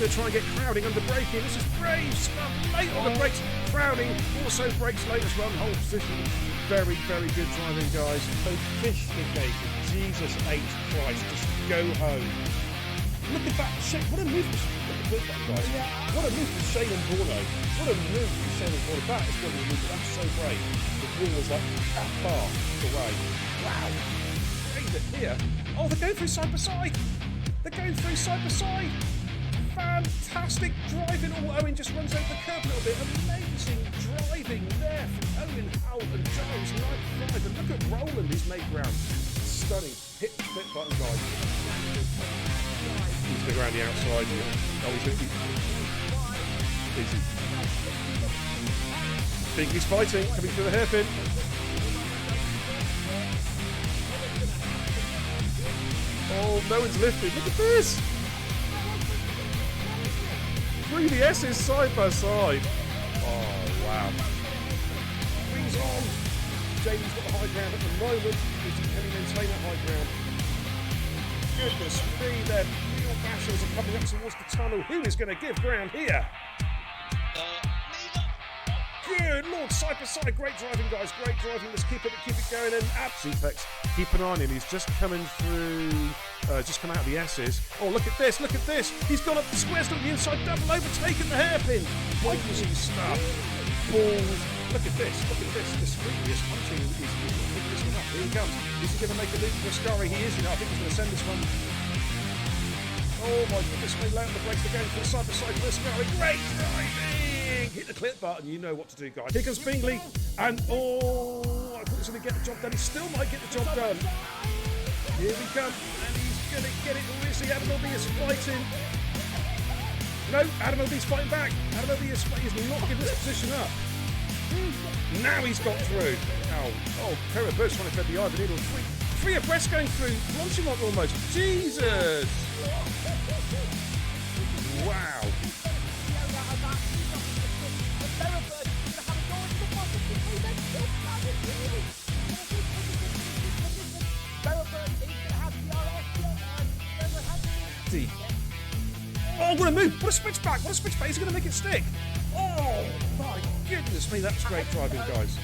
To try and get Crowding under braking. This is brave stuff. Late on the brakes. Crowding also brakes late as well. Whole position. Very, very good driving, guys. Sophisticated. Jesus H. Christ. Just go home. Look at that shape. What a move. Look at that, guys. What a move from Shane and Bruno. What a move from Shane and Bruno. That is one of the moves. That's so brave. The wall was like that far away. Wow. Brave it here. Oh, they're going through side by side. They're going through side by side. Fantastic driving. Oh, Owen just runs over the curb a little bit. Amazing driving there from Owen, Howell and Giles 95. And look at Roland, he's made ground. Stunning. Hit the flip button, guys. He's going to go around the outside. Oh, he's going to keep... Easy. Bingley's fighting, coming through the hairpin. Oh, no one's lifted. Look at this. Through the S's side by side. Oh, wow. Wings on. Jamie's got the high ground at the moment. Can he maintain that high ground? Goodness me, their real bashers are coming up towards the tunnel. Who is going to give ground here? Good Lord, side by side. Great driving, guys. Great driving. Let's keep it going. And Superx, keep an eye on him. He's just coming through. Just come out of the S's. Oh, look at this, look at this. He's gone up the squares to the inside, double overtaken the hairpin. Ballsy stuff. Balls. Look at this, discreetly is punching. He's picking this one up. Here he comes. Is he going to make a loop for Ascari? He is, I think he's going to send this one. Oh my goodness, they lay on the brakes again for the side by side for Ascari. Great driving! Hit the clip button, you know what to do, guys. Here comes Bingley, and oh, I thought he was going to get the job done. He still might get the job done. Here we come, and he's going to get it. Or is he? Adam Obi is fighting. No, Adam Obi's fighting back. Adam Obi is not giving this position up. Now he's got through. Oh, Kara Burst trying to thread the eye of the needle. Three abreast going through. Launching like almost. Jesus! Wow. Oh, what a move! What a switchback! What a switchback! He's going to make it stick! Oh, my goodness me, that's great driving, guys.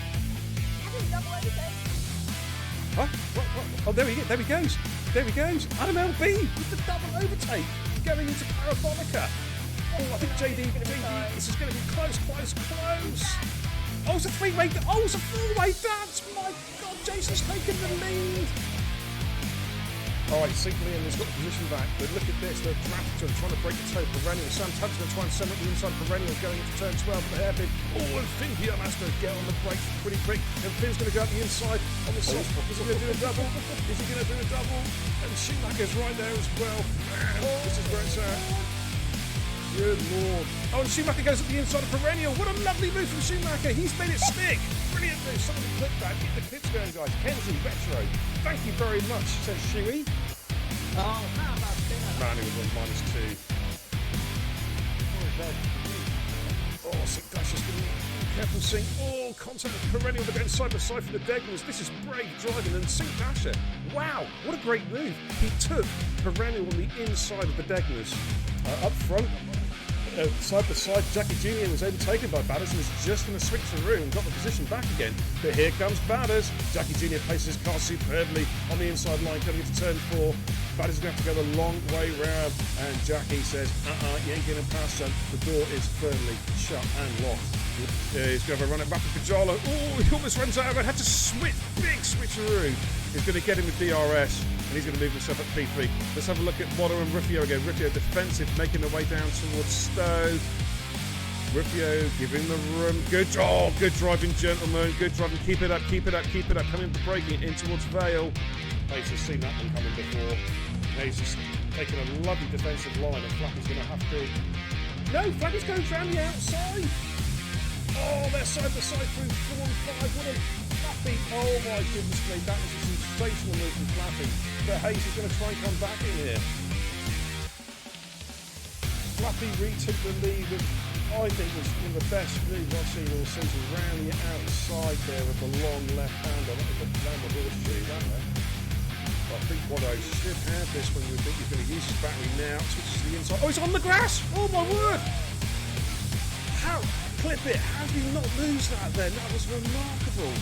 Huh? What? Oh, there he goes. There he goes. Adam LB with the double overtake going into Parabolica. Oh, I think JD going to be... This is going to be close. Oh, it's a three-way... Oh, it's a four-way dance! My God, Jason's taking the lead. All right, St. Leon has got the position back, but look at this, they're drafting, trying to break the toe. Perennial, Sam Tubbs going to try and send up the inside. Perennial going into turn 12 for the hairpin. Oh, and Finn here has to get on the brakes pretty quick, and Finn's going to go up the inside on the soft spot. Is he going to do a double? And Schumacher's right there as well. And this is where it's at. Good Lord. Oh, and Schumacher goes up the inside of Perennial. What a lovely move from Schumacher. He's made it stick. Brilliant move. Some of the clip back. Get the clips going, guys. Kenzie, Retro. Thank you very much, says Shuey. Oh, how about dinner? Man, he was on -2. Oh, Sink Dash is going to be careful, Sink. Oh, contact with Perennial. They're going side by side for the Degners. This is brave driving. And Sink Dasher. Wow, what a great move. He took Perennial on the inside of the Degners. Up front. side by side, Jackie Jr. was overtaken by Batters and was just going to switch through and got the position back again. But here comes Batters. Jackie Jr. places his car superbly on the inside line coming into turn 4. Batters is going to have to go the long way round. And Jackie says, you ain't getting past, son. The door is firmly shut and locked. He's going to have a run at Rapid Pajolo. Oh, he almost runs out of it. Had to switch, big switcheroo. He's going to get him with DRS. And he's going to move himself up P3. Let's have a look at Motter and Rufio again. Rufio defensive, making their way down towards Stowe. Rufio giving the room. Good driving, gentlemen. Good driving. Keep it up, keep it up, keep it up. Coming braking in towards Vale. Pace has seen that one coming before. Now he's just taking a lovely defensive line, and Flappy's going to have to. No, Flappy's going round the outside. Oh, they're side by side through 4 and 5. What a Flappy. Oh my goodness me, that was a sensational move from Flappy. But Hayes is going to try and come back in here. Flappy retook the lead with, I think, was one of the best moves I've seen all season. Round the outside there with the long left hander. That was a round the horseshoe, that there. I think Watto should have this when we think he's going to use his battery now. Switches to the inside. Oh, he's on the grass! Oh my word! How? Clip it. How did he not lose that then? That was remarkable.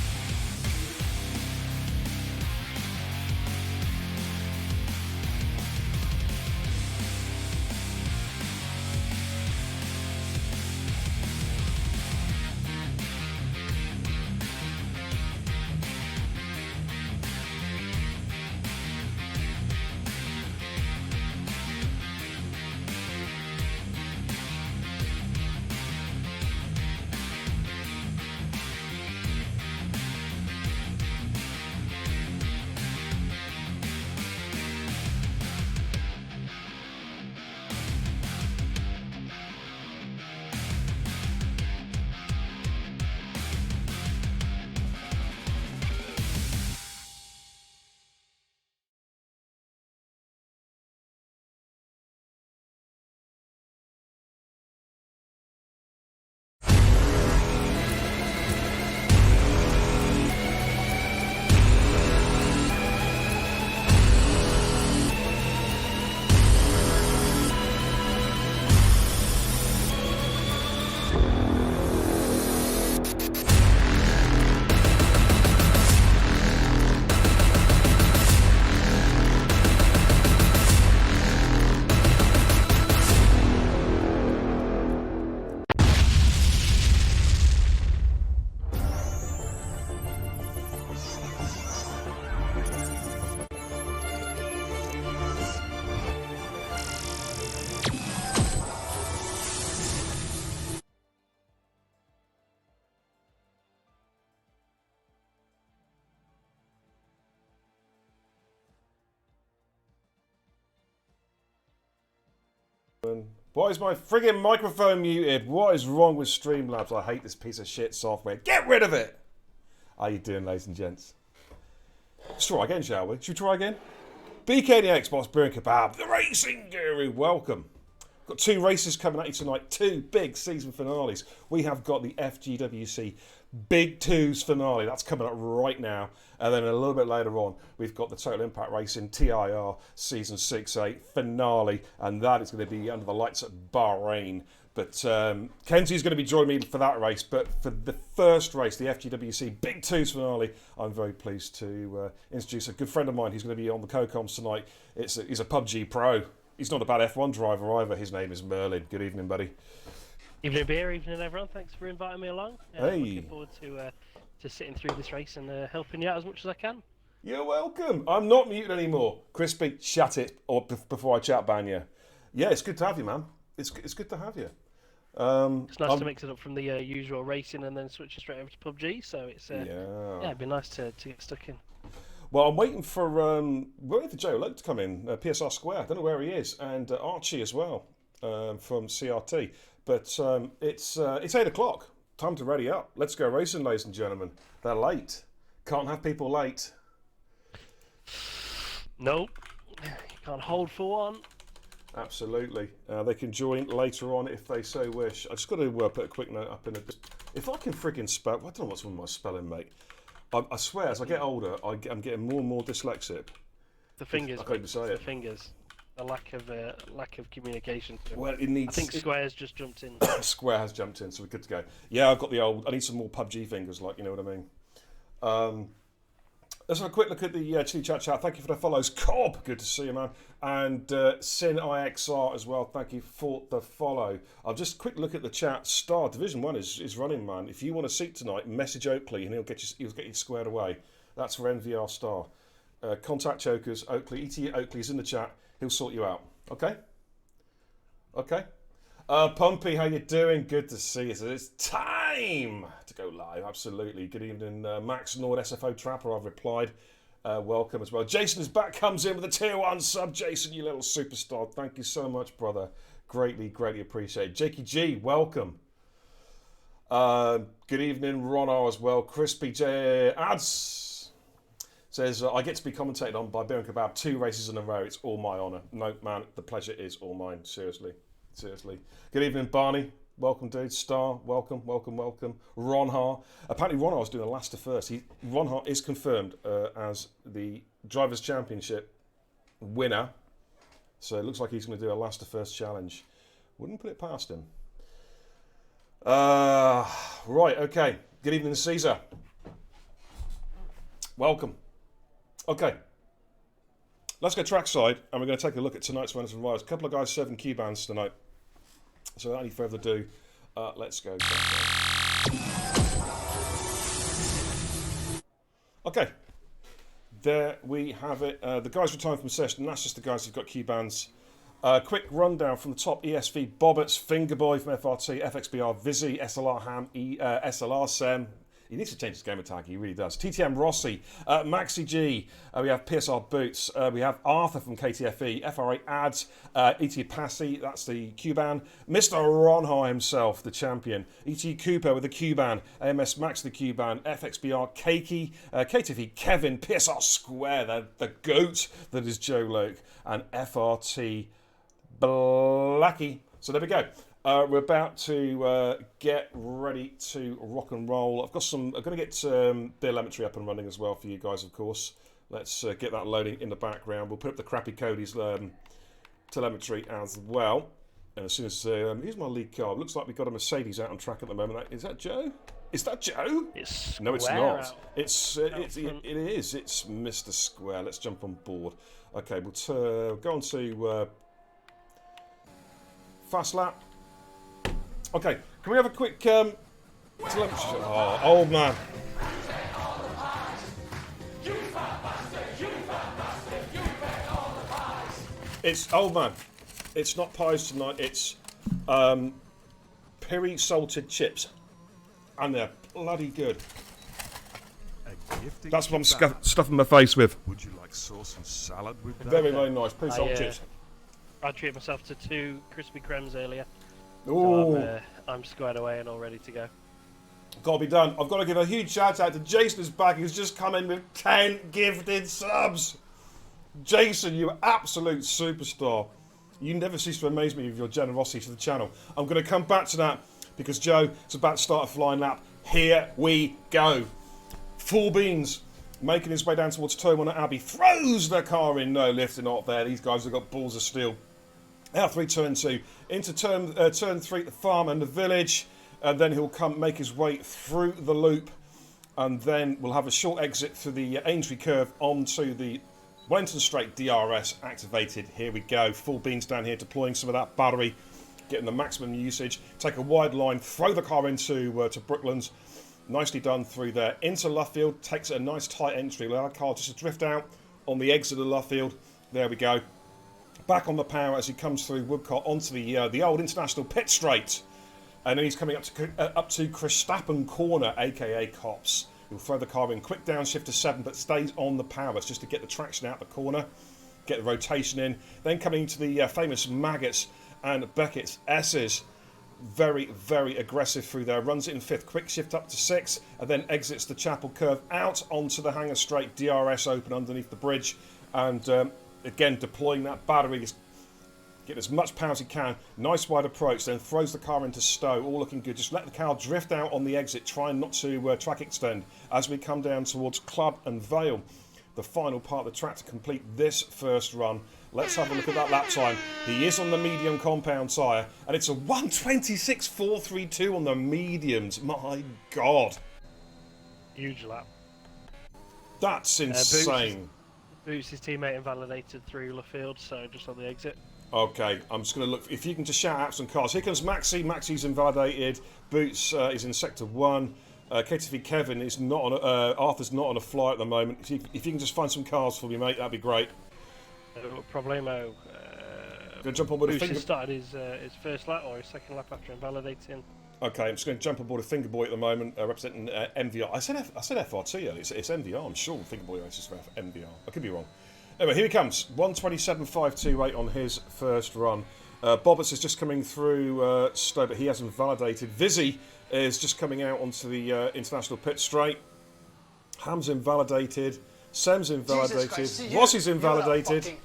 Why is my friggin' microphone muted? What is wrong with Streamlabs? I hate this piece of shit software. Get rid of it! How you doing, ladies and gents? Let's try again, shall we? Should we try again? BK the Xbox, Beer and Kebab, the Racing Guru, welcome. Got 2 races coming at you tonight, 2 big season finales. We have got the FGWC Big 2's finale, that's coming up right now. And then a little bit later on, we've got the Total Impact Racing TIR Season 6-8 finale, and that is going to be under the lights at Bahrain. But Kenzie's going to be joining me for that race. But for the first race, the FGWC Big 2's finale, I'm very pleased to introduce a good friend of mine who's going to be on the co-coms tonight. He's a PUBG pro. He's not a bad F1 driver either. His name is Merlin. Good evening, buddy. Evening, Beer. Evening, everyone. Thanks for inviting me along. Hey. Looking forward to sitting through this race and helping you out as much as I can. You're welcome. I'm not muted anymore. Crispy, shut it or before I chat ban you. Yeah, it's good to have you, man. It's good to have you. It's nice to mix it up from the usual racing and then switch straight over to PUBG. So it's it'd be nice to get stuck in. Well, I'm waiting for Joe Loke to come in, PSR Square. I don't know where he is, and Archie as well from CRT. But it's 8 o'clock. Time to ready up. Let's go racing, ladies and gentlemen. They're late. Can't have people late. Nope. You can't hold for one. Absolutely. They can join later on if they so wish. I just got to put a quick note up in it. If I can friggin' spell, I don't know what's wrong with my spelling, mate. I swear, as I get older, I'm getting more and more dyslexic. The fingers. I can't even say it. The fingers. a lack of communication. Well, it needs. I think Square's just jumped in. Square has jumped in, so we're good to go. Yeah, I've got the old. I need some more PUBG fingers, like, you know what I mean. Let's have a quick look at the Chili Chat chat. Thank you for the follows, Cobb. Good to see you, man. And Sin IXR as well. Thank you for the follow. I'll just quick look at the chat. Star Division 1 is running, man. If you want a seat tonight, message Oakley and he'll get you squared away. That's for NVR Star. Contact Chokers, Oakley. ET Oakley's in the chat. He'll sort you out. Okay? Okay? Pumpy, how you doing? Good to see you. So it's time to go live. Absolutely. Good evening, Max Nord, SFO Trapper. I've replied. Welcome as well. Jason is back. Comes in with a tier 1 sub. Jason, you little superstar. Thank you so much, brother. Greatly, greatly appreciate it. Jakey G, welcome. Good evening, Ron R as well. Crispy J Ads says, I get to be commentated on by Beer and Kebab 2 races in a row. It's all my honour. No, man, the pleasure is all mine. Seriously. Good evening, Barney. Welcome, dude. Star, welcome. Ron Har. Apparently, Ron Har is doing a last to first. Ron Har is confirmed as the Drivers' Championship winner. So it looks like he's going to do a last to first challenge. Wouldn't put it past him. Right, okay. Good evening, Caesar. Welcome. Okay. Let's go trackside, and we're going to take a look at tonight's runners and riders. A couple of guys serving Q-bands tonight. So without any further ado, let's go. Okay, there we have it. The guys retiring from session, that's just the guys who've got Q-bands. Quick rundown from the top: ESV, Bobbits, Fingerboy from FRT, FXBR, Vizzy, SLR Ham, SLR Sem. He needs to change his gamer tag, he really does. TTM Rossi, Maxi G, we have PSR Boots, we have Arthur from KTFE, FRA Ads, ET Passy, that's the Q-ban, Mr. Ronhar himself, the champion, ET Cooper with the Q-ban, AMS Max the Q-ban, FXBR Keiki, KTFE Kevin, PSR Square, the GOAT that is Joe Loke, and FRT Blackie. So there we go. We're about to get ready to rock and roll. I'm going to get telemetry up and running as well for you guys, of course. Let's get that loading in the background. We'll put up the crappy Cody's telemetry as well. And as soon as here's my lead car. It looks like we've got a Mercedes out on track at the moment. Is that Joe? Is that Joe? No, it's not. It is. It's Mr. Square. Let's jump on board. Okay, we'll go on to fast lap. Okay, can we have a quick telemetry? Oh, old man. It's old man. It's not pies tonight. It's peri salted chips, and they're bloody good. That's what I'm stuffing my face with. Would you like sauce and salad with that? Very, very nice. Peri salted chips. I treated myself to 2 crispy cremes earlier. Ooh. So I'm squared away and all ready to go. Gotta be done. I've got to give a huge shout out to Jason who's back, who's just come in with 10 gifted subs. Jason, you absolute superstar. You never cease to amaze me with your generosity to the channel. I'm going to come back to that because Joe is about to start a flying lap. Here we go. Full beans making his way down towards turn 1 at Abbey. Throws the car in. No, lifting off there. These guys have got balls of steel. Out 3, turn 2, into turn 3 at the farm and the village, and then he'll make his way through the loop, and then we'll have a short exit through the Aintree curve onto the Wellington Straight DRS activated. Here we go, full beans down here, deploying some of that battery, getting the maximum usage. Take a wide line, throw the car into to Brooklands. Nicely done through there. Into Luffield, takes a nice tight entry. Allow the car just to drift out on the exit of Luffield. There we go. Back on the power as he comes through Woodcott onto the old international pit straight, and then he's coming up to Christappen Corner, aka Cops. He'll throw the car in, quick downshift to 7, but stays on the power just to get the traction out the corner, get the rotation in. Then coming into the famous Maggots and Beckett's S's, very, very aggressive through there. Runs it in 5th, quick shift up to 6, and then exits the Chapel curve out onto the Hangar Straight, DRS open underneath the bridge, and again, deploying that battery, get as much power as he can. Nice wide approach, then throws the car into Stowe. All looking good. Just let the car drift out on the exit, trying not to track extend as we come down towards Club and Vale. the final part of the track to complete this first run. Let's have a look at that lap time. He is on the medium compound tyre, and it's a 1:26.432 on the mediums. My God. Huge lap. That's insane. Boots' teammate invalidated through Laffield, so just on the exit. Okay, I'm just going to look. If you can just shout out some cars. Here comes Maxi. Maxi's invalidated. Boots is in sector 1. KTV Kevin is not on. Arthur's not on a fly at the moment. If you can just find some cars for me, mate, that'd be great. Problemo. Gonna jump on board a Boots started his first lap or his second lap after invalidating. Okay, I'm just going to jump on board a Fingerboy at the moment, representing MVR. I said FRT earlier. It's MVR. I'm sure Fingerboy races for MVR. I could be wrong. Anyway, here he comes. 1:27.528 on his first run. Bobbits is just coming through Stowe, but he hasn't validated. Vizzy is just coming out onto the international pit straight. Ham's invalidated. Sem's invalidated. Rossi's invalidated.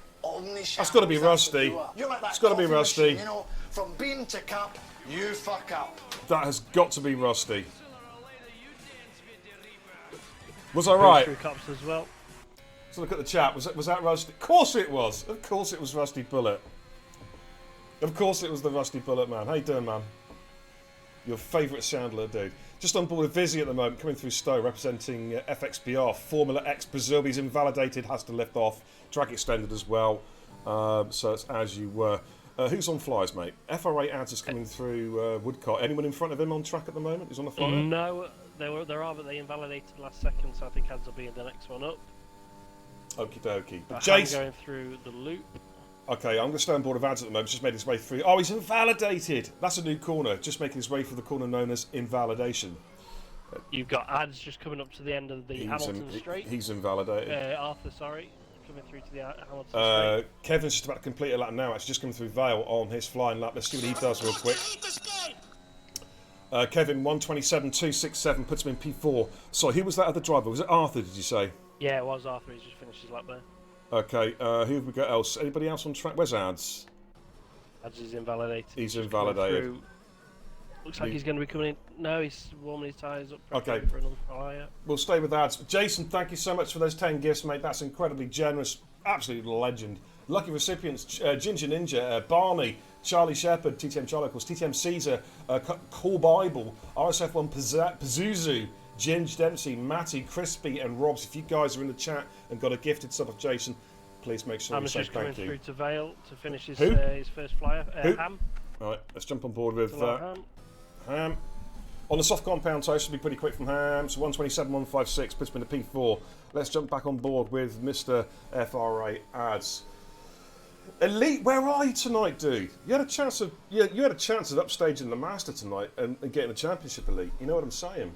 That's got to be Rusty. It's got to be Rusty. You know, from bean to cup, you fuck up. That has got to be Rusty. Was I right? Through cups as well. Let's look at the chat. Was that Rusty? Of course it was. Of course it was Rusty Bullet. Of course it was the Rusty Bullet, man. How you doing, man? Your favourite Sandler, dude. Just on board with Vizzy at the moment, coming through Stowe, representing FXBR. Formula X Brazil. He's invalidated, has to lift off. Track extended as well. So it's as you were. Who's on flies, mate? FR8 ads is coming through Woodcott. Anyone in front of him on track at the moment? Who's on the flyer? No, there are, but they invalidated last second, so I think ads will be in the next one up. Okie dokie. But Jace going through the loop. Okay, I'm going to stay on board of ads at the moment. Just made his way through. Oh, he's invalidated. That's a new corner. Just making his way through the corner known as invalidation. You've got ads just coming up to the end of the Hamilton Straight. He's invalidated. Arthur, sorry. Coming through to the Hamilton Straight. Kevin's just about to complete a lap now. Actually, just coming through Vale on his flying lap. Let's see what he does real quick. Kevin, 1:27.267 puts him in P4. So who was that other driver? Was it Arthur, did you say? Yeah, it was Arthur. He's just finished his lap there. Okay, who have we got else? Anybody else on track? Where's Ads? Ads is invalidated. He's invalidated. Looks like he's going to be coming in. No, he's warming his tyres up. Okay. For another fire. We'll stay with Ads. Jason, thank you so much for those 10 gifts, mate. That's incredibly generous. Absolute legend. Lucky recipients, Ginger Ninja, Barney, Charlie Shepherd, TTM Charlie, of course, TTM Caesar, Call Bible, RSF1 Pazuzu, Ginge Dempsey, Matty, Crispy, and Robs. If you guys are in the chat and got a gifted sub of Jason, please make sure you say thank you. I'm just coming through to Vale to finish his first flyer. Ham. All right, let's jump on board with Ham. On the soft compound tyre, should be pretty quick from Ham. So 1:27.156 puts him in the P4. Let's jump back on board with Mr. FRA Ads. Elite, where are you tonight, dude? You had a chance of upstaging the Master tonight and getting a championship Elite. You know what I'm saying?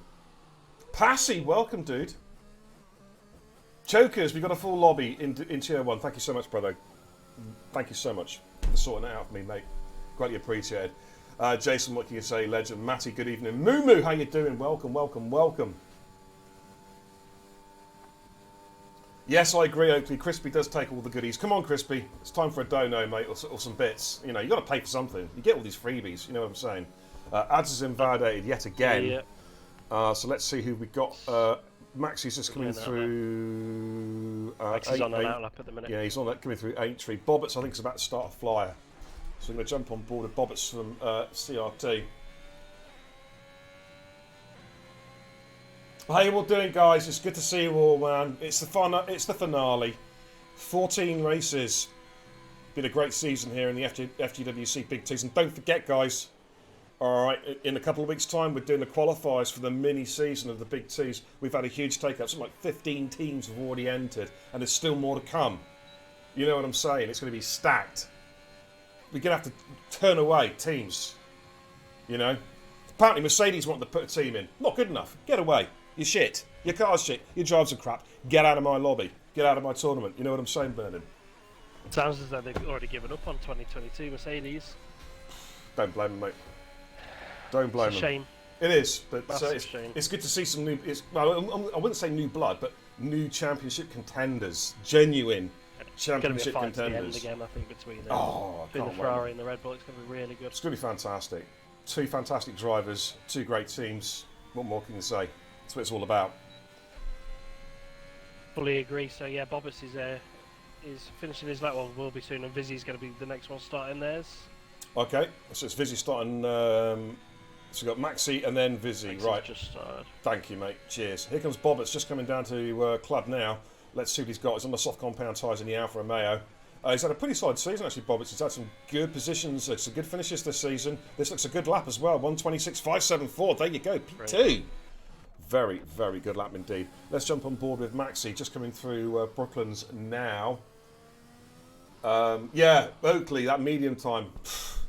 Passy, welcome, dude. Chokers, we've got a full lobby in Tier 1. Thank you so much, brother. Thank you so much for sorting it out for me, mate. Greatly appreciated. Jason, what can you say? Legend. Matty, good evening. Moo, how you doing? Welcome, welcome, welcome. Yes, I agree, Oakley. Crispy does take all the goodies. Come on, Crispy. It's time for a dono, mate, or some bits. You know, you got to pay for something. You get all these freebies. You know what I'm saying? Ads is invalidated yet again. Yeah. So let's see who we got. Maxi's just coming through. Maxi's on an outlap at the minute. Yeah, he's on that coming through Aintree. Bobbits, I think, is about to start a flyer. So I'm going to jump on board with Bobbits from CRT. How you all doing, guys? It's good to see you all, man. It's the finale. 14 races. Been a great season here in the FGWC Big T's. And don't forget, guys, all right, in a couple of weeks' time, we're doing the qualifiers for the mini season of the Big T's. We've had a huge take-up. Something like 15 teams have already entered, and there's still more to come. You know what I'm saying? It's going to be stacked. We're going to have to turn away teams. You know? Apparently, Mercedes wanted to put a team in. Not good enough. Get away. You're shit. Your car's shit. Your drives are crap. Get out of my lobby. Get out of my tournament. You know what I'm saying, Bernard? It sounds as though they've already given up on 2022 Mercedes. Don't blame them, mate. Don't blame them. It's a shame. It is, but shame. It's good to see some new... Well, I wouldn't say new blood, but new championship contenders. Genuine championship contenders. It's going to be a fight to the end again, I think, between the Ferrari and the Red Bull. It's going to be really good. It's going to be fantastic. Two fantastic drivers, two great teams. What more can you say? That's what it's all about. Fully agree. So yeah, Bobbitts is finishing his lap. Well, will be soon, and Vizzy's going to be the next one starting theirs. Okay, so it's Vizzy starting. So we've got Maxi and then Vizzy. Maxi's Right. just started. Thank you, mate. Cheers. Here comes Bobbitts, just coming down to club now. Let's see what he's got. He's on the soft compound tyres in the Alfa Romeo. He's had a pretty solid season, actually, Bobbitts. He's had some good positions, some good finishes this season. This looks a good lap as well. 1:26.574. There you go. P2. Very, very good lap indeed. Let's jump on board with Maxi, just coming through Brooklands now. Yeah, Oakley, that medium time.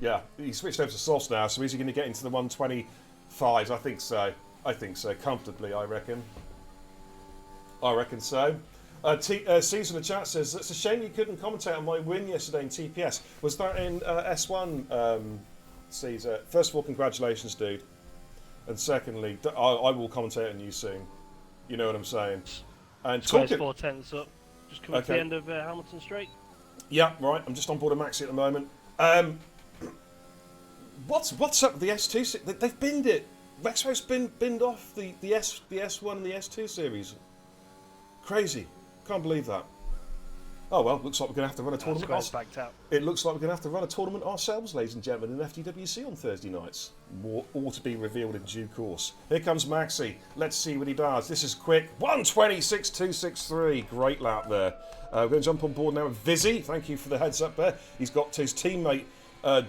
Yeah, he switched over to softs now, so is he going to get into the 1:25s? I think so. I think so. Comfortably, I reckon. I reckon so. Caesar in the chat says, it's a shame you couldn't commentate on my win yesterday in TPS. Was that in S1, Caesar? First of all, congratulations, dude. And secondly, I will commentate on you soon. You know what I'm saying? And Square's 4/10 up. Just coming to the end of Hamilton Straight. Yeah, right. I'm just on board of Maxi at the moment. What's up with the S2? They've binned it. Rexpo's binned off the S1 and the S2 series. Crazy. Can't believe that. Oh well, looks like we're going to have to run a tournament. Square's backed out. It looks like we're going to have to run a tournament ourselves, ladies and gentlemen, in FGWC on Thursday nights. More all to be revealed in due course. Here comes Maxi. Let's see what he does. This is quick. 1:26.263. Great lap there. We're going to jump on board now with Vizzy. Thank you for the heads up there. He's got his teammate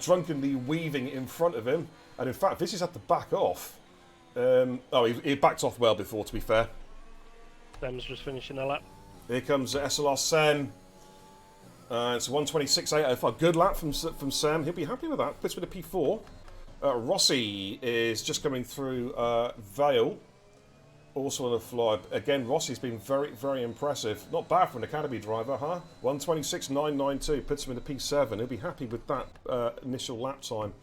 drunkenly weaving in front of him. And in fact, Vizzy's had to back off. He backed off well before, to be fair. Sam's just finishing a lap. Here comes SLR Sam. It's a 1:26.805. Good lap from Sam. He'll be happy with that. Puts with a P4. Rossi is just coming through Vale. Also on the fly. Again, Rossi's been very, very impressive. Not bad for an academy driver, huh? 1:26.992. Puts him in the P7. He'll be happy with that initial lap time.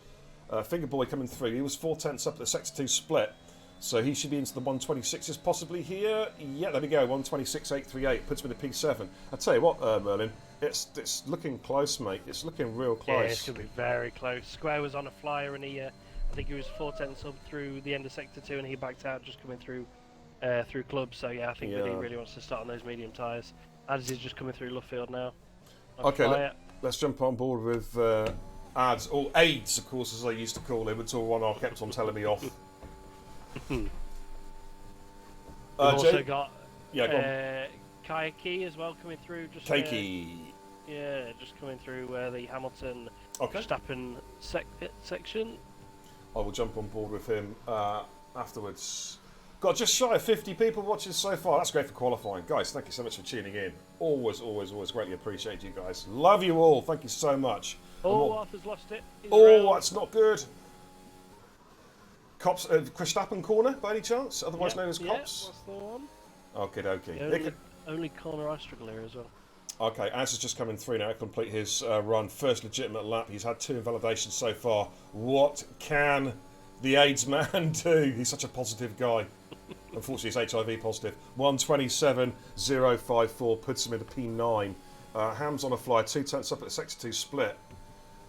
Fingerboy coming through. He was 4/10 up at the Sector 2 split. So he should be into the 1:26s possibly here. Yeah, there we go. 1:26.838. Puts him in the P7. I tell you what, Merlin. It's looking close, mate. It's looking real close. Yeah, it's going to be very close. Square was on a flyer and I think he was 4/10 up through the end of Sector 2 and he backed out just coming through club. So yeah, I think that he really wants to start on those medium tyres. Ads is just coming through Luffield now. Okay, let's jump on board with Ads, or AIDS, of course, as I used to call him, until one kept on telling me off. We've also got Kayaki as well coming through. Just just coming through the Hamilton Verstappen section. I will jump on board with him afterwards. Got just shy of 50 people watching so far. That's great for qualifying. Guys, thank you so much for tuning in. Always, always, always greatly appreciate you guys. Love you all. Thank you so much. Oh, Arthur's lost it. That's not good. Cops, Verstappen corner, by any chance? Otherwise known as Cops? That's the one. Okay, dokie. The only corner I struggle here as well. Okay, Az is just coming through now to complete his run. First legitimate lap. He's had 2 invalidations so far. What can the AIDS man do? He's such a positive guy. Unfortunately, he's HIV positive. 1:27.054 puts him into P9. Ham's on a fly, 2/10 up at the Sector 2 split.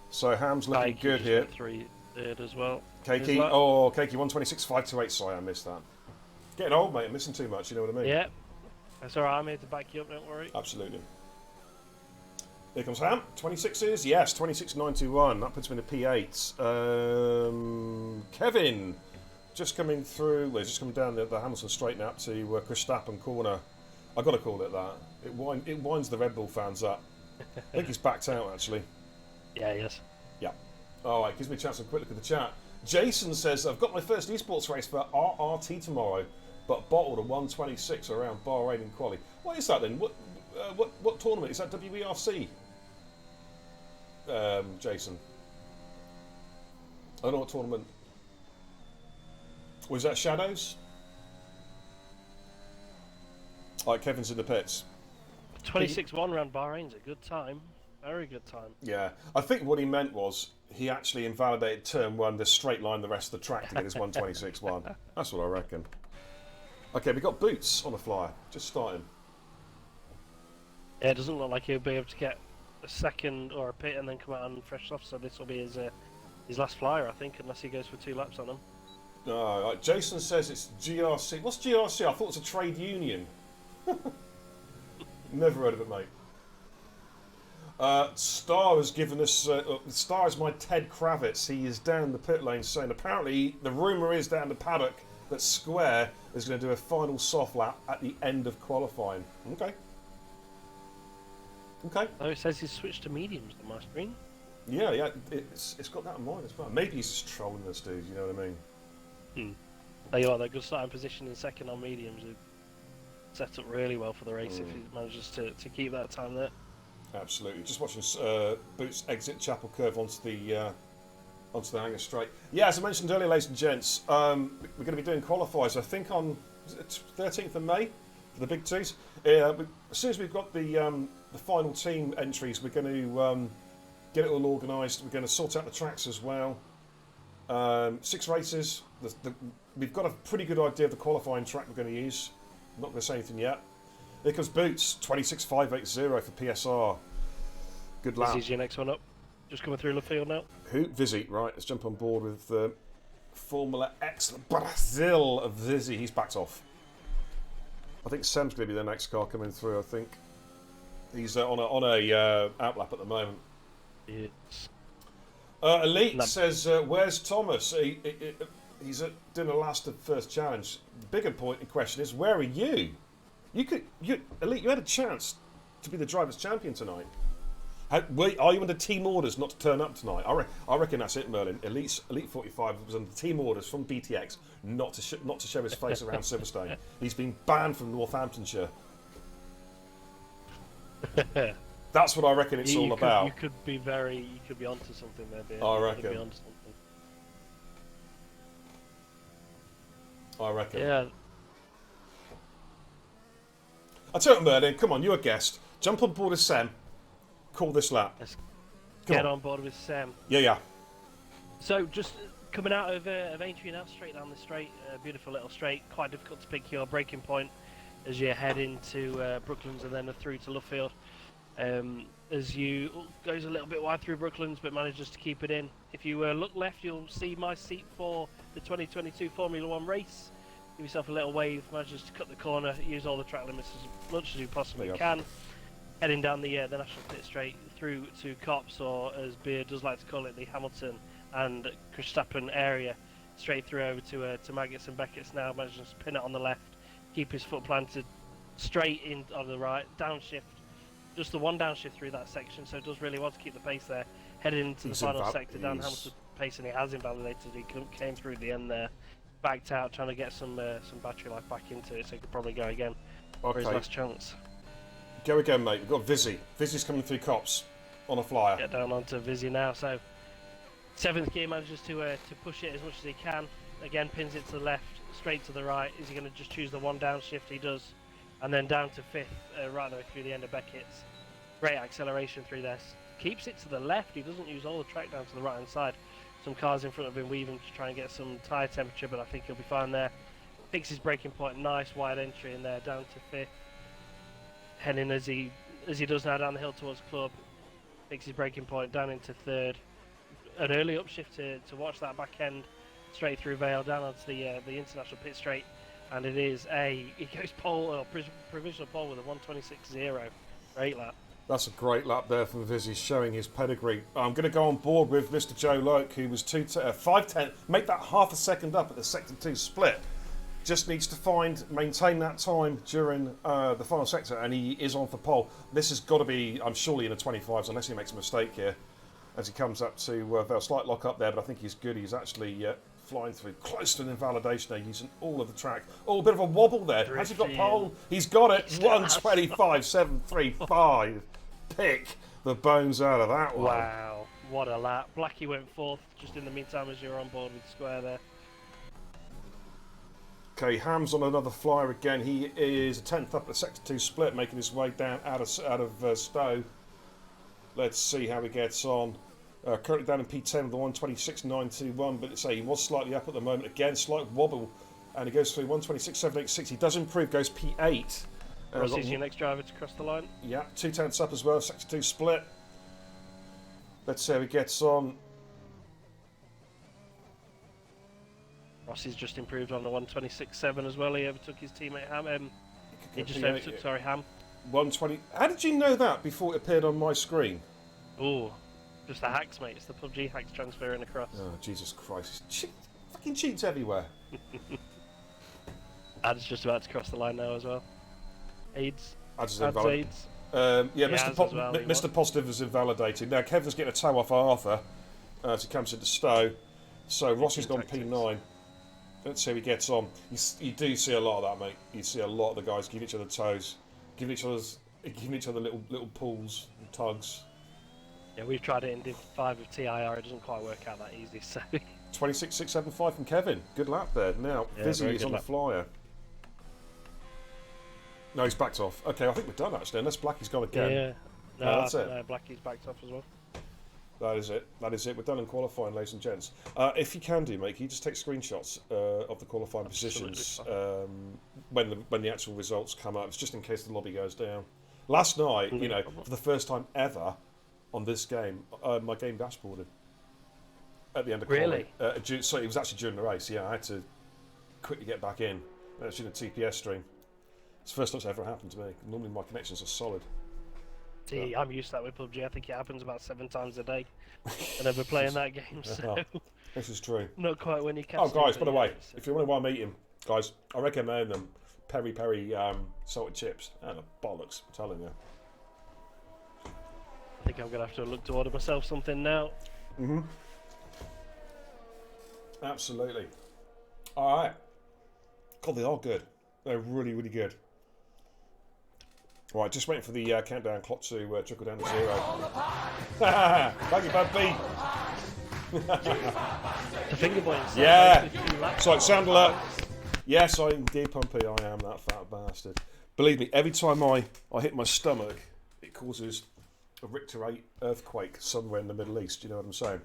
So Ham's looking good here. 3 third as well. Keiki, Keiki, 1:26.528. Sorry, I missed that. Getting old, mate. I'm missing too much. You know what I mean? Yeah, that's alright. I'm here to back you up. Don't worry. Absolutely. Here comes Ham. 26s, yes. 26.91. That puts him in the P8. Kevin, just coming through. Well, he's just coming down the Hamilton straight now up to Verstappen corner. I got to call it that. It winds the Red Bull fans up. I think he's backed out actually. Yeah, he is. Yeah. All right, gives me a chance to have a quick look at the chat. Jason says, I've got my first esports race for RRT tomorrow, but bottled a 1:26 around Bahrain in quali. What is that then? What tournament? Is that WERC? Jason. I don't know what tournament. Was that Shadows? Like Kevin's in the pits. 26-1 around Bahrain's a good time. Very good time. Yeah, I think what he meant was he actually invalidated turn 1, the straight line the rest of the track to get his 1:26.1. That's what I reckon. Okay, we got Boots on the flyer. Just starting. Yeah, it doesn't look like he'll be able to get a second or a pit and then come out and fresh off. So this will be his last flyer, I think, unless he goes for 2 laps on him. Jason says it's GRC. What's GRC? I thought it was a trade union. Never heard of it, mate. Star has given us. Star is my Ted Kravitz. He is down the pit lane saying apparently the rumour is down the paddock that Square is going to do a final soft lap at the end of qualifying. Okay. Okay. Oh, it says he's switched to mediums on my screen. Yeah. It's got that in mind as well. Maybe he's just trolling us, dude. You know what I mean? Tell you what, that good starting position in second on mediums would set up really well for the race if he manages to keep that time there. Absolutely. Just watching Boots exit Chapel Curve onto the hangar straight. Yeah, as I mentioned earlier, ladies and gents, we're going to be doing qualifiers. I think on 13th of May for the big 2's. As soon as we've got the final team entries, we're going to get it all organised. We're going to sort out the tracks as well. 6 races. We've got a pretty good idea of the qualifying track we're going to use. I'm not going to say anything yet. Here comes Boots, 26.580 for PSR. Good lap. This is your next one up. Just coming through the field now. Who? Vizzy. Right, let's jump on board with Formula X Brazil of Vizzy. He's backed off. I think Sam's going to be the next car coming through, I think. He's on a outlap at the moment. It's Elite says, where's Thomas? He's doing a last and first challenge. The bigger point in question is, where are you? Elite, you had a chance to be the Drivers' Champion tonight. Are you under team orders not to turn up tonight? I reckon that's it, Merlin. Elite 45 was under team orders from BTX not to show his face around Silverstone. He's been banned from Northamptonshire. That's what I reckon it's all about. You could be onto something there, Beard. I reckon. You could be onto something. I reckon. Yeah. I tell you what, Merlin, come on, you're a guest. Jump on board with Sam. Call this lap. Let's get on board with Sam. Yeah. So just coming out of Aintree now, straight down the straight, beautiful little straight. Quite difficult to pick your braking point as you head into Brooklands and then through to Luffield. As you goes a little bit wide through Brooklands, but manages to keep it in. If you look left, you'll see my seat for the 2022 Formula 1 race. Give yourself a little wave, manages to cut the corner, use all the track limits as much as you possibly can. Heading down the National Pit Straight through to Cops, or as Beard does like to call it, the Hamilton and Verstappen area, straight through over to Maggots and Beckett's now, manages to pin it on the left, keep his foot planted straight in on the right, downshift, just the one downshift through that section, so it does really want to keep the pace there. Heading into the final sector down Hamilton pace, and he has invalidated. He came through the end there, backed out, trying to get some battery life back into it, so he could probably go again for his last chance. Go again, mate. We've got Vizzy. Vizzy's coming through Cops on a flyer. Get down onto Vizzy now. So 7th gear manages to push it as much as he can. Again, pins it to the left, straight to the right. Is he going to just choose the one downshift? He does. And then down to 5th, right the way through the end of Beckett's. Great acceleration through there. Keeps it to the left. He doesn't use all the track down to the right hand side. Some cars in front of him weaving to try and get some tyre temperature, but I think he'll be fine there. Picks his braking point. Nice wide entry in there, down to 5th. Heading as he does now down the hill towards Club. Picks his braking point down into 3rd. An early upshift to watch that back end straight through Vale down onto the international pit straight, and he goes pole or provisional pole with a 1:26.0. Great lap. That's a great lap there from Vizzy, showing his pedigree. I'm going to go on board with Mr. Joe Loke, who was 5:10, make that half a second up at the sector 2 split. Just needs to maintain that time during the final sector, and he is on for pole. This has got to be, I'm surely in the 25s, unless he makes a mistake here, as he comes up to Vale. Slight lock up there, but I think he's good. He's actually flying through, close to an invalidation there, using all of the track. Oh, a bit of a wobble there. Has he got pole? He's got it. 1:25.735. Pick the bones out of that one. Wow, what a lap. Blackie went 4th just in the meantime as you're on board with Square there. Okay, Ham's on another flyer again. He is a 10th up at the Sector 2 split, making his way down out of Stowe. Let's see how he gets on. Currently down in P10 with the 1:26.921, but say he was slightly up at the moment. Again, slight wobble, and he goes through 1:26.786. He does improve, goes P8. Rossi's your next driver to cross the line. Yeah, 2 tenths up as well, Sector 2 split. Let's see how he gets on. Rossi's just improved on the 1:26.7 as well. He overtook his teammate Ham. He just overtook, Ham. 120. How did you know that before it appeared on my screen? Oh, just the hacks, mate. It's the PUBG hacks transferring across. Oh, Jesus Christ. Fucking cheats everywhere. Ad's just about to cross the line now as well. AIDS. Ad's Ad's invalid. AIDS. Mr. Positive is invalidated. Now, Kevin's getting a toe off Arthur as he comes into Stowe. So, Rossi's gone P9. Let's see how he gets on. You do see a lot of that, mate. You see a lot of the guys giving each other toes, giving each other little pulls and tugs. Yeah, we've tried it in Div 5 of TIR. It doesn't quite work out that easy. So 26.675 from Kevin. Good lap there. Now, Vizzy is on the flyer. No, he's backed off. Okay, I think we're done actually, unless Blackie's gone again. Yeah. No, that's it. Blackie's backed off as well. That is it. That is it. We're done in qualifying, ladies and gents. If you can do, mate, can you just take screenshots of the qualifying positions when the actual results come up? It's just in case the lobby goes down. Last night, you know, for the first time ever on this game, my game dashboarded at the end of really. So it was actually during the race. Yeah, I had to quickly get back in. Actually, in a TPS stream. It's the first time it's ever happened to me. Normally, my connections are solid. See, I'm used to that with PUBG. I think it happens about 7 times a day whenever playing that game. So this is true. Not quite when you catch. Oh, guys, by the way, if you want to buy eating, guys, I recommend them peri salted chips. And the bollocks, I'm telling you. I think I'm gonna have to look to order myself something now. Absolutely. All right. God, they are good. They're really, really good. Right, just waiting for the countdown clock to trickle down to 0. Thank you, Bud B. The finger points. Yeah. So, sound alert. Yes, I indeed, Pumpy. I am that fat bastard. Believe me, every time I hit my stomach, it causes a Richter 8 earthquake somewhere in the Middle East. Do you know what I'm saying?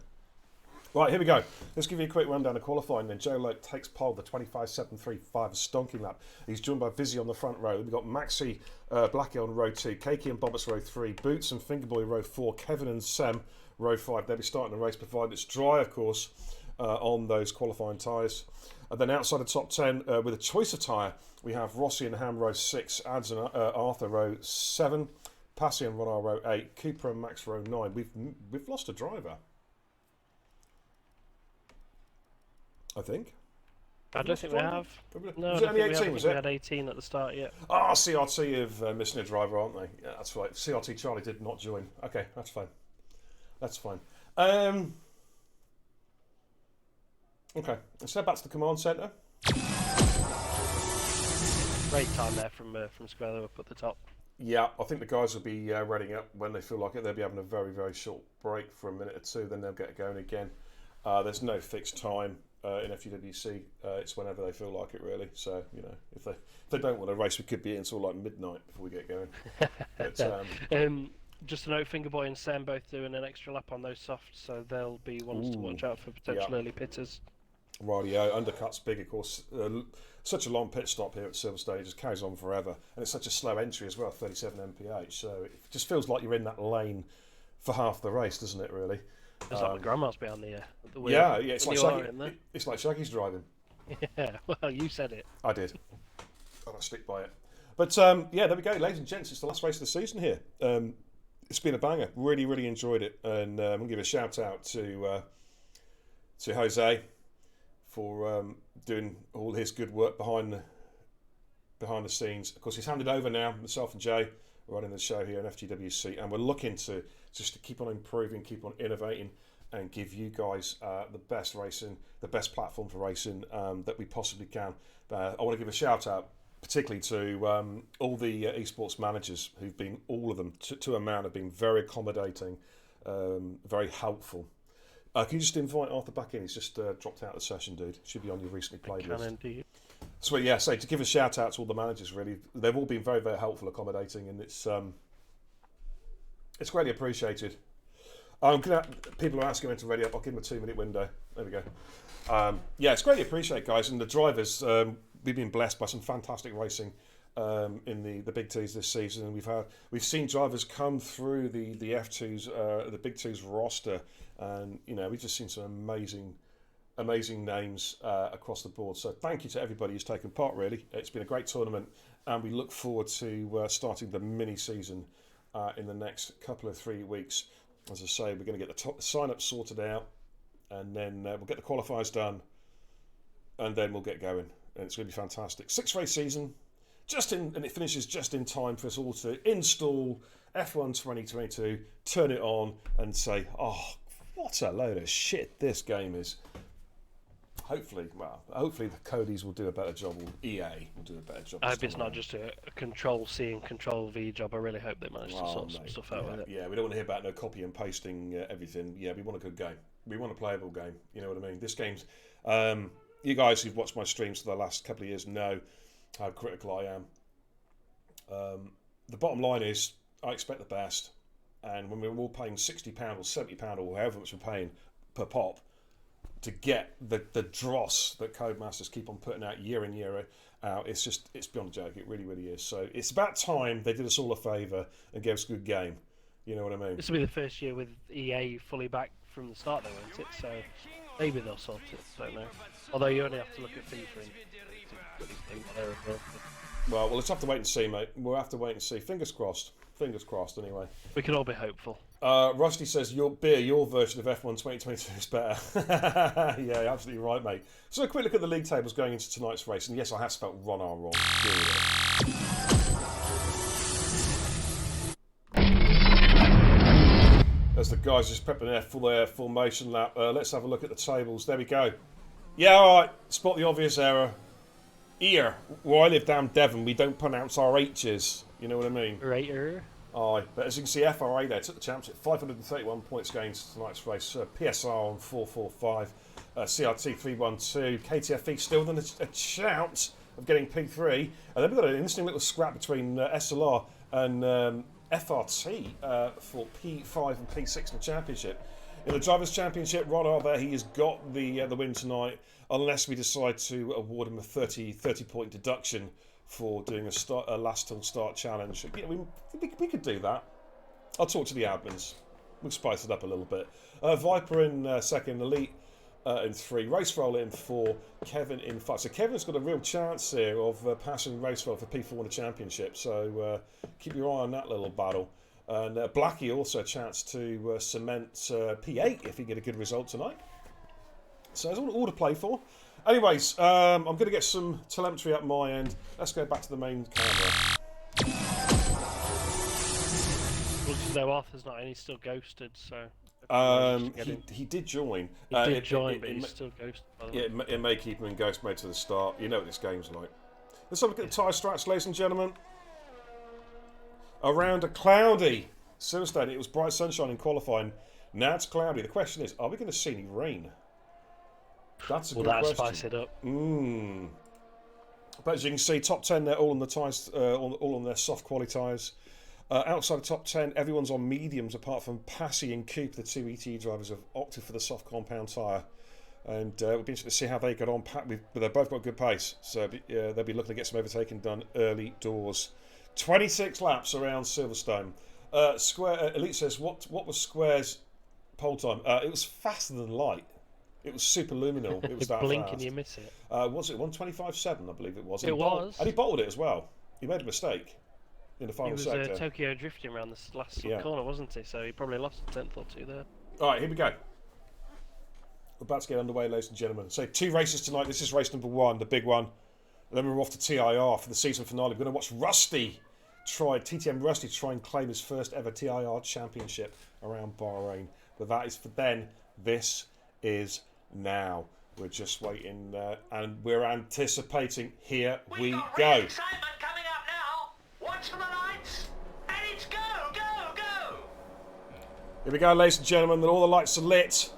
Right, here we go. Let's give you a quick rundown of qualifying then. Joe Loke takes pole, the 25.735, a stonking lap. He's joined by Vizzy on the front row. We've got Maxi Blackie on row 2, Keiki and Bobbits row 3, Boots and Fingerboy row 4, Kevin and Sam row 5. They'll be starting the race, provided it's dry, of course, on those qualifying tyres. And then outside the top 10, with a choice of tyre, we have Rossi and Ham row 6, Ads and Arthur row 7, Passy and Ronar row 8, Cooper and Max row 9. We've lost a driver. I think. I don't think we have. No, was it only 18, was it? We had 18 at the start, yeah. Ah, CRT of missing a driver, aren't they? Yeah, that's right. CRT Charlie did not join. Okay, that's fine. That's fine. Okay, let's head back to the command centre. Great time there from Square up at the top. Yeah, I think the guys will be readying up when they feel like it. They'll be having a very, very short break for a minute or two, then they'll get going again. There's no fixed time. In FGWC, it's whenever they feel like it, really. So, you know, if they don't want to race, we could be until like midnight before we get going. But, just a note, Fingerboy and Sam both doing an extra lap on those softs, so they'll be ones to watch out for potential early pitters. Rightio, undercut's big, of course. Such a long pit stop here at Silverstone, it just carries on forever. And it's such a slow entry as well, 37 mph. So it just feels like you're in that lane for half the race, doesn't it, really? It's like my grandma's behind the wheel. Yeah, it's like Shaggy's driving. Yeah, well, you said it. I did. And I stick by it. But yeah, there we go, ladies and gents. It's the last race of the season here. It's been a banger. Really, really enjoyed it. And I'm going to give a shout out to Jose for doing all his good work behind the scenes. Of course, he's handed over now. Myself and Jay are running the show here in FGWC, and we're looking to just to keep on improving, keep on innovating, and give you guys the best racing, the best platform for racing that we possibly can. I want to give a shout out particularly to all the esports managers who've been, all of them to a man, have been very accommodating, very helpful. Can you just invite Arthur back in? He's just dropped out of the session, dude. Should be on your recently played list. Indeed. So yeah, so to give a shout out to all the managers, really, they've all been very, very helpful, accommodating, and it's greatly appreciated. People are asking when to ready up. I'll give them a 2-minute window. There we go. Yeah, it's greatly appreciated, guys. And the drivers, we've been blessed by some fantastic racing in the big 2's this season. And we've seen drivers come through the F2's, the big 2's roster, and you know, we've just seen some amazing amazing names across the board. So thank you to everybody who's taken part, really. It's been a great tournament, and we look forward to starting the mini-season in the next couple of 3 weeks. As I say, we're going to get the sign-up sorted out, and then we'll get the qualifiers done, and then we'll get going. And it's going to be fantastic. 6-race season, and it finishes just in time for us all to install F1 2022, turn it on, and say, oh, what a load of shit this game is. Hopefully the Codys will do a better job, or EA will do a better job. I hope it's not just a Control-C and Control-V job. I really hope they manage to sort some stuff out with it. Yeah, we don't want to hear about no copy and pasting everything. Yeah, we want a good game. We want a playable game. You know what I mean? This game's... you guys who've watched my streams for the last couple of years know how critical I am. The bottom line is, I expect the best. And when we're all paying £60 or £70 or however much we're paying per pop to get the dross that Codemasters keep on putting out year in, year out, it's beyond a joke. It really, really is. So it's about time they did us all a favour and gave us a good game. You know what I mean? This will be the first year with EA fully back from the start, though, won't it? So maybe they'll sort it. Don't know. Although you only have to look at FIFA and to things there as well. Well, we'll just have to wait and see, mate. We'll have to wait and see. Fingers crossed. Fingers crossed, anyway. We can all be hopeful. Rusty says, your version of F1 2022 is better. Yeah, absolutely right, mate. So a quick look at the league tables going into tonight's race. And yes, I have spelt Ron R wrong. As the guys just prepping their formation lap, let's have a look at the tables. There we go. Yeah, all right. Spot the obvious error. Here, where I live down Devon, we don't pronounce our H's. You know what I mean? Right. Aye, but as you can see, FRA there took the championship, 531 points going into tonight's race. PSR on 445, CRT 312, KTFE still within a shout of getting P3. And then we've got an interesting little scrap between SLR and FRT for P5 and P6 in the championship. In the Drivers' Championship, Ron there, he has got the win tonight, unless we decide to award him a 30-point deduction for doing a last till start challenge. Yeah, we could do that. I'll talk to the admins. We'll spice it up a little bit. Viper in second, Elite in 3, Raceroller in 4, Kevin in 5. So Kevin's got a real chance here of passing Raceroller for P4 in the championship. So keep your eye on that little battle. And Blackie also a chance to cement P8 if he get a good result tonight. So there's all to play for. Anyways, I'm going to get some telemetry up my end. Let's go back to the main camera. Looks as though Arthur's not in, he's still ghosted, so... He did join. He did join, but he's still ghosted. Yeah, it may keep him in ghost mode to the start. You know what this game's like. Let's have a look at the tyre strats, ladies and gentlemen. Around a cloudy Silverstone. It was bright sunshine in qualifying. Now it's cloudy. The question is, are we going to see any rain? That's a good question. Spice it up? But as you can see, top 10, they're all on the tyres, all on their soft quality tyres. Outside the top 10, everyone's on mediums, apart from Passy and Coop, the two ET drivers, have opted for the soft compound tyre. And it'll be interesting to see how they get on. But they've both got good pace, so they'll be looking to get some overtaking done early doors. 26 laps around Silverstone. Elite says, what was Square's pole time? It was faster than light. It was superluminal. It was that blink fast. And you miss it. Was it 125.7? I believe it was. It was. And he bottled it as well. He made a mistake in the final sector. He was Tokyo drifting around this last corner, wasn't he? So he probably lost a tenth or two there. All right, here we go. We're about to get underway, ladies and gentlemen. So 2 races tonight. This is race number 1, the big one. And then we're off to TIR for the season finale. We're going to watch TTM Rusty try and claim his first ever TIR championship around Bahrain. But that is for then. This is now. We're just waiting and we're anticipating. Here we go. Excitement coming up now. Watch for the lights. And it's go, go, go. Here we go, ladies and gentlemen. All the lights are lit.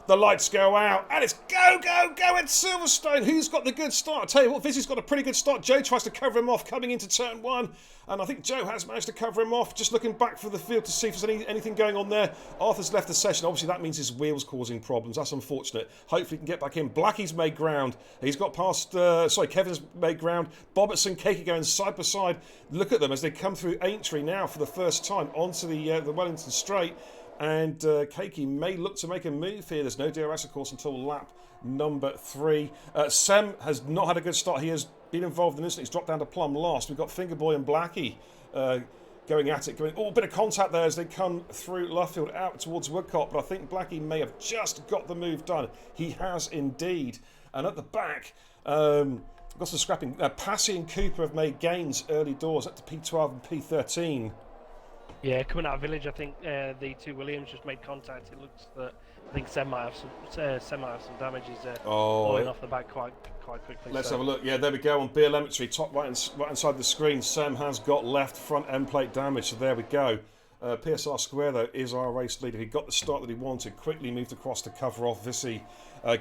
The lights go out, and it's go, go, go at Silverstone. Who's got the good start? I tell you what, Vizzy's got a pretty good start. Joe tries to cover him off coming into turn 1, and I think Joe has managed to cover him off. Just looking back for the field to see if there's anything going on there. Arthur's left the session. Obviously, that means his wheel's causing problems. That's unfortunate. Hopefully, he can get back in. Blackie's made ground. He's got past... Kevin's made ground. Boberts and Cakey going side by side. Look at them as they come through Aintree now for the first time onto the Wellington Straight. And Cakey may look to make a move here. There's no DRS, of course, until lap number 3. Sem has not had a good start. He has been involved in this. He's dropped down to plumb last. We've got Fingerboy and Blackie going at it. A bit of contact there as they come through Luffield out towards Woodcock, but I think Blackie may have just got the move done. He has indeed. And at the back, got some scrapping. Passy and Cooper have made gains early doors up to P12 and P13. Yeah, coming out of Village, I think the 2 Williams just made contact. It looks that I think Sem might have some damage. He's falling off the back quite quickly. Let's have a look. Yeah, there we go on BLMetry, top right inside the screen. Sem has got left front end plate damage, so there we go. PSR Square, though, is our race leader. He got the start that he wanted, quickly moved across to cover off Vissy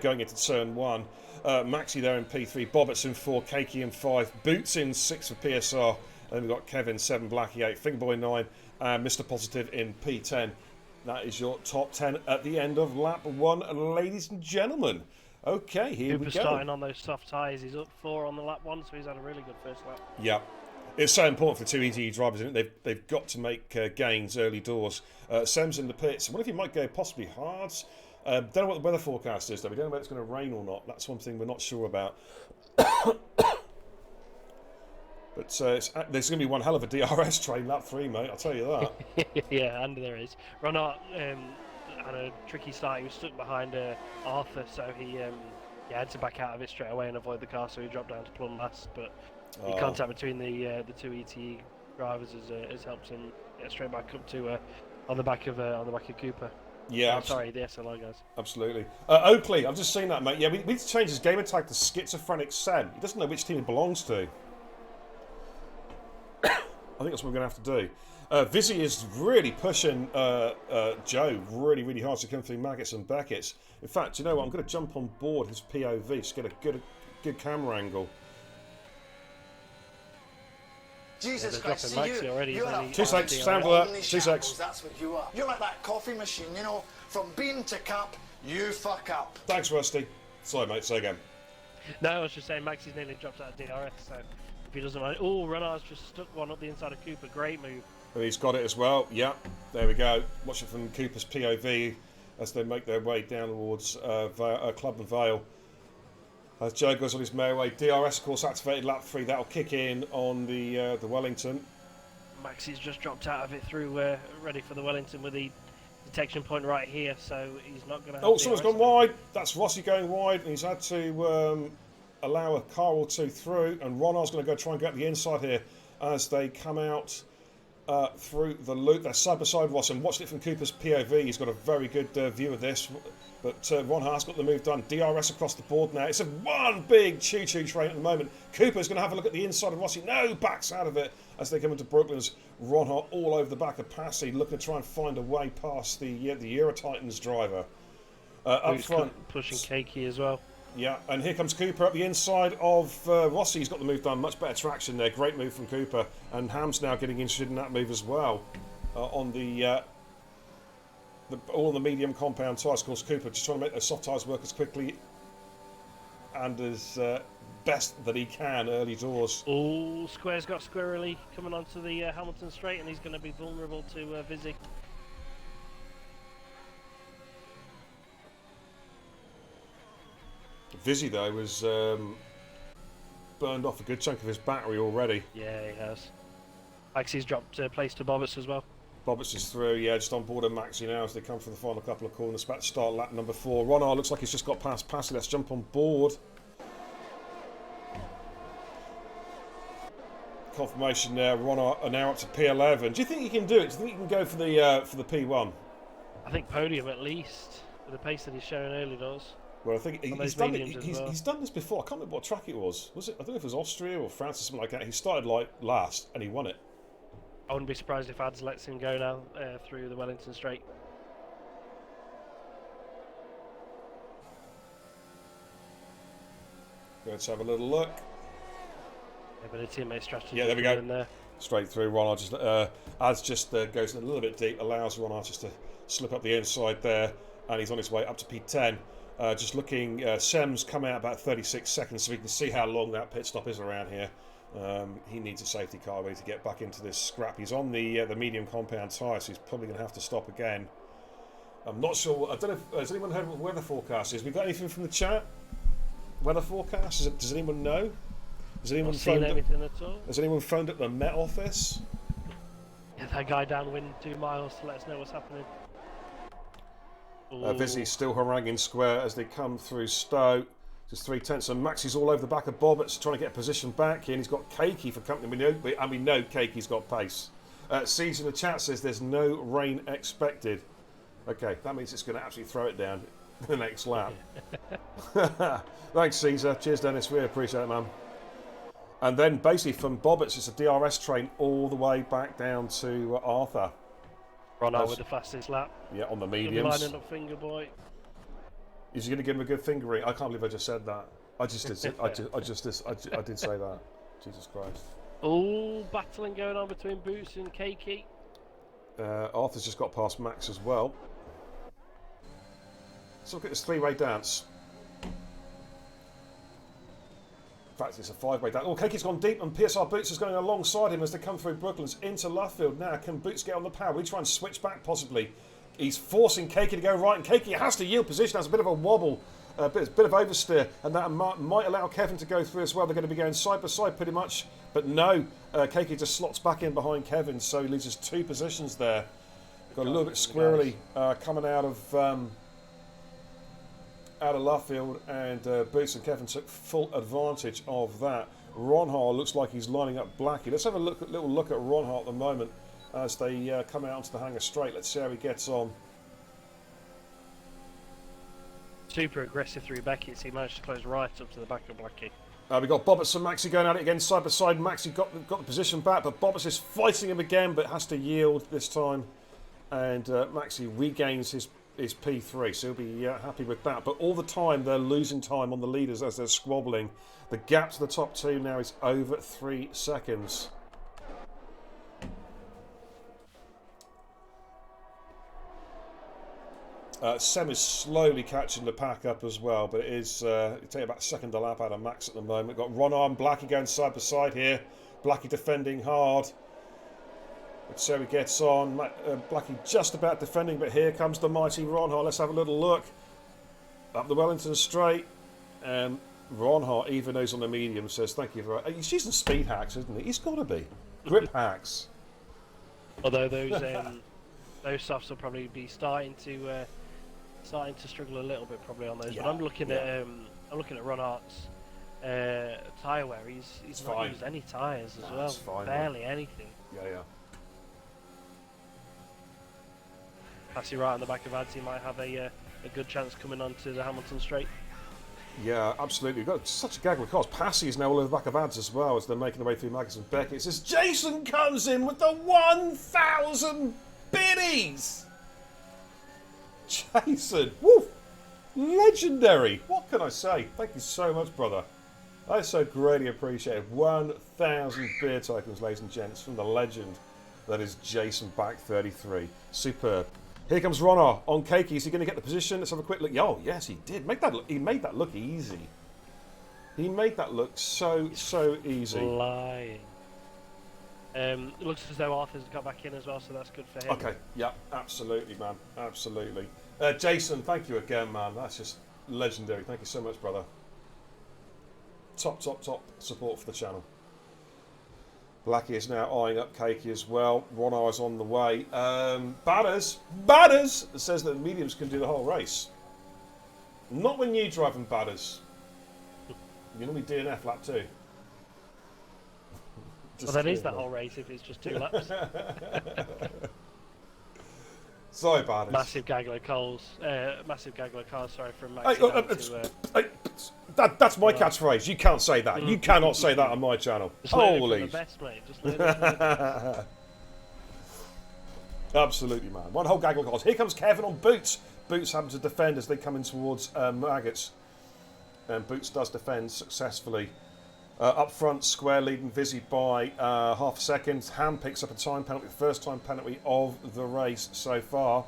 going into turn 1. Maxi there in P3, Bobbits in 4, Cakey in 5, Boots in 6 for PSR. And then we've got Kevin 7, Blackie 8, Fingerboy 9, and Mr. Positive in P10. That is your top 10 at the end of lap 1, ladies and gentlemen. Okay, here we go. Starting on those soft tyres. He's up 4 on the lap 1, so he's had a really good first lap. Yeah. It's so important for 2 ETE drivers, isn't it? They've got to make gains early doors. Sem's in the pits. I wonder if he might go possibly hards. Don't know what the weather forecast is, though. We don't know whether it's going to rain or not. That's one thing we're not sure about. But there's going to be one hell of a DRS train, lap 3, mate. I'll tell you that. Yeah, and there is. Ronart had a tricky start. He was stuck behind Arthur, so he had to back out of it straight away and avoid the car, so he dropped down to plumb last. But the contact between the 2 ETE drivers has helped him get straight back up to on the back of Cooper. Yeah, sorry, the SLI guys. Absolutely. Oakley, I've just seen that, mate. Yeah, we need to change his gamer tag to Schizophrenic Sem. He doesn't know which team he belongs to. I think that's what we're going to have to do. Vizzy is really pushing Joe really hard to come through Maggots and Beckett's. In fact, you know what? I'm going to jump on board his POV to get a good camera angle. Jesus Christ, Maxi already. You're a 2 seconds, stand for that. 2 seconds. That's what you are. You're like that coffee machine, you know, from bean to cup, you fuck up. Thanks, Rusty. Sorry, mate, say again. No, I was just saying Maxi's nearly dropped out of DRS, so if he doesn't mind. Oh, Renard's just stuck one up the inside of Cooper. Great move. And he's got it as well. Yeah, there we go. Watch it from Cooper's POV as they make their way down towards Club and Vale. As Joe goes on his merry way, DRS of course activated lap 3. That'll kick in on the Wellington. Maxi's just dropped out of it through, ready for the Wellington with the detection point right here, so he's not going to. Oh, someone's gone wide. That's Rossi going wide, and he's had to allow a car or two through. And Ronald's going to go try and get the inside here as they come out through the loop. They're side by side, Ross, and watched it from Cooper's POV. He's got a very good view of this. But Ron has got the move done. DRS across the board now. It's a one big choo-choo train at the moment. Cooper's going to have a look at the inside of Rossi. No, backs out of it as they come into Brooklyn's. Ron Hart all over the back of Passy, looking to try and find a way past the Eurotitans driver. Up front. Pushing Cakey as well. Yeah, and here comes Cooper up the inside of Rossi. He's got the move done. Much better traction there. Great move from Cooper. And Ham's now getting interested in that move as well. On all the medium compound tyres. Of course, Cooper just trying to make those soft tyres work as quickly and as best that he can early doors. Oh, Square's got Squirrely coming onto the Hamilton straight, and he's going to be vulnerable to Vizzy. Vizzy, though, was burned off a good chunk of his battery already. Yeah, he has. Maxi's dropped place to Bobbits as well. Bobbits is through, yeah, just on board of Maxi now as they come for the final couple of corners. About to start lap number 4. Ronald looks like he's just got past Passy. Let's jump on board. Confirmation there. Ronald are now up to P11. Do you think he can do it? Do you think he can go for the P1? I think podium at least, with the pace that he's showing early does. Well, I think he's done this before. I can't remember what track it was. Was it? I don't know if it was Austria or France or something like that. He started like last and he won it. I wouldn't be surprised if Ads lets him go now through the Wellington Straight. Let's have a little look. Yeah, but a teammate strategy. Yeah, there we go. In there. Straight through. Ronald just Ads just goes a little bit deep, allows Ronald just to slip up the inside there, and he's on his way up to P10. Just looking, Sem's come out about 36 seconds, so we can see how long that pit stop is around here. He needs a safety car ready to get back into this scrap. He's on the medium compound tyre, so he's probably going to have to stop again. I'm not sure. I don't know. Has anyone heard what the weather forecast is? We got anything from the chat? Weather forecast? Does anyone know? Has anyone Seen anything at all? Has anyone phoned up the Met Office? Get that guy downwind 2 miles to let us know what's happening. Vizzy still haranguing Square as they come through Stowe. Just 3/10, and Maxi's all over the back of Bobbitt's trying to get a position back here, and he's got Cakey for company. We know Cakey's got pace. Siege in the chat says there's no rain expected. Okay, that means it's going to actually throw it down in the next lap. Thanks, Caesar. Cheers, Dennis. We appreciate it, man. And then basically from Bobbitt's, it's a DRS train all the way back down to Arthur. Ron out with the fastest lap. Yeah, on the mediums. Lining up finger boy. Is he going to give him a good fingering? I can't believe I just said that. I just did. I did say that. Jesus Christ. Oh, battling going on between Boots and Cakey. Arthur's just got past Max as well. Let's look at this three-way dance. In fact, it's a five-way dance. Oh, Cakey's gone deep, and PSR Boots is going alongside him as they come through Brooklands into Luffield. Now, can Boots get on the power? We try and switch back, possibly. He's forcing Cakey to go right, and Cakey has to yield position. Has a bit of a wobble, a bit of oversteer, and that might allow Kevin to go through as well. They're going to be going side by side pretty much, but no, Cakey just slots back in behind Kevin, so he loses 2 positions there. Got a little bit squirrely coming out of Luffield, and Boots and Kevin took full advantage of that. Ronhart looks like he's lining up Blackie. Let's have a little look at Ronhart at the moment as they come out onto the hangar straight. Let's see how he gets on. Super aggressive through Beckett's. He managed to close right up to the back of Blackie. We've got Bobbitts and Maxi going at it again side by side. Maxi got the position back, but Bobbitts is fighting him again, but has to yield this time. And Maxi regains his P3, so he'll be happy with that. But all the time, they're losing time on the leaders as they're squabbling. The gap to the top 2 now is over 3 seconds. Sem is slowly catching the pack up as well, but it is taking about a second a lap out of Max at the moment. Got Ron and Blackie going side by side here. Blackie defending hard. Let's see how he gets on. Blackie just about defending, but here comes the mighty Ronhart. Let's have a little look. Up the Wellington straight. And Ronhart, even though he's on the medium, says thank you for... He's using speed hacks, isn't he? He's got to be. Grip hacks. Although those softs will probably be starting to struggle a little bit probably on those. Yeah, but I'm looking at Ronhart's tyre wear. He's not fine. used any tyres as well. Fine, barely anything. Yeah. Passy right on the back of Ads, he might have a good chance coming onto the Hamilton straight. Yeah, absolutely. We've got such a gaggle of cars. Passy is now all over the back of Ads as well as they're making their way through Maggis and Beckett. As Jason comes in with the 1,000 biddies! Jason, woof! Legendary! What can I say? Thank you so much, brother. I so greatly appreciate it. 1,000 beer tokens, ladies and gents, from the legend that is Jason Back 33. Superb. Here comes Ronnar on Cakey. Is he going to get the position? Let's have a quick look. Oh, yes, he did. He made that look easy. He made that look so easy. Flying. It looks as though Arthur's got back in as well, so that's good for him. Okay, yeah, absolutely, man. Absolutely. Jason, thank you again, man. That's just legendary. Thank you so much, brother. Top support for the channel. Blackie is now eyeing up Cakey as well. Ronnar is on the way. Batters says that the mediums can do the whole race. Not when you drive in Batters. You normally DNF lap 2. Well, that is that whole race if it's just 2 laps. Sorry, Batters. Massive gaggle of cars, sorry, from Max. That's my catchphrase. You can't say that. You cannot say that on my channel. Holy. The best, mate. Just learn it from the best. Absolutely, man. One whole gaggle of cars. Here comes Kevin on Boots. Boots happens to defend as they come in towards Maggots. And Boots does defend successfully. Up front, Square leading Vizzy by half a second. Ham picks up a time penalty, the first time penalty of the race so far.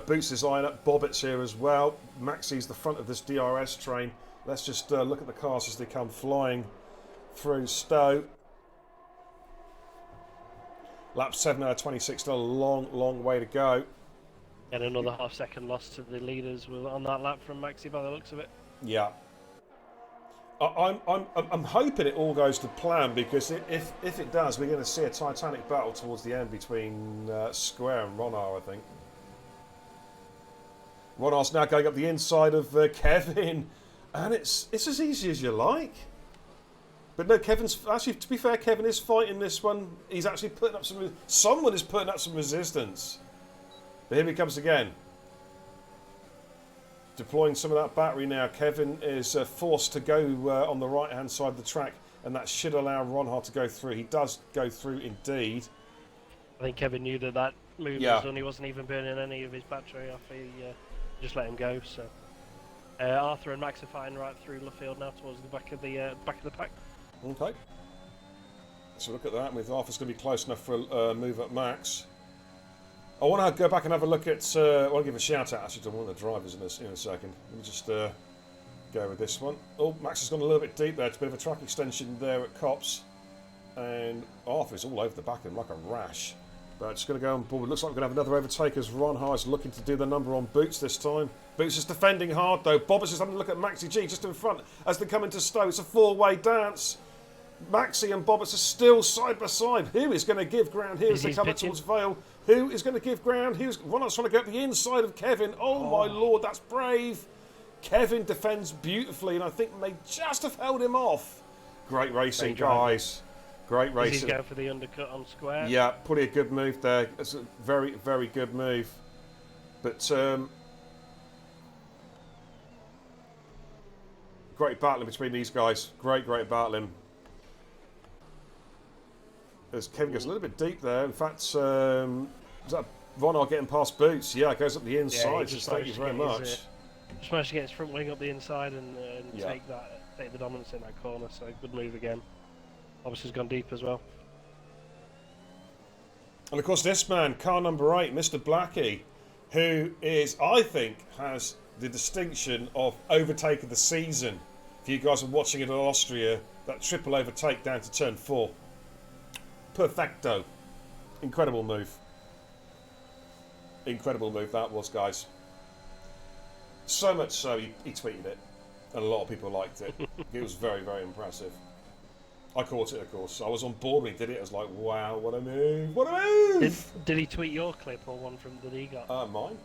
Boots is eyeing up Bobbitts here as well. Maxi's the front of this DRS train. Let's just look at the cars as they come flying through Stowe. Lap 7 out of 26, still a long way to go. And another half-second loss to the leaders on that lap from Maxi by the looks of it. Yeah. I'm hoping it all goes to plan, because if it does, we're going to see a titanic battle towards the end between Square and Ronar, I think. Ronar's now going up the inside of Kevin, and it's as easy as you like. But no, Kevin's actually, to be fair, Kevin is fighting this one. He's actually putting up someone is putting up some resistance. But here he comes again. Deploying some of that battery now. Kevin is forced to go on the right-hand side of the track, and that should allow Ronhard to go through. He does go through indeed. I think Kevin knew that move was done. He wasn't even burning any of his battery off. He just let him go. So Arthur and Max are fighting right through Luffield now towards the back of the pack. Okay. So look at that. With Arthur's going to be close enough for a move at Max. I want to go back and have a look at. I want to give a shout out actually to one of the drivers in a second. Let me just go with this one. Oh, Max has gone a little bit deep there. It's a bit of a track extension there at Cops, and Arthur's all over the back of him like a rash. But just going to go on board. Looks like we're going to have another overtake as Ron Har's looking to do the number on Boots this time. Boots is defending hard though. Bobbers is having a look at Maxi G just in front as they come into Stowe. It's a four-way dance. Maxi and Bobbers are still side by side. Who is going to give ground here as they come up towards Vale? Who is going to give ground? Ronald's trying to get the inside of Kevin. Oh my lord, that's brave. Kevin defends beautifully, and I think may just have held him off. Great racing, guys. Great racing. He's going for the undercut on Square. Yeah, pretty a good move there. It's a very, very good move. But great battling between these guys. Great battling. As Kevin goes a little bit deep there. In fact, is that Ronald getting past Boots? Yeah, it goes up the inside. Yeah, thank you very much. Just managed to get his front wing up the inside and take the dominance in that corner. So good move again. Obviously, has gone deep as well. And of course, this man, car number 8, Mr. Blackie, who is, I think, has the distinction of overtake of the season. If you guys are watching it in Austria, that triple overtake down to turn 4. Perfecto. Incredible move. Incredible move that was, guys. So much so, he tweeted it. And a lot of people liked it. It was very, very impressive. I caught it, of course. I was on board when he did it. I was like, wow, what a move. What a move! Did he tweet your clip or one from that he got? Mine.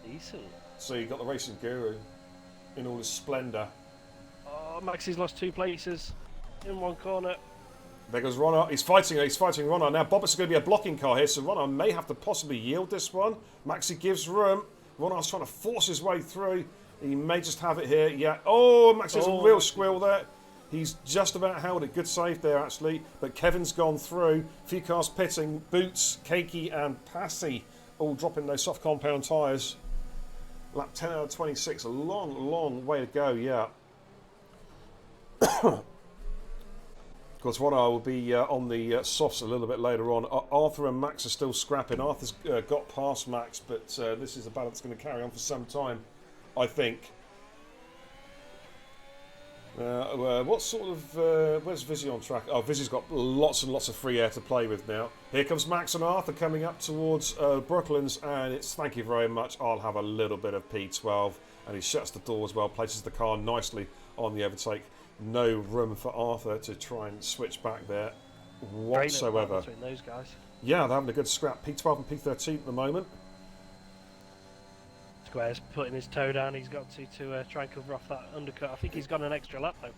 Decent. So you got the racing guru in all his splendour. Oh, Maxi's lost 2 places in one corner. There goes Ronnar. He's fighting Ronnar. Now Bobbit's going to be a blocking car here, so Ronnar may have to possibly yield this one. Maxi gives room. Ronnar's trying to force his way through. He may just have it here. Yeah. Oh, Maxi's a real squill there. He's just about held it. Good save there, actually. But Kevin's gone through. Few cars pitting. Boots, Cakey and Passy all dropping those soft compound tyres. Lap 10 out of 26. A long, long way to go, yeah. Of course, Ronnar will be on the softs a little bit later on. Arthur and Max are still scrapping. Arthur's got past Max, but this is a battle that's going to carry on for some time, I think. What sort of... where's Vizzy on track? Oh, Vizzy's got lots and lots of free air to play with now. Here comes Max and Arthur coming up towards Brooklands, and it's thank you very much. I'll have a little bit of P12, and he shuts the door as well, places the car nicely on the overtake. No room for Arthur to try and switch back there whatsoever. Between those guys. Yeah, they're having a good scrap. P12 and P13 at the moment. Square's putting his toe down. He's got to try and cover off that undercut. I think he's got an extra lap though.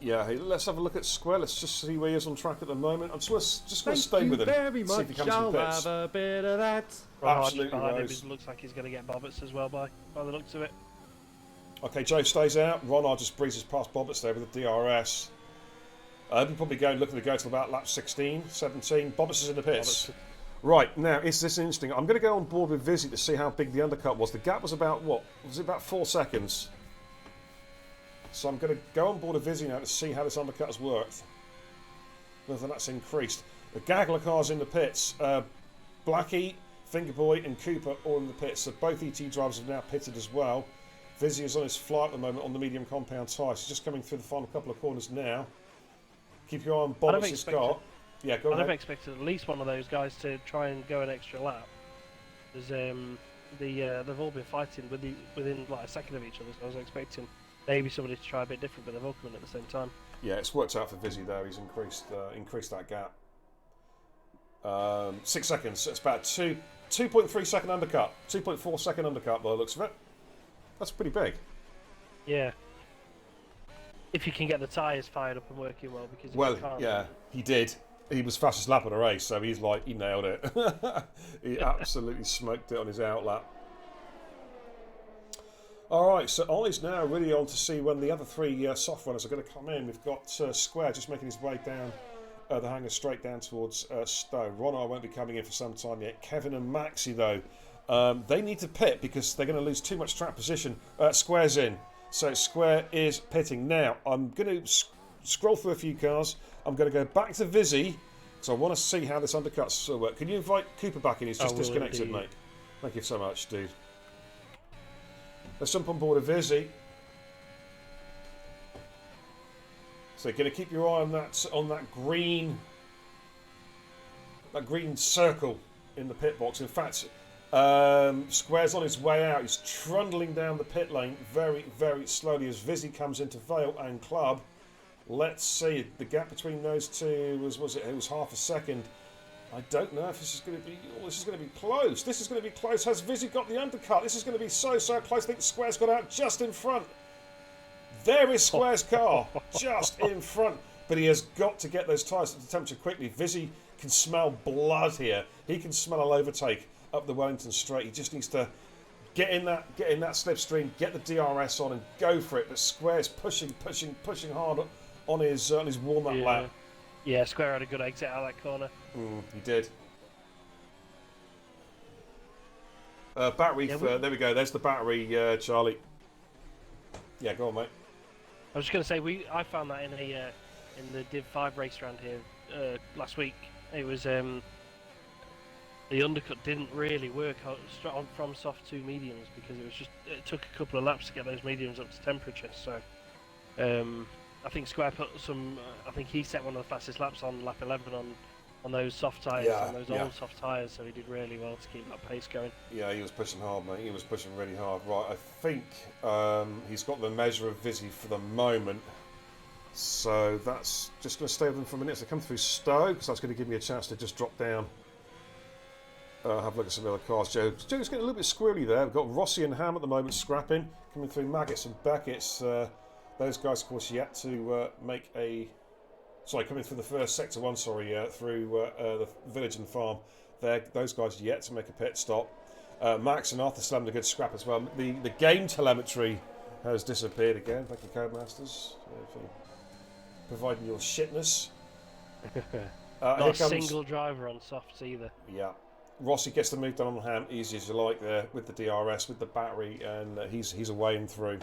Yeah, hey, let's have a look at Square. Let's just see where he is on track at the moment. I'm just going to stay with him. Thank you very See if he much. comes in I'll pits. have a bit of that. Absolutely behind him, knows. it looks like he's going to get Bobbits as well by the looks of it. Okay, Joe stays out. Ronard just breezes past Bobbits there with the DRS. We'll probably looking to go to about lap 16, 17. Bobbits is in the pits. Right, now, is this interesting? I'm going to go on board with Vizzy to see how big the undercut was. The gap was about, what? Was it about 4 seconds? So I'm going to go on board with Vizzy now to see how this undercut has worked. Whether that's increased. The Gagler car's in the pits. Blackie, Fingerboy and Cooper all in the pits. So both ET drivers have now pitted as well. Vizzy is on his fly at the moment on the medium compound tyres. He's just coming through the final couple of corners now. Keep your eye on Bobbits' Scott. Yeah, go ahead. I'd have expected at least one of those guys to try and go an extra lap. There's they've all been fighting within like a second of each other. So I was expecting maybe somebody to try a bit different, but they've all come in at the same time. Yeah, it's worked out for Vizzy there. He's increased that gap. 6 seconds. It's about 2.3 second undercut. 2.4 second undercut by the looks of it. That's pretty big. Yeah. If you can get the tyres fired up and working well, because if Well, you can't, yeah, he did. He was fastest lap of the race, so he nailed it. He absolutely smoked it on his outlap. All right, so Ollie's now really on to see when the other three soft runners are going to come in. We've got Square just making his way down the hangar straight down towards Stowe. Ronnar won't be coming in for some time yet. Kevin and Maxi, though, they need to pit because they're going to lose too much track position. Square's in. So Square is pitting. Now, I'm going to scroll through a few cars. I'm going to go back to Vizzy because I want to see how this undercuts will work. Can you invite Cooper back in? He's just disconnected, indeed. mate. Thank you so much, dude. Let's jump on board a Vizzy. So you're going to keep your eye on that green circle in the pit box. In fact, Square's on his way out. He's trundling down the pit lane very, very slowly as Vizzy comes into Vale and Club. Let's see. The gap between those two was half a second. I don't know if this is going to be. Oh, this is going to be close. This is going to be close. Has Vizzy got the undercut? This is going to be so close. I think Square's got out just in front. There is Square's car, just in front. But he has got to get those tyres at the temperature quickly. Vizzy can smell blood here. He can smell an overtake up the Wellington Straight. He just needs to get in that slipstream, get the DRS on, and go for it. But Square's pushing hard on his warm-up lap. Yeah, Square had a good exit out of that corner. He did. Battery. There we go. There's the battery, Charlie. Yeah, go on, mate. I was just going to say, I found that in the Div 5 race round here last week. It was the undercut didn't really work from soft to mediums because it took a couple of laps to get those mediums up to temperature. So I think Square put some. I think he set one of the fastest laps on lap 11 on those soft tyres, on those old soft tyres. So he did really well to keep that pace going. Yeah, he was pushing hard, mate. He was pushing really hard. Right, I think he's got the measure of Vizzy for the moment. So that's just going to stay with them for a minute. So come through Stowe, because that's going to give me a chance to just drop down. Have a look at some other cars. Joe's getting a little bit squirrely there. We've got Rossi and Ham at the moment scrapping. Coming through Maggots and Beckett's. Those guys, of course, yet to make a... Sorry, coming through the first sector one, through the village and farm. Those guys yet to make a pit stop. Max and Arthur still having a good scrap as well. The game telemetry has disappeared again. Thank you, Codemasters, for providing your shitness. Not a single driver on softs either. Yeah. Rossi gets the move done on Ham, easy as you like there, with the DRS, with the battery, and he's away and through.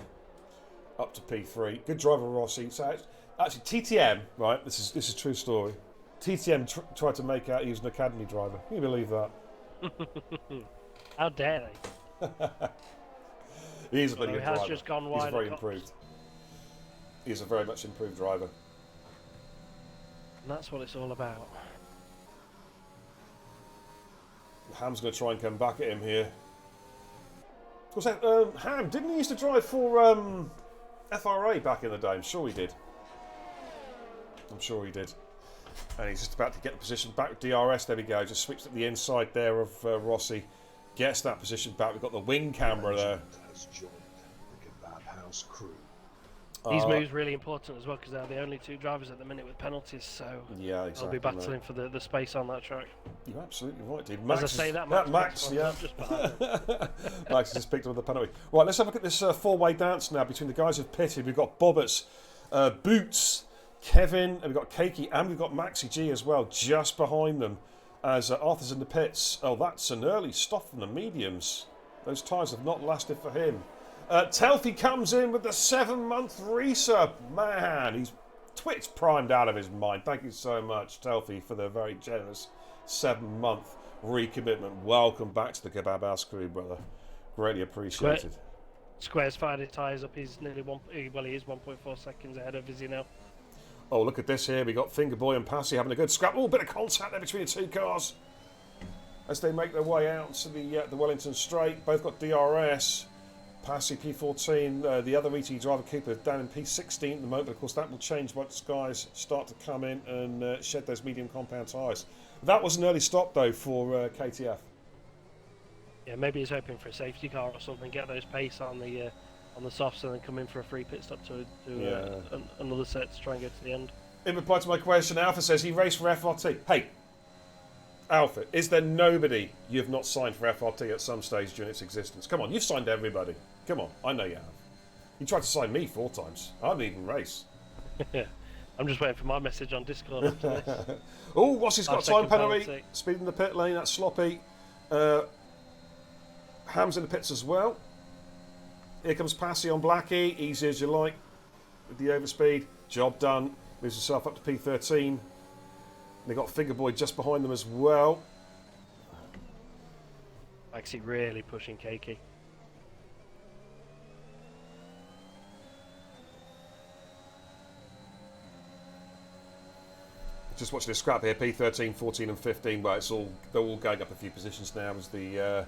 Up to P3. Good driver, Rossi. So actually, TTM, right? This is a true story. TTM tried to make out he was an academy driver. Can you believe that? How dare they? He's a bloody good driver. Just gone wide. He's very improved. He's a very much improved driver. And that's what it's all about. Ham's going to try and come back at him here. Of course, Ham, didn't he used to drive for FRA back in the day? I'm sure he did. And he's just about to get the position back with DRS. There we go. Just switched at the inside there of Rossi. Gets that position back. We've got the wing camera there. Has joined the Kebab House crew. These moves really important as well because they're the only two drivers at the minute with penalties. So yeah, exactly. They'll be battling for the space on that track. You're absolutely right, dude. Max, as I say, Max, yeah. Just behind Max just picked up the penalty. Right, let's have a look at this four-way dance now between the guys who've pitted. We've got Bobbers, Boots, Kevin, and we've got Keiki, and we've got Maxi G as well, just behind them as Arthur's in the pits. Oh, that's an early stop from the mediums. Those tyres have not lasted for him. Telfie comes in with the 7-month resub. Man, he's Twitch primed out of his mind. Thank you so much, Telfie, for the very generous 7-month recommitment. Welcome back to the Kebab House crew, brother. Greatly appreciated. Square's fired his tyres up. He's nearly he is 1.4 seconds ahead of Vizzy now. Oh, look at this here. We got Fingerboy and Passy having a good scrap. Oh, bit of contact there between the two cars. as they make their way out to the Wellington Straight. Both got DRS. Passy P14, the other ET driver Cooper down in P16 at the moment. But of course, that will change once guys start to come in and shed those medium compound tyres. That was an early stop though for KTF. Yeah, maybe he's hoping for a safety car or something. Get those pace on the softs and then come in for a free pit stop to another set to try and get to the end. In reply to my question, Alpha says he raced for FRT. Hey, Alpha, is there nobody you've not signed for FRT at some stage during its existence? Come on, you've signed everybody. Come on, I know you have. You tried to sign me 4 times. I didn't even race. I'm just waiting for my message on Discord after this. Oh, what's he's got? Time penalty. penalty. Speed in the pit lane, that's sloppy. Ham's in the pits as well. Here comes Passy on Blackie. Easy as you like with the overspeed. Job done. Moves himself up to P13. They got Fingerboy just behind them as well. Actually, really pushing Keiki. Just watching this scrap here, P13, 14 and 15, but they're all going up a few positions now as the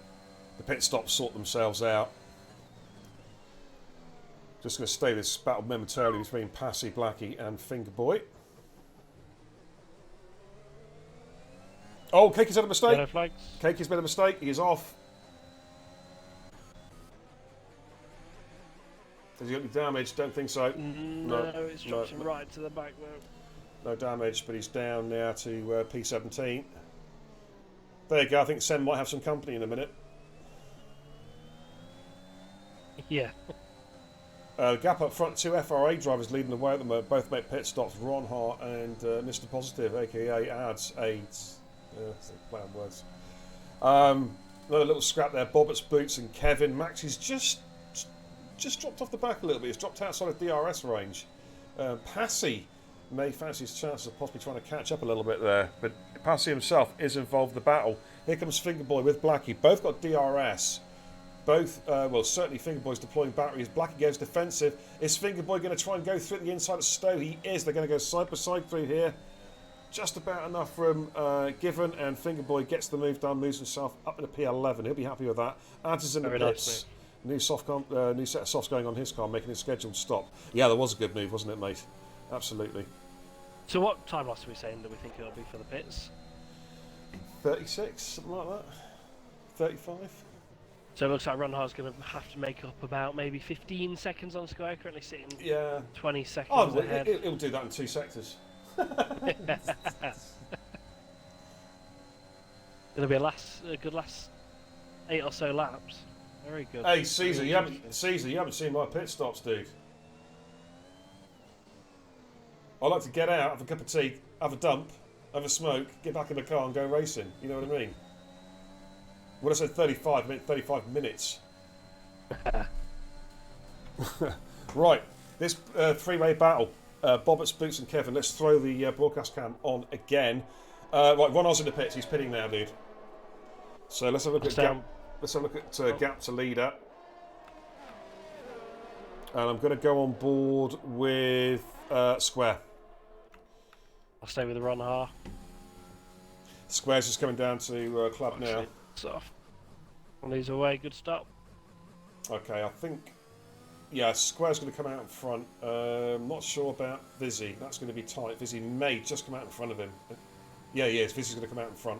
pit stops sort themselves out. Just going to stay this battle momentarily between Passy, Blackie and Fingerboy. Oh, Keiki's had a mistake. Yellow flags. Keiki's made a mistake. He is off. Has he got any damage? Don't think so. No, it's dropped him right to the back though. No damage, but he's down now to P17. There you go. I think Sen might have some company in a minute. Yeah. Gap up front, 2 FRA drivers leading the way at the moment. Both make pit stops. Ron Hart and Mr. Positive, aka Ads 8. Play on words. Another little scrap there. Bobbitt's Boots and Kevin. Max is just dropped off the back a little bit. He's dropped outside of DRS range. Passy may fancy his chances of possibly trying to catch up a little bit there, but Passy himself is involved in the battle. Here comes Fingerboy with Blackie. Both got DRS. Both, well, certainly Fingerboy's deploying batteries. Blackie goes defensive. Is Fingerboy going to try and go through the inside of Stowe? He is. They're going to go side by side through here. Just about enough room given, and Fingerboy gets the move done, moves himself up into P11. He'll be happy with that. Ads is in the pits. New set of softs going on his car, making his scheduled stop. Yeah, that was a good move, wasn't it, mate? Absolutely. So what time loss are we saying that we think it'll be for the pits? 36, something like that. 35. So it looks like Ron Hart's going to have to make up about maybe 15 seconds on square, currently sitting 20 seconds ahead. It'll do that in 2 sectors. It'll be a good last 8 or so laps. Very good. Hey, Caesar, you haven't seen my pit stops, dude. I like to get out, have a cup of tea, have a dump, have a smoke, get back in the car and go racing. You know what I mean? When I said 35, I meant 35 minutes. Right, this three-way battle. Bobbitt's, Boots and Kevin. Let's throw the broadcast cam on again. Right, Ronald's in the pits. He's pitting now, dude. So let's have a look at Gap. Let's have a look at Gap to leader. And I'm going to go on board with Square. I'll stay with the Ron Hart. Square's just coming down to club now. Off. One of these away, good stop. Okay, I think... Yeah, Square's going to come out in front. Not sure about Vizzy. That's going to be tight. Vizzy may just come out in front of him. Yeah, he is. Vizzy's going to come out in front.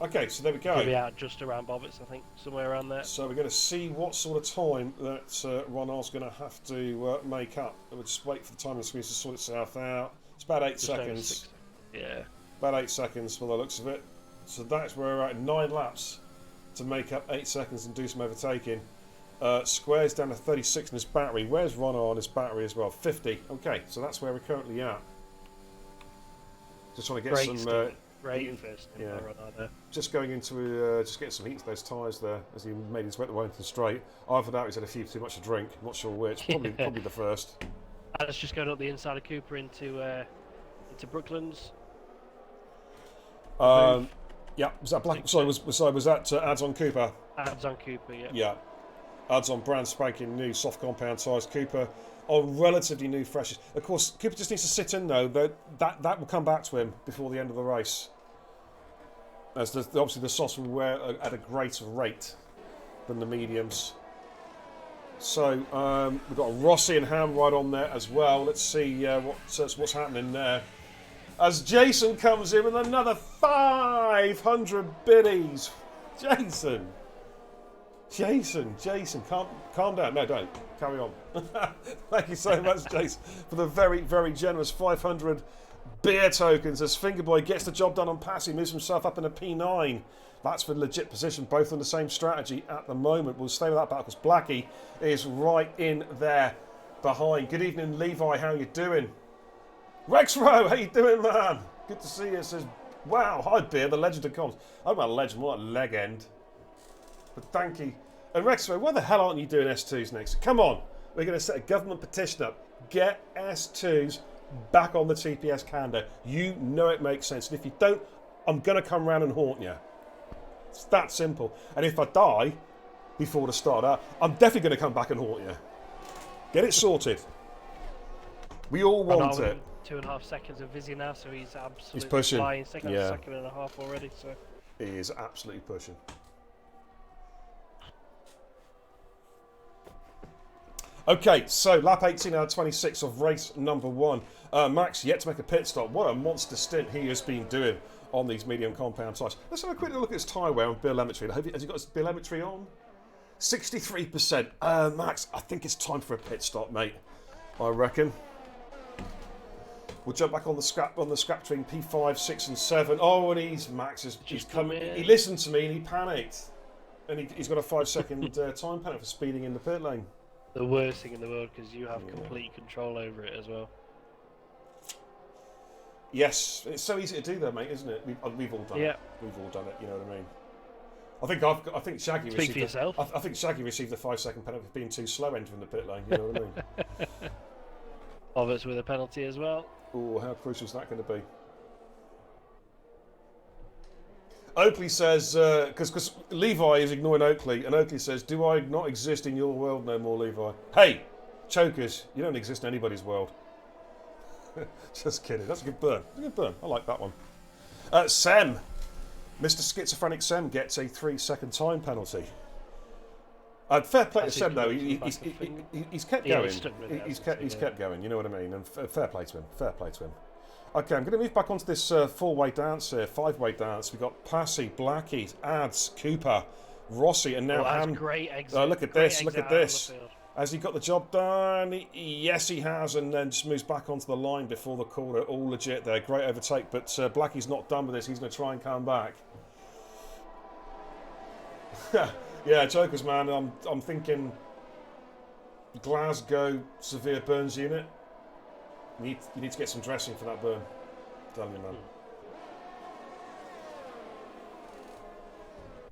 Okay, so there we go. He'll be out just around Bobbitt's, I think, somewhere around there. So we're going to see what sort of time that Ronald's going to have to make up. We'll just wait for the time and screen to sort itself out. It's about 8 seconds. Yeah. About 8 seconds by the looks of it. So that's where we're at. 9 laps to make up 8 seconds and do some overtaking. Square's down to 36 in his battery. Where's Ronald on his battery as well? 50. Okay, so that's where we're currently at. Just trying to get some... Great first. Yeah. Just going into just getting some heat into those tyres there as he made his way to Wellington Straight. Either that, he's had a few too much to drink. I'm not sure which. Probably the first. And it's just going up the inside of Cooper into Brooklands. Yeah, was that Black? Sorry, was that Ads on Cooper? Ads on Cooper, yeah. Yeah, Ads on brand spanking new soft compound tyres. Cooper on relatively new freshes. Of course, Cooper just needs to sit in though. That will come back to him before the end of the race. As obviously the softs will wear at a greater rate than the mediums. So we've got Rossi and Ham right on there as well. Let's see what's happening there. As Jason comes in with another 500 biddies. Jason, calm down. No, don't. Carry on. Thank you so much, Jason, for the very, very generous 500 beer tokens as Fingerboy gets the job done on pass. He moves himself up in a P9. That's for legit position, both on the same strategy at the moment. We'll stay with that battle because Blackie is right in there behind. Good evening, Levi. How you doing? Rexro, how you doing, man? Good to see you. It says, wow, hi, Beer, the legend of comms. I'm not a legend, more like leg end. But thank you. And Rexro, why the hell aren't you doing S2s next? Come on. We're going to set a government petition up. Get S2s back on the TPS calendar. You know it makes sense. And if you don't, I'm going to come round and haunt you. It's that simple. And if I die before the start up, I'm definitely going to come back and haunt you. Get it sorted. We all want it. 2.5 seconds of Vizzy now, so he's absolutely pushing. flying. Second and a half already. So he is absolutely pushing. Okay, so lap 18 out of 26 of race number 1. Max yet to make a pit stop. What a monster stint he has been doing on these medium compound tyres. Let's have a quick look at his tyre wear and biometry. Has he got his biometry on? 63%. Max, I think it's time for a pit stop, mate. I reckon. We'll jump back on the scrap between P5, 6 and 7. Oh, and he's coming. He listened to me and he panicked. And he's got a 5-second time penalty for speeding in the pit lane. The worst thing in the world because you have complete control over it as well. Yes, it's so easy to do though, mate, isn't it? We've all done it. We've all done it. You know what I mean? I think Shaggy Speak for yourself. I think Shaggy received a 5-second penalty for being too slow entering the pit lane. You know what I mean? Roberts with a penalty as well. Oh, how crucial is that going to be? Oakley says, because Levi is ignoring Oakley, and Oakley says, do I not exist in your world no more, Levi? Hey, chokers, you don't exist in anybody's world. Just kidding. That's a good burn. That's a good burn. I like that one. Sem. Mr. Schizophrenic Sem gets a 3-second time penalty. Fair play to Sem, though. He's kept going. He's kept going, you know what I mean? And fair play to him. Fair play to him. Okay, I'm going to move back onto this 4-way dance here, 5-way dance. We've got Passy, Blackie, Ads, Cooper, Rossi, and now Ham. Look at this, look at this. Has he got the job done? Yes, he has, and then just moves back onto the line before the corner. All legit there. Great overtake, but Blackie's not done with this. He's going to try and come back. Yeah, chokers, man. I'm thinking Glasgow severe burns unit. You need to get some dressing for that burn. I'm telling you, man.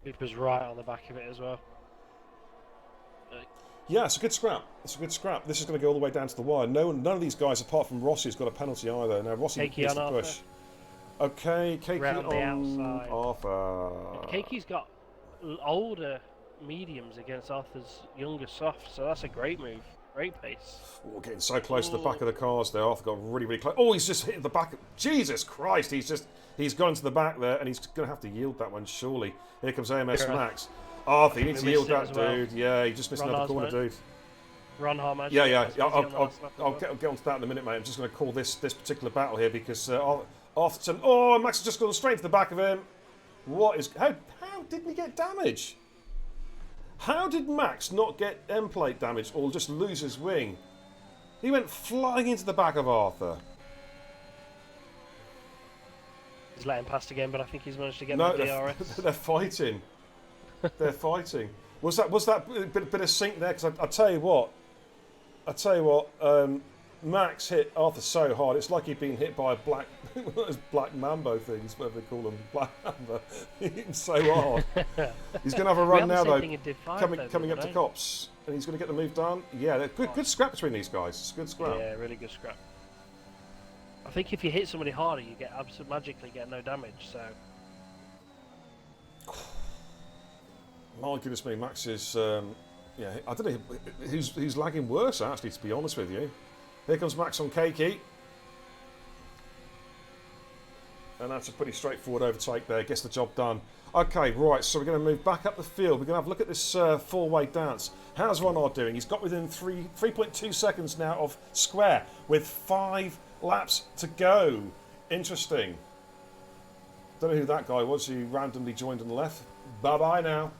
Cooper's right on the back of it as well. Yeah, it's a good scrap. It's a good scrap. This is going to go all the way down to the wire. None of these guys, apart from Rossi, has got a penalty either. Now Rossi gets the push. Okay, Keiki on Arthur. Keiki's got older mediums against Arthur's younger softs, so that's a great move. Great pace. Oh, getting so close to the back of the cars there. Arthur got really, really close. Oh, he's just hit the back. Jesus Christ, he's gone to the back there, and he's going to have to yield that one, surely. Here comes AMS Max. Arthur, you need to yield that, dude. Yeah, you just missed another corner, dude. Ron Harman. Yeah. I'll get onto that in a minute, mate. I'm just going to call this particular battle here because Arthur. Oh, Max has just gone straight to the back of him. How didn't he get damage? How did Max not get end plate damage or just lose his wing? He went flying into the back of Arthur. He's let him past again, but I think he's managed to get the DRS. They're fighting. They're fighting. Was that bit of sync there? Because I tell you what, Max hit Arthur so hard. It's like he'd been hit by a black mambo things, whatever they call them, black mambo. He hit him so hard. He's going to have a run now though, coming up to Cops, and he's going to get the move done. Yeah, good scrap between these guys. It's a good scrap. Yeah, really good scrap. I think if you hit somebody harder, you get magically get no damage. So. My goodness me, Max is. Yeah, I don't know who's lagging worse. Actually, to be honest with you. Here comes Max on Keiki. And that's a pretty straightforward overtake there. Gets the job done. Okay, right, so we're going to move back up the field. We're going to have a look at this four-way dance. How's Renard doing? He's got within 3.2 seconds now of square with 5 laps to go. Interesting. Don't know who that guy was who randomly joined on the left. Bye-bye now.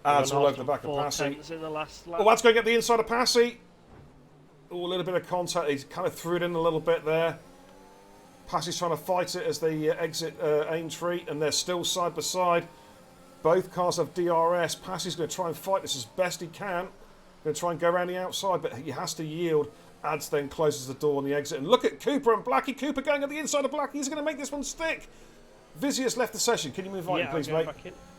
Adds all over the back of Passy. In the last lap. Oh, that's going to get the inside of Passy. Oh, a little bit of contact. He's kind of threw it in a little bit there. Passy's trying to fight it as they exit Aintree, and they're still side by side. Both cars have DRS. Passy's going to try and fight this as best he can. Going to try and go around the outside, but he has to yield. Ads then closes the door on the exit. And look at Cooper and Blackie. Cooper going at the inside of Blackie. He's going to make this one stick. Vizius left the session. Can you move on, please, mate?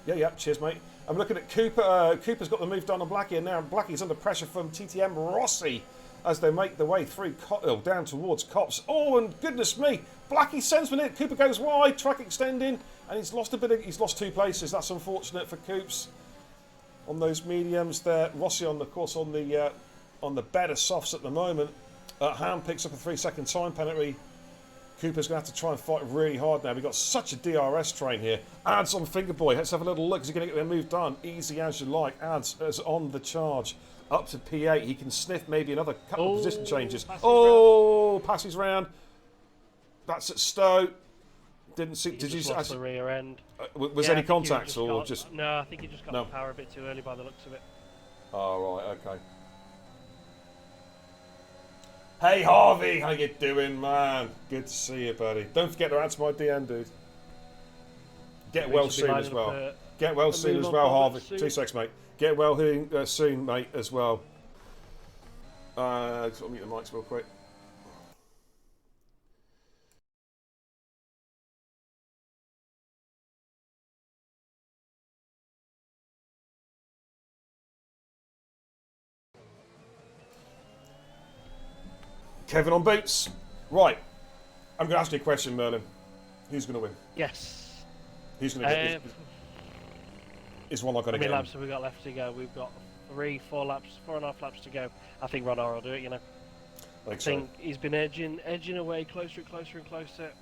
Yeah, cheers, mate. I'm looking at Cooper. Cooper's got the move done on Blackie, and now Blackie's under pressure from TTM Rossi as they make their way through down towards Cops. Oh, and goodness me, Blackie sends one in. Cooper goes wide, track extending, and he's lost he's lost 2 places. That's unfortunate for Coops on those mediums there. Rossi on the course on the better softs at the moment. Ham picks up a 3-second time penalty. Cooper's going to have to try and fight really hard now. We've got such a DRS train here. Ads on Fingerboy. Let's have a little look. Is he going to get their move done? Easy as you like. Ads is on the charge. Up to P8. He can sniff maybe another couple of position changes. Passes round. That's at Stowe. Didn't see. Did you see the rear end? Was any contacts or just? No, I think he just got the power a bit too early by the looks of it. Oh, right. Okay. Hey Harvey, how you doing, man? Good to see you, buddy. Don't forget to add to my DM, dude. Get well soon as well. Get well soon as well, Harvey. 2 seconds, mate. Get well soon, mate, as well. Just mute the mics real quick. Kevin on boots. Right. I'm going to ask you a question, Merlin. Who's going to win? Yes. Who's going to get is one not going to get How many laps have we got left to go? We've got 4.5 laps to go. I think Renard will do it, you know. I think he's been edging away closer and closer and closer.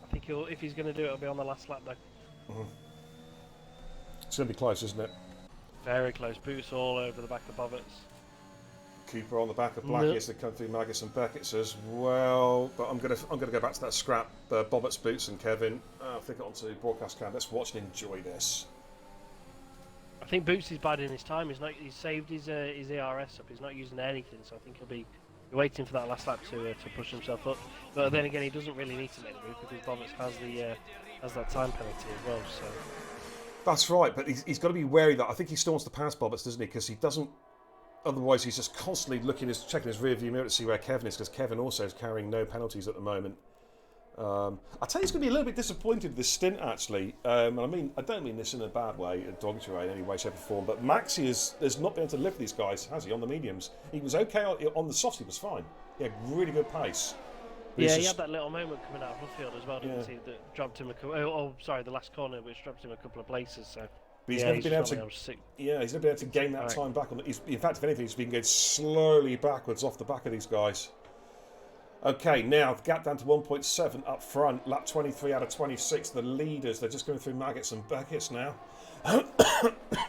I think if he's going to do it, it'll be on the last lap, though. Mm-hmm. It's going to be close, isn't it? Very close. Boots all over the back of Bobbett's. Cooper on the back of Blackie as they come through Maggis and Beckett's as well. But I'm gonna go back to that scrap. Bobbett's boots and Kevin. I'll flick it onto broadcast cam. Let's watch and enjoy this. I think Boots is biding his time. He's saved his ERS up. He's not using anything, so I think he'll be waiting for that last lap to push himself up. But then again, he doesn't really need to make the move because Bobbett's has that time penalty as well. So that's right. But he's got to be wary that I think he still wants to pass Bobbett's, doesn't he? Because he doesn't. Otherwise, he's just constantly checking his rear view mirror to see where Kevin is, because Kevin also is carrying no penalties at the moment. I tell you, he's going to be a little bit disappointed with this stint, actually. I don't mean this in a bad way, a derogatory in any way, shape, or form. But Maxi has not been able to live with these guys, has he? On the mediums, he was okay on the softs. He was fine. He had really good pace. He had that little moment coming out of Huffield as well, didn't he? That dropped him the last corner, which dropped him a couple of places. So. But he's never been able to gain that time back. In fact, if anything, he's been going slowly backwards off the back of these guys. Okay, now the gap down to 1.7 up front. Lap 23 out of 26. The leaders, they're just going through Maggots and Beckett's now.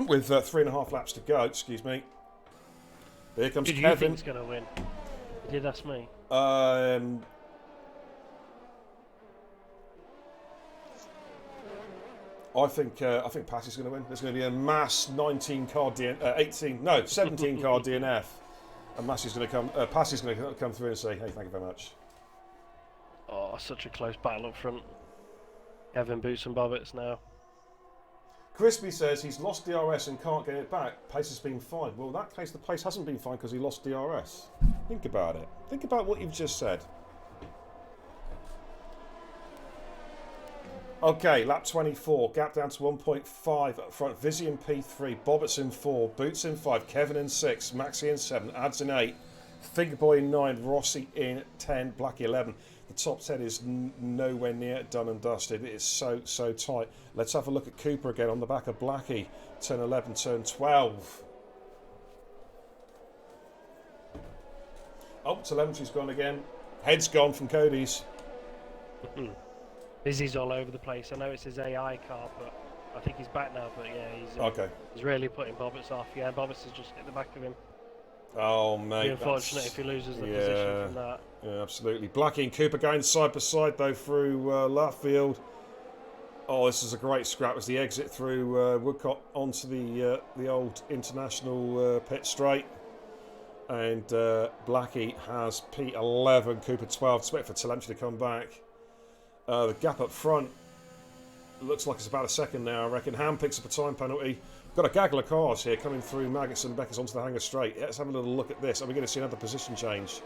With 3.5 laps to go, excuse me. Here comes Kevin. Who do you think's going to win? You did ask me. I think Passy's going to win. There's going to be a mass 17 car DNF, and Passy's going to come through and say, "Hey, thank you very much." Oh, such a close battle up front. Kevin, Boots, and Bobbett's now. Crispy says he's lost DRS and can't get it back. Pace has been fine. Well, in that case, the pace hasn't been fine because he lost DRS. Think about it. Think about what you've just said. Okay, lap 24, gap down to 1.5 up front. Vizzy in P3, Bobbett's in 4, Boots in 5, Kevin in 6, Maxi in 7, Ads in 8, Fingerboy in 9, Rossi in 10, Blackie 11. The top 10 is nowhere near done and dusted. It is so tight. Let's have a look at Cooper again on the back of Blackie. Turn 11, turn 12. Oh, telemetry's gone again. Head's gone from Cody's. Izzy's all over the place. I know it's his AI car, but I think he's back now. But yeah, Okay. he's really putting Bobbitts off. Yeah, Bobbitts has just hit the back of him. Oh, mate. Be unfortunate if he loses the position from that. Yeah, absolutely. Blackie and Cooper going side by side, though, through left field. Oh, this is a great scrap as the exit through Woodcock onto the old international pit straight. And Blackie has P11, Cooper 12. Just wait for telemetry to come back. The gap up front looks like it's about a second now, I reckon. Ham picks up a time penalty. Got a gaggle of cars here coming through Maggots and Beckers onto the hangar straight. Let's have a little look at this. Are we going to see another position change?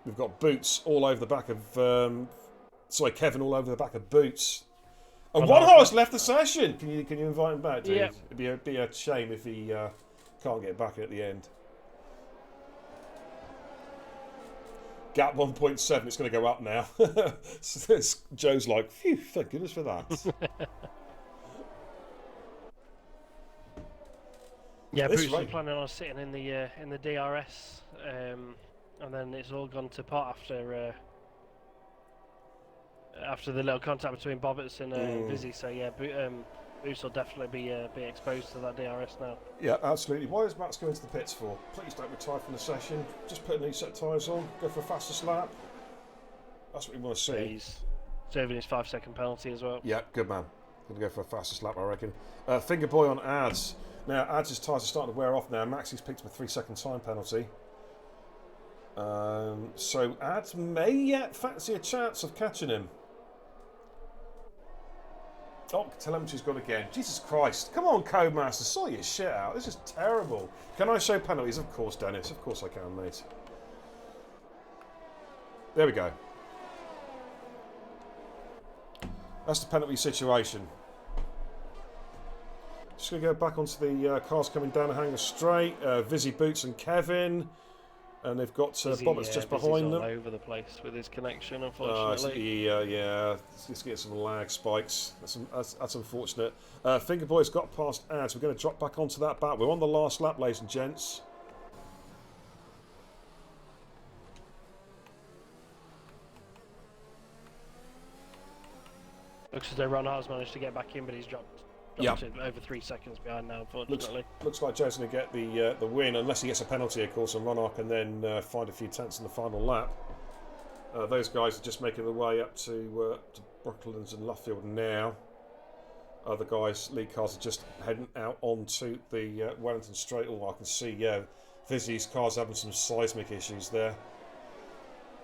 We've got Boots all over the back of... Kevin all over the back of Boots. And one horse left the session. Can you invite him back, dude? Yeah. It'd be a shame if he can't get back at the end. Gap 1.7, it's going to go up now. Joe's like, phew, thank goodness for that. Yeah, Bruce was planning on sitting in the DRS, and then it's all gone to pot after the little contact between Bobbitts and Vizzy. So yeah, Bruce will definitely be exposed to that DRS now. Yeah, absolutely. Why is Max going to the pits for? Please don't retire from the session. Just put a new set of tyres on, go for a fastest lap. That's what we want to see. Yeah, he's serving his 5-second penalty as well. Yeah, good man. Going to go for a fastest lap, I reckon. Finger boy on Ads. Now, Ads' tyres are starting to wear off now. Maxie's picked up a 3-second time penalty. So Ads may yet fancy a chance of catching him. Oh, telemetry's gone again. Jesus Christ. Come on, Codemaster. Sort your shit out. This is terrible. Can I show penalties? Of course, Dennis. Of course I can, mate. There we go. That's the penalty situation. Just going to go back onto the cars coming down the hangar straight. Vizzy, Boots and Kevin. And they've got Bobbitts just behind them. All over the place with his connection, unfortunately. Yeah, just get some lag spikes. That's unfortunate. Fingerboy's got past Ads. We're going to drop back onto that back. We're on the last lap, ladies and gents. Looks as though Ron Hart's managed to get back in, but he's dropped it over 3 seconds behind now, unfortunately. Looks like Joe's going to get the win, unless he gets a penalty, of course, and Ron can then find a few tenths in the final lap. Those guys are just making their way up to Brooklands and Luffield now. Other guys, lead cars, are just heading out onto the Wellington Straight. Oh, I can see, Vizzy's car's having some seismic issues there.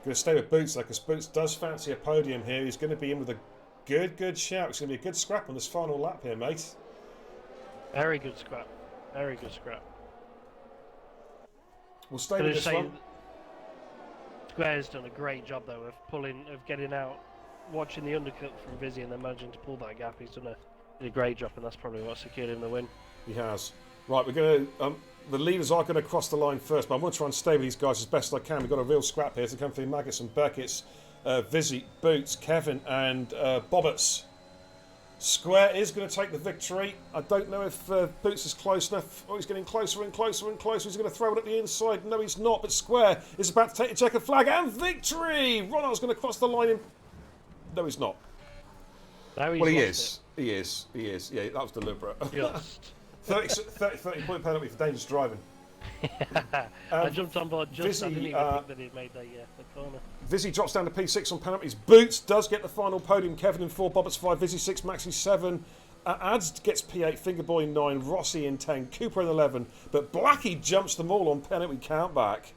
Going to stay with Boots, though, because Boots does fancy a podium here. He's going to be in with a good shout. It's going to be a good scrap on this final lap here, mate. Very good scrap. Very good scrap. We'll stay with this one. Square's done a great job, though, of getting out, watching the undercut from Vizzy and then managing to pull that gap. He's done a great job, and that's probably what secured him the win. He has. Right, we're going to... the leaders are going to cross the line first, but I'm going to try and stay with these guys as best I can. We've got a real scrap here to come through Maggots and Beckett's. Vizzy, Boots, Kevin and Bobbitts. Square is going to take the victory. I don't know if Boots is close enough. Oh, he's getting closer and closer and closer. He's going to throw it at the inside. No, he's not, but Square is about to take the checkered flag and victory! Ronald's going to cross the line in... No, he's not. No, well, he is. He is. Yeah, that was deliberate. Just. 30 point penalty for dangerous driving. I jumped on board just. I didn't even think that he'd made the corner. Vizzy drops down to P6 on penalties. Boots does get the final podium. Kevin in 4, Bobbitts 5, Vizzy 6, Maxi 7. Ads gets P8, Fingerboy 9, Rossi in 10, Cooper in 11. But Blackie jumps them all on penalty countback.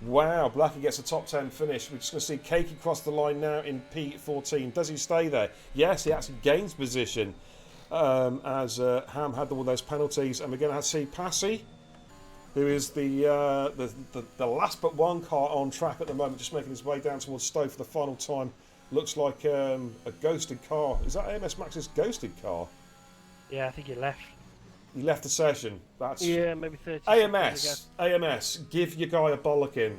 Wow, Blackie gets a top 10 finish. We're just going to see Cakey cross the line now in P14. Does he stay there? Yes, he actually gains position as Ham had all those penalties. And we're going to see Passy, who is the last but one car on track at the moment, just making his way down towards Stowe for the final time. Looks like a ghosted car. Is that AMS Max's ghosted car? Yeah, I think he left. He left the session. That's maybe 30 AMS, give your guy a bollocking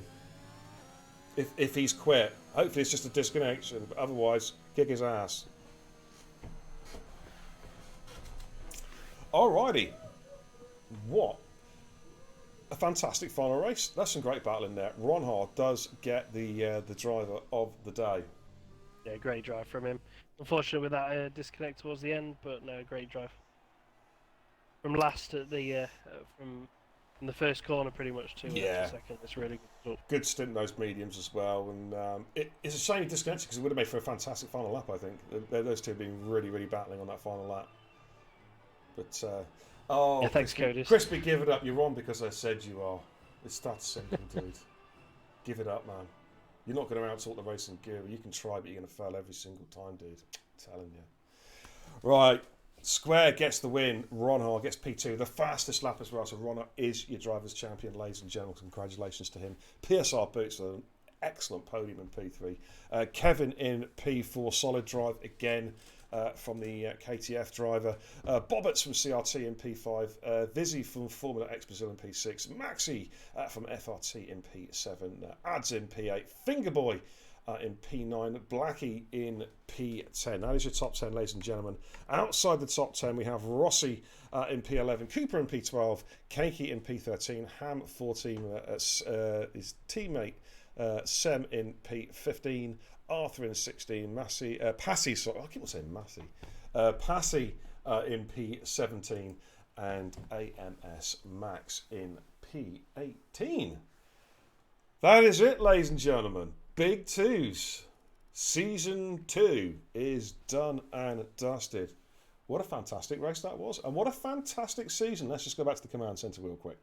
if he's quit. Hopefully it's just a disconnection, but otherwise, kick his ass. Alrighty. What a fantastic final race. That's some great battling there. Ronhard does get the driver of the day. Yeah, great drive from him. Unfortunate with that disconnect towards the end, but no, great drive. From last at the from the first corner, pretty much to second. It's really good. Good stint in those mediums as well, and it's a shame he disconnected because it would have made for a fantastic final lap. I think those two have been really battling on that final lap. But yeah, thanks, Cody. Crispy, give it up. You're on because I said you are. It's that simple, dude. Give it up, man. You're not going to outsort the racing guru. You can try, but you're going to fail every single time, dude. I'm telling you. Right. Square gets the win. Ronhard gets P2. The fastest lap as well. So Ronhard is your driver's champion, ladies and gentlemen. Congratulations to him. PSR Boots, an excellent podium in P3. Kevin in P4. Solid drive again from the KTF driver. Bobbitt's from CRT in P5. Vizzy from Formula X Brazil in P6. Maxi from FRT in P7. Ads in P8. Fingerboy in P9, Blackie in P10. That is your top 10, ladies and gentlemen. Outside the top 10, we have Rossi in P11, Cooper in P12, Keiki in P13, Ham 14, his teammate Sem in P15, Arthur in 16, Passy, sorry, I keep on saying Massey, Passy in P17, and AMS Max in P18. That is it, ladies and gentlemen. Big 2's Season 2 is done and dusted. What a fantastic race that was, and what a fantastic season. Let's just go back to the command centre real quick.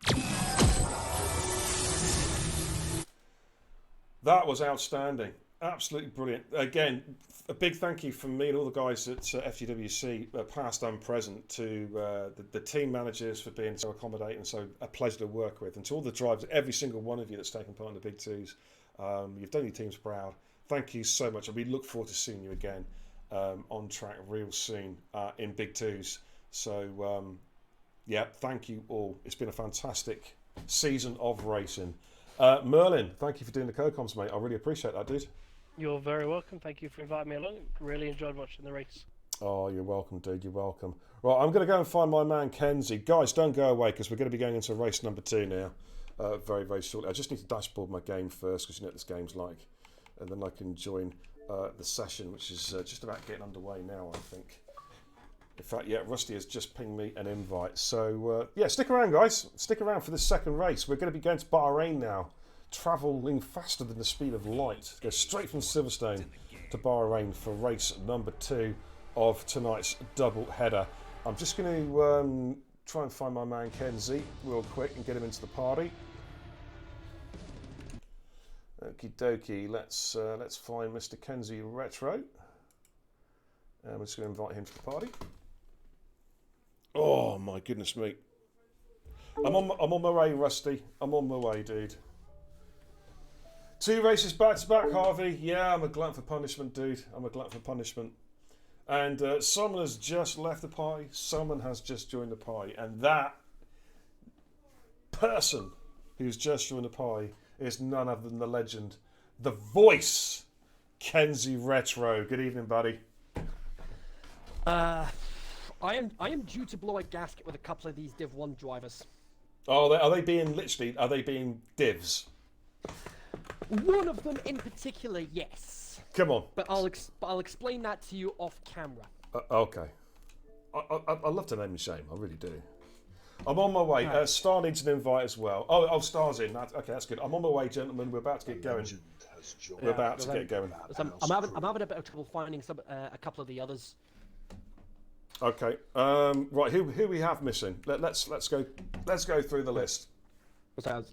That was outstanding. Absolutely brilliant. Again, a big thank you from me and all the guys at FGWC, past and present, to the team managers for being so accommodating and so a pleasure to work with, and to all the drivers, every single one of you that's taken part in the Big 2's. You've done your teams proud. Thank you so much, and we look forward to seeing you again on track real soon in Big 2's. So, yeah, thank you all. It's been a fantastic season of racing. Merlin, thank you for doing the co-coms, mate. I really appreciate that, dude. You're very welcome. Thank you for inviting me along. Really enjoyed watching the race. Oh, you're welcome, dude. You're welcome. Right, I'm going to go and find my man Kenzie. Guys, don't go away because we're going to be going into race number 2 now. Very shortly. I just need to dashboard my game first because you know what this game's like, and then I can join the session, which is just about getting underway now, I think. In fact, yeah, Rusty has just pinged me an invite. So yeah, stick around, guys. Stick around for this second race. We're going to be going to Bahrain now, travelling faster than the speed of light. Go straight from Silverstone to Bahrain for race number 2 of tonight's double header. I'm just going to try and find my man Kenzie real quick and get him into the party. Okie dokie, let's find Mr. Kenzie Retro. And we're just going to invite him to the party. Oh my goodness me! I'm on my way, Rusty. I'm on my way, dude. 2 races back to back, Harvey. Yeah, I'm a glutton for punishment, dude. I'm a glutton for punishment. And someone has just left the party. Someone has just joined the party, and that person who's just joined the party is none other than the legend, the voice, Kenzie Retro. Good evening, buddy. I am due to blow a gasket with a couple of these Div 1 drivers. Oh, are they being divs? One of them in particular, yes. Come on. But I'll explain that to you off camera. Okay. I love to name and shame. I really do. I'm on my way. Right. Star needs an invite as well. Oh, Star's in. Okay, that's good. I'm on my way, gentlemen. We're about to get going. We're about to get going. I'm having a bit of trouble finding a couple of the others. Okay. Right. Who we have missing? Let's go through the list. So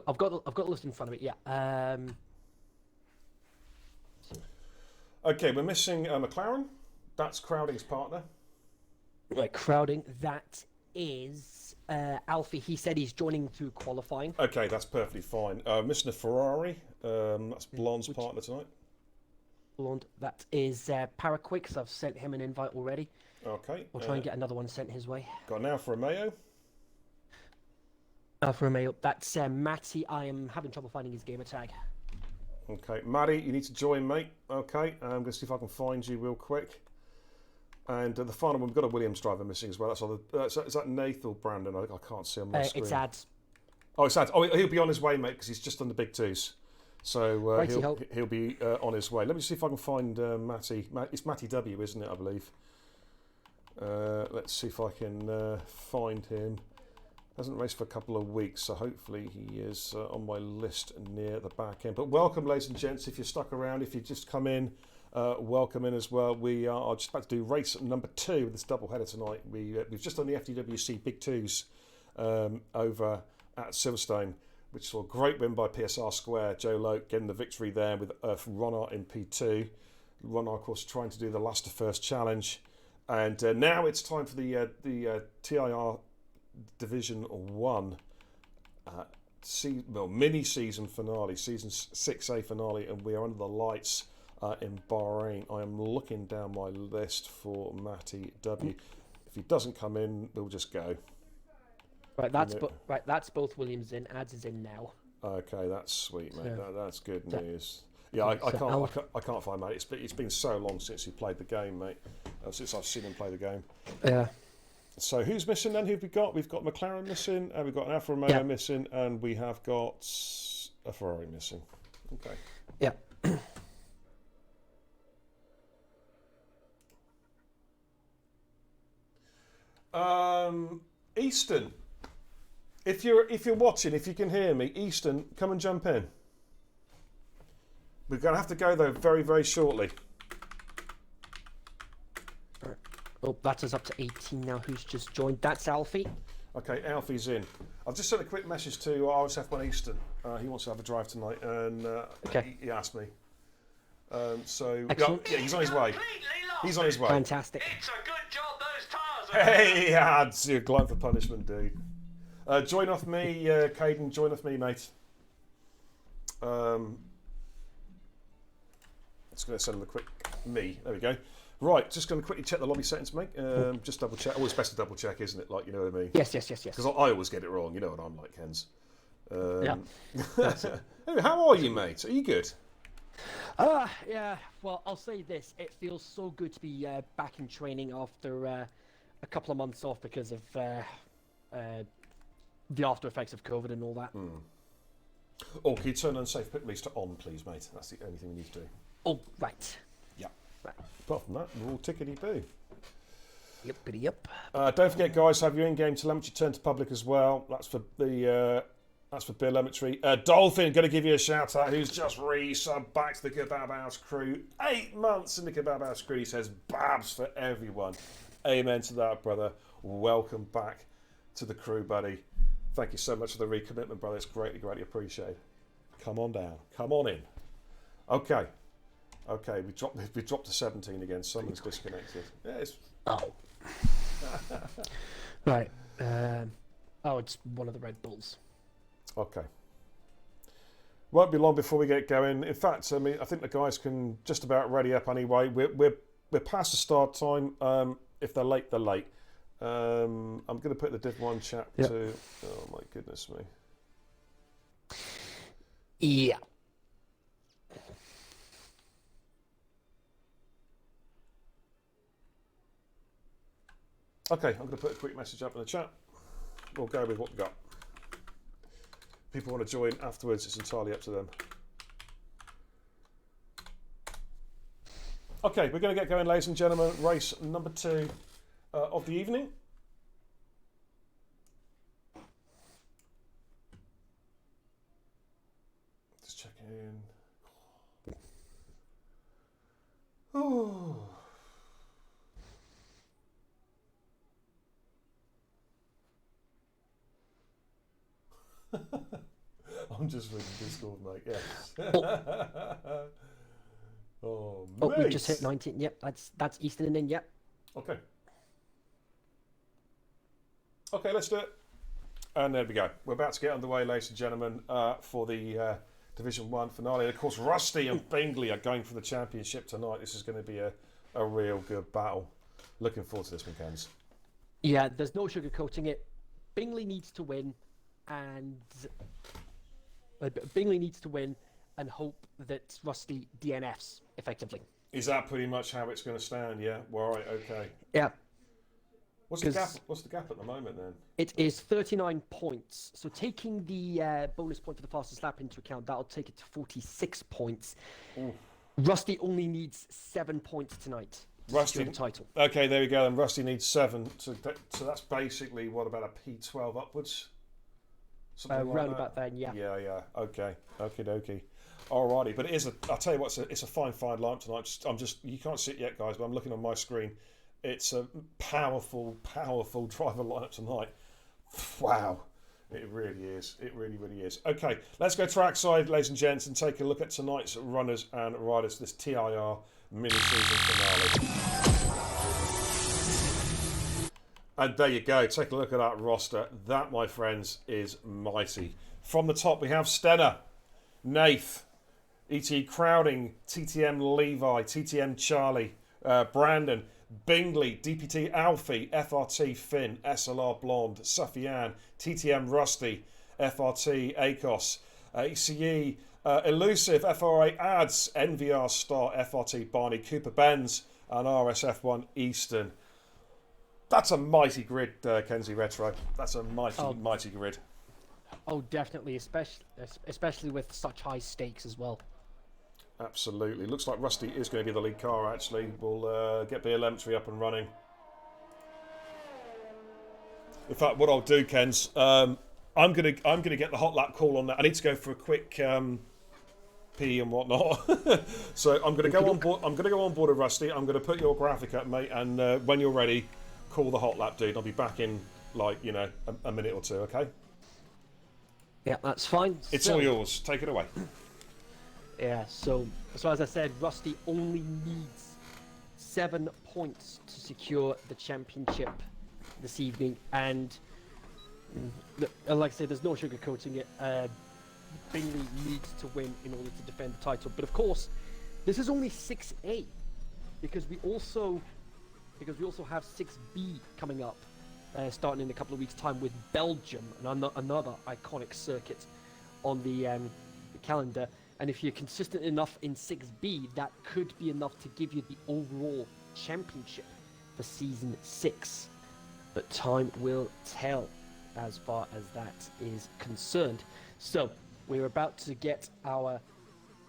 I've got the list in front of it. Yeah. Okay, we're missing McLaren. That's Crowding's partner. Right, Crowding. That is Alfie. He said he's joining through qualifying. Okay, that's perfectly fine. Missing a Ferrari. That's Blonde's partner tonight. Blonde. That is Paraquix. I've sent him an invite already. Okay. We'll try and get another one sent his way. Got an Alfa Romeo. Alfa Romeo. That's Matty. I am having trouble finding his gamer tag. Okay, Maddie, you need to join, mate. Okay, I'm going to see if I can find you real quick. And the final one, we've got a Williams driver missing as well. That's is that Nath or Brandon? I can't see on my screen. It's Ads. Oh, it's sad. Oh, he'll be on his way, mate, because he's just on the big 2's. So he'll be on his way. Let me see if I can find Matty. It's Matty W, isn't it? I believe. Let's see if I can find him. Hasn't raced for a couple of weeks, so hopefully he is on my list near the back end. But welcome, ladies and gents. If you're stuck around, if you just come in, welcome in as well. We are just about to do race number 2 with this double header tonight. We've just done the FGWC Big 2's over at Silverstone, which saw a great win by PSR Square. Joe Loke getting the victory there with Ronart in P2. Ronart, of course, trying to do the last to first challenge. And now it's time for the TIR Division 1 mini season finale, season 6A finale, and we are under the lights in Bahrain. I am looking down my list for Matty W. If he doesn't come in, we'll just go. Right, that's both Williams in. Ads is in now. Okay, that's sweet, mate. That's good news. Yeah, I can't find Matty. It's been so long since he played the game, mate. Since I've seen him play the game. Yeah. So who's missing then? Who've we got? We've got McLaren missing, and we've got an Alfa Romeo missing, and we have got a Ferrari missing. Okay. Yeah. Easton, if you're watching, if you can hear me, Easton, come and jump in. We're going to have to go though very, very shortly. Oh, that is up to 18 now. Who's just joined? That's Alfie. Okay, Alfie's in. I've just sent a quick message to RSF1 Easton. He wants to have a drive tonight, and he asked me. So yeah, he's on his way. He's on his way. Fantastic. It's a good job those tires are... Hey, ads, you're glad for punishment, dude. Join off me, Caden. Join off me, mate. Just going to send him a quick me. There we go. Right, just going to quickly check the lobby settings, mate. Just double check. Always best to double check, isn't it? Like, you know what I mean? Yes. Because I always get it wrong. You know what I'm like, Hens. Yeah. Anyway, how are you, mate? Are you good? Yeah. Well, I'll say this: it feels so good to be back in training after a couple of months off because of the after effects of COVID and all that. Oh, can you turn unsafe pit release to on, please, mate? That's the only thing we need to do. Oh, right. Yeah. Right. Apart from that, we're all tickety-boo. Yep. Don't forget, guys, have your in-game telemetry turned to public as well. That's for the beer telemetry. Dolphin, going to give you a shout out. Who's just re-subbed back to the Kebab House crew? 8 months in the Kebab House crew. He says, "Babs for everyone." Amen to that, brother. Welcome back to the crew, buddy. Thank you so much for the recommitment, brother. It's greatly, greatly appreciated. Come on down. Come on in. Okay, we dropped to 17 again. Someone's disconnected. Yeah, it's... Oh. Right. It's one of the Red Bulls. Okay. Won't be long before we get going. In fact, I mean, I think the guys can just about ready up anyway. We're past the start time. If they're late, they're late. I'm going to put the Div 1 chat to... Oh, my goodness me. Yeah. Okay, I'm going to put a quick message up in the chat. We'll go with what we've got. People want to join afterwards, it's entirely up to them. Okay, we're going to get going, ladies and gentlemen. Race number 2 of the evening. Just checking in. Oh. I'm just reading Discord, mate. Yes. Oh, mate. We just hit 19. Yep, that's Easton in. Yep. Okay. Okay, let's do it. And there we go. We're about to get underway, ladies and gentlemen, for the Division 1 finale. And of course, Rusty and Bingley are going for the championship tonight. This is going to be a real good battle. Looking forward to this weekend. Yeah, there's no sugarcoating it. Bingley needs to win, and hope that Rusty DNFs effectively. Is that pretty much how it's going to stand? Yeah. Well, right. Okay. Yeah. What's the gap? What's the gap at the moment then? It is 39 points. So taking the bonus point for the fastest lap into account, that'll take it to 46 points. Ooh. Rusty only needs 7 points tonight to secure the title. Okay, there we go. And Rusty needs 7. So that's basically, what, about a P12 upwards? Something like round that? about then, yeah. Yeah. Okay. Okie dokie. Alrighty, but it is I'll tell you what, it's a fine lineup tonight. You can't see it yet, guys, but I'm looking on my screen. It's a powerful driver lineup tonight. Wow. It really is. It really, really is. Okay, let's go trackside, ladies and gents, and take a look at tonight's runners and riders, this TIR mini-season finale. And there you go. Take a look at that roster. That, my friends, is mighty. From the top, we have Stenner, Nath, E.T. Crowding, TTM Levi, TTM Charlie, Brandon, Bingley, DPT Alfie, FRT Finn, SLR Blonde, Suffian, TTM Rusty, FRT Akos, ECE Elusive, FRA Ads, NVR Star, FRT Barney, Cooper Benz, and RSF1 Eastern. That's a mighty grid, Kenzie Retro. That's a mighty grid. Oh, definitely, especially with such high stakes as well. Absolutely. Looks like Rusty is going to be the lead car, actually. We'll get the elementary up and running. In fact, what I'll do, Kens, I'm gonna get the hot lap call on that. I need to go for a quick pee and whatnot. So I'm gonna go on board. I'm gonna go on board with Rusty. I'm gonna put your graphic up, mate, and when you're ready, call the hot lap, dude. I'll be back in like a minute or two. Okay. Yeah, that's fine. It's all yours. Take it away. Yeah, so as I said, Rusty only needs 7 points to secure the championship this evening, and like I said, there's no sugarcoating it. Bingley needs to win in order to defend the title, but of course, this is only 6A because we also have 6B coming up, starting in a couple of weeks' time with Belgium, and another iconic circuit on the calendar. And if you're consistent enough in 6B, that could be enough to give you the overall championship for Season 6. But time will tell as far as that is concerned. So, we're about to get our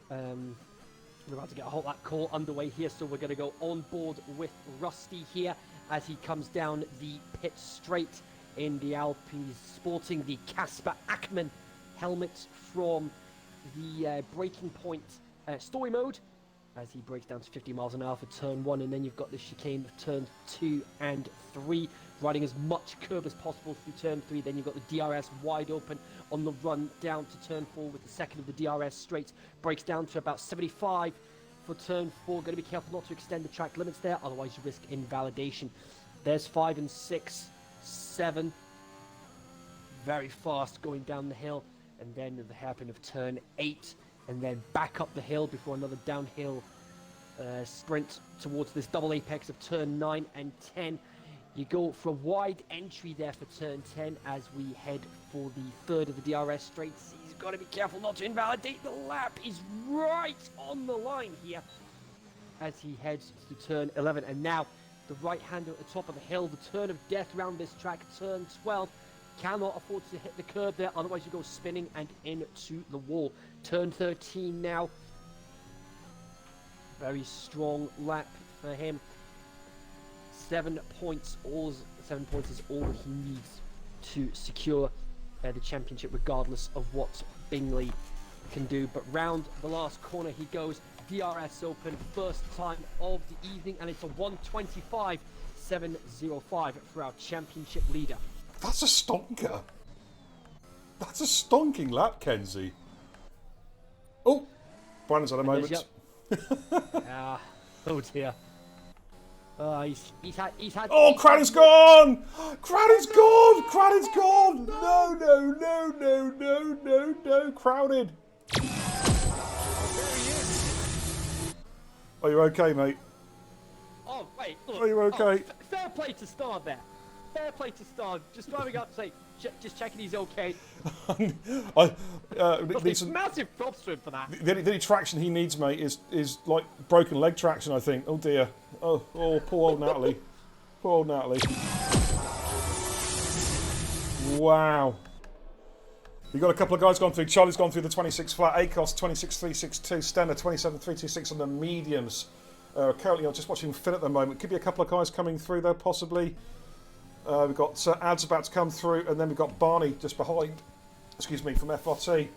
hot lap call underway here. So we're going to go on board with Rusty here as he comes down the pit straight in the Alpes, sporting the Casper Ackman helmet from the braking point story mode as he breaks down to 50 miles an hour for turn 1, and then you've got the chicane of turn 2 and 3, riding as much curb as possible through turn 3. Then you've got the DRS wide open on the run down to turn 4 with the second of the DRS straight, breaks down to about 75 for turn 4. Got to be careful not to extend the track limits there, otherwise you risk invalidation. There's 5 and 6, 7, very fast going down the hill, and then the hairpin of turn 8, and then back up the hill before another downhill sprint towards this double apex of turn 9 and 10. You go for a wide entry there for turn 10 as we head for the third of the DRS straights. He's got to be careful not to invalidate the lap. He's right on the line here as he heads to turn 11. And now the right-hander at the top of the hill, the turn of death around this track, turn 12. Cannot afford to hit the curb there, otherwise you go spinning and into the wall. Turn 13 now. Very strong lap for him. 7 points. 7 points is all he needs to secure the championship, regardless of what Bingley can do. But round the last corner he goes. DRS open, first time of the evening, and it's a 1:25.705 for our championship leader. That's a stonker. That's a stonking lap, Kenzie. Oh, Brandon's had a moment. Oh dear. He's had. Oh, Crowden's gone! Crowden's gone! Crowden's gone! No, Crowded. Are you okay, mate? Oh, wait. Look. Are you okay? Fair play to Star there. Fair play to Star. Just driving up to say, just checking he's okay. Massive props to him for that. The only traction he needs, mate, is like broken leg traction, I think. Oh dear. Oh, poor old Natalie. Poor old Natalie. Wow. You've got a couple of guys gone through. Charlie's gone through the 26 flat. ACOS 26.362. Stenner 27.326 on the mediums. Currently, I'm just watching Finn at the moment. Could be a couple of guys coming through there, possibly. We've got Ads about to come through, and then we've got Barney just behind. Excuse me, from FRT.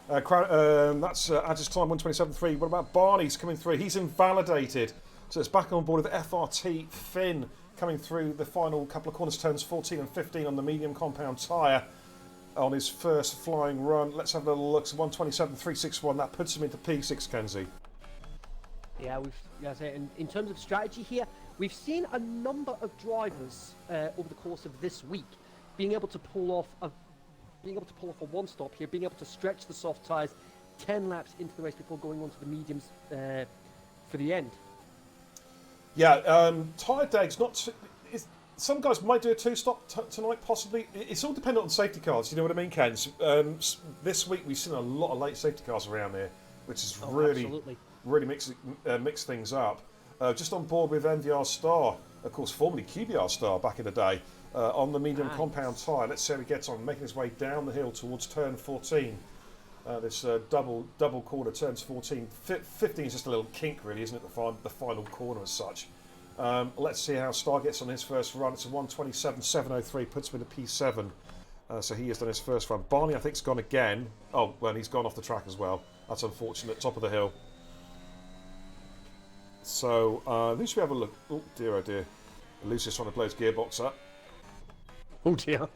That's Ads' time 127.3. What about Barney's coming through? He's invalidated. So it's back on board with FRT. Finn coming through the final couple of corners, turns 14 and 15 on the medium compound tyre. On his first flying run. Let's have a little look. So 127.361. That puts him into P6, Kenzie. Yeah, in terms of strategy here, we've seen a number of drivers over the course of this week being able to pull off a one stop here, being able to stretch the soft tyres 10 laps into the race before going on to the mediums for the end. Yeah, tyre dags not. Some guys might do a two-stop tonight, possibly. It's all dependent on safety cars. You know what I mean, Ken? This week we've seen a lot of late safety cars around here, which is really mix things up. Just on board with NVR Star, of course, formerly QBR Star back in the day, on the medium compound tyre. Let's see how he gets on, making his way down the hill towards turn 14. This double corner turns 14. 15 is just a little kink, really, isn't it? The final corner as such. Let's see how Star gets on his first run. It's a 127.703, puts him in a P7. So he has done his first run. Barney, I think, has gone again. Oh, well, he's gone off the track as well. That's unfortunate. Top of the hill. So, who should we have a look? Oh, dear. Lucius trying to blow his gearbox up. Oh, dear.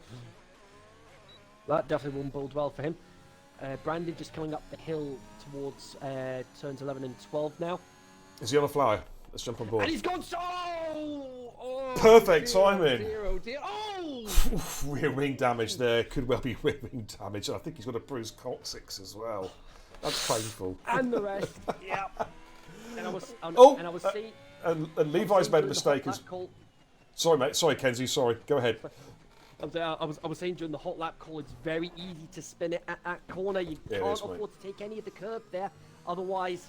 That definitely won't bode well for him. Brandon just coming up the hill towards turns 11 and 12 now. Is he on a flyer? Let's jump on board. And he's gone so... Oh, perfect dear, timing. Oh, dear. Oh! Rear wing damage there. Could well be rear wing damage. I think he's got a bruised coccyx as well. That's painful. And the rest. Yeah. And I was seeing... And Levi's made a mistake as... Sorry, mate. Sorry, Kenzie. Sorry. Go ahead. I was saying during the hot lap call, it's very easy to spin it at that corner. You can't afford to take any of the curb there. Otherwise...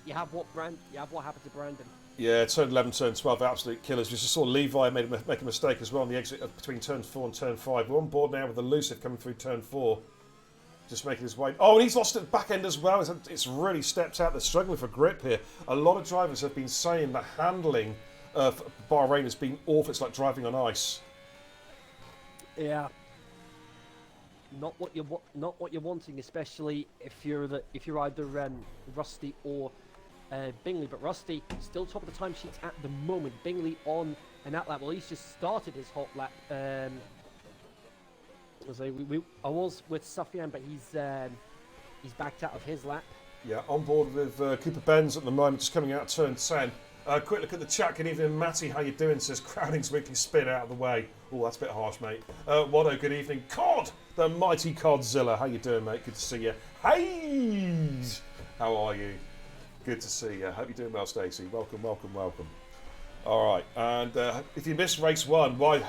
You have what happened to Brandon. Yeah, turn 11, turn 12, absolute killers. We just saw Levi make a mistake as well on the exit between turn 4 and turn 5. We're on board now with Elusive coming through turn 4. Just making his way. Oh, and he's lost at the back end as well. It's really stepped out. They're struggling for grip here. A lot of drivers have been saying the handling of Bahrain has been awful. It's like driving on ice. Yeah. Not what you're wanting, especially if you're either Rusty or Bingley, but Rusty still top of the timesheets at the moment. Bingley on an out lap. Well, he's just started his hot lap. I was with Sufyan, but he's backed out of his lap. Yeah, on board with Cooper Benz at the moment, just coming out turn 10. Quick look at the chat. Good evening, Matty. How you doing? Says Crowning's weekly spin out of the way. Oh, that's a bit harsh, mate. Wado, good evening. Cod, the mighty Codzilla. How you doing, mate? Good to see you. Hey, how are you? Good to see you. Hope you're doing well, Stacey. Welcome. All right, and if you missed race 1, why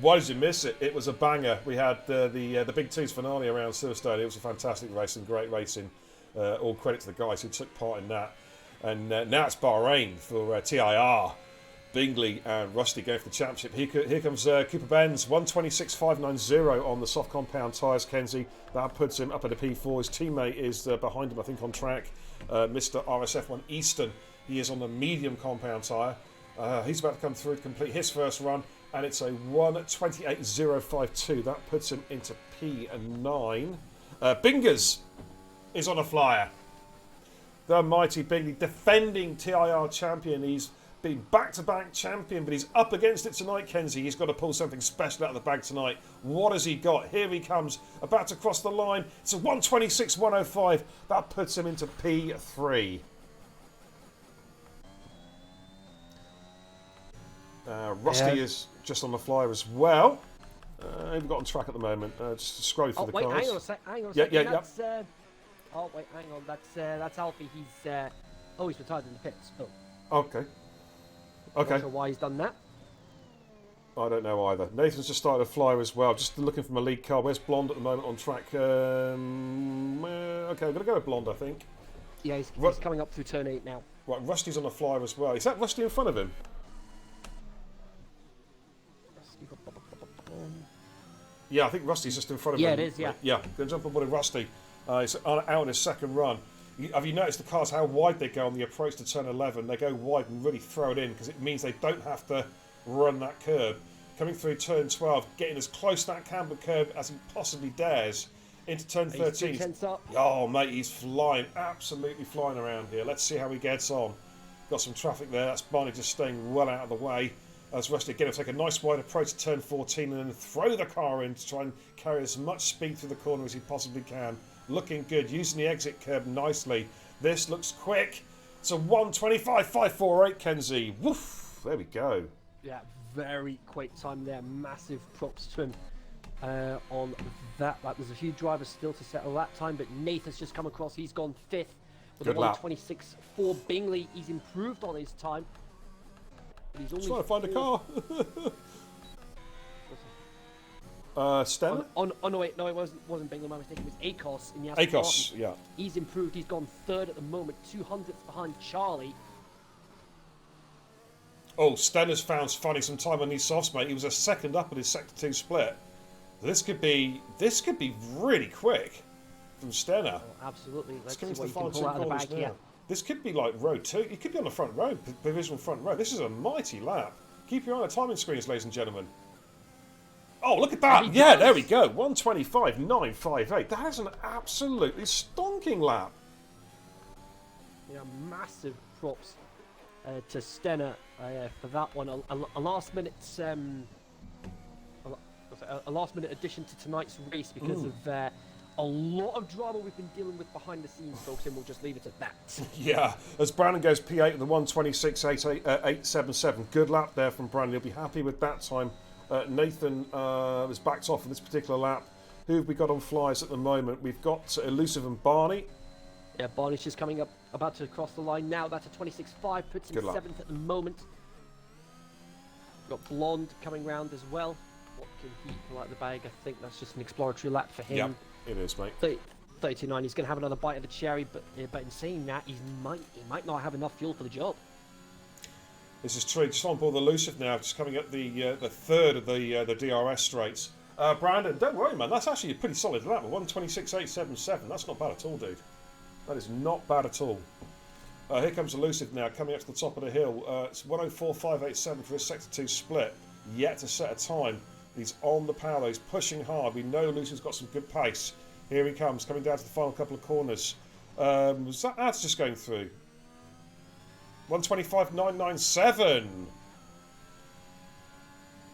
did you miss it? It was a banger. We had the Big 2's finale around Silverstone. It was a fantastic racing, great racing. All credit to the guys who took part in that. And now it's Bahrain for TIR. Bingley and Rusty going for the championship. Here comes Cooper Benz, 126.590 on the soft compound tyres, Kenzie. That puts him up at a P4. His teammate is behind him, I think, on track. Mr. RSF1 Easton. He is on the medium compound tyre. He's about to come through to complete his first run, and it's a 128.052. That puts him into P9. Bingers is on a flyer. The mighty Bingley, defending TIR champion. He's been back-to-back champion, but he's up against it tonight, Kenzie. He's got to pull something special out of the bag tonight. What has he got? Here he comes, about to cross the line. It's a 126.105. That puts him into P3. Rusty is just on the flyer as well. We've got on track at the moment. Just scrolling through the cars. Hang on a sec. Yeah. Oh wait, hang on. That's Alfie. He's retired in the pits. Oh. Okay. Not sure why he's done that. I don't know either. Nathan's just started a flyer as well. Just looking for my lead car. Where's Blonde at the moment on track? Okay, I'm going to go with Blonde, I think. Yeah, he's coming up through turn 8 now. Right, Rusty's on a flyer as well. Is that Rusty in front of him? Yeah, I think Rusty's just in front of him. Yeah, it is, yeah. Yeah, going to jump on board with Rusty. He's out on his second run. Have you noticed the cars, how wide they go on the approach to turn 11? They go wide and really throw it in because it means they don't have to run that curb. Coming through turn 12, getting as close to that camber curb as he possibly dares. Into turn 13. He's 2 tenths up. Oh, mate, he's flying, absolutely flying around here. Let's see how he gets on. Got some traffic there. That's Barney just staying well out of the way. As Rusty again will take a nice wide approach to turn 14 and then throw the car in to try and carry as much speed through the corner as he possibly can. Looking good, using the exit curb nicely. This looks quick. It's a 1:25.548, Kenzie. Woof! There we go. Yeah, very quick time there. Massive props to him on that. There's a few drivers still to settle that time, but Nathan's just come across. He's gone 5th with Good a lap. 1:26.4. Bingley, he's improved on his time. But he's only Trying to find a car. Stella? Oh no, wait, no, it wasn't Bingley. My mistake. It was Akos in the Aston Akos, Martin. yeah. He's improved. He's gone 3rd at the moment, 200ths behind Charlie. Oh, Stenner's finding some time on these softs, mate. He was a second up at his sector 2 split. This could be really quick from Stenner. Oh, absolutely. Let's see Coming to what the he can final pull 2 out of the corners bag now. here. This could be like row 2. He could be on the front row, provisional front row. This is a mighty lap. Keep your eye on the timing screens, ladies and gentlemen. Oh, look at that. Yeah, there we go. 1:25.958. That is an absolutely stonking lap. Yeah, massive props to Stenner for that one. A last minute a last minute addition to tonight's race because of a lot of drama we've been dealing with behind the scenes, folks, and we'll just leave it at that. Yeah, as Brandon goes P8 at the 1:26.877. Good lap there from Brandon. He'll be happy with that time. Nathan has backed off in this particular lap. Who have we got on flyers at the moment? We've got Elusive and Barney. Yeah, Barney's just coming up, about to cross the line now. That's a 26.5, puts him Good luck. 7th at the moment. Got Blonde coming round as well. What can he pull out of the bag? I think that's just an exploratory lap for him. Yep, it is, mate. 39. He's going to have another bite of the cherry, but in saying that, he might not have enough fuel for the job. This is true. Just on board the Elusive now, just coming up the third of the DRS straights. Brandon, don't worry, man. That's actually a pretty solid lap. 1:26.877. That's not bad at all, dude. That is not bad at all. Here comes Elusive now, coming up to the top of the hill. It's 1:04.587 for his sector 2 split. Yet to set a time. He's on the power, though. He's pushing hard. We know Elusive's got some good pace. Here he comes, coming down to the final couple of corners. That's just going through. 1:25.997.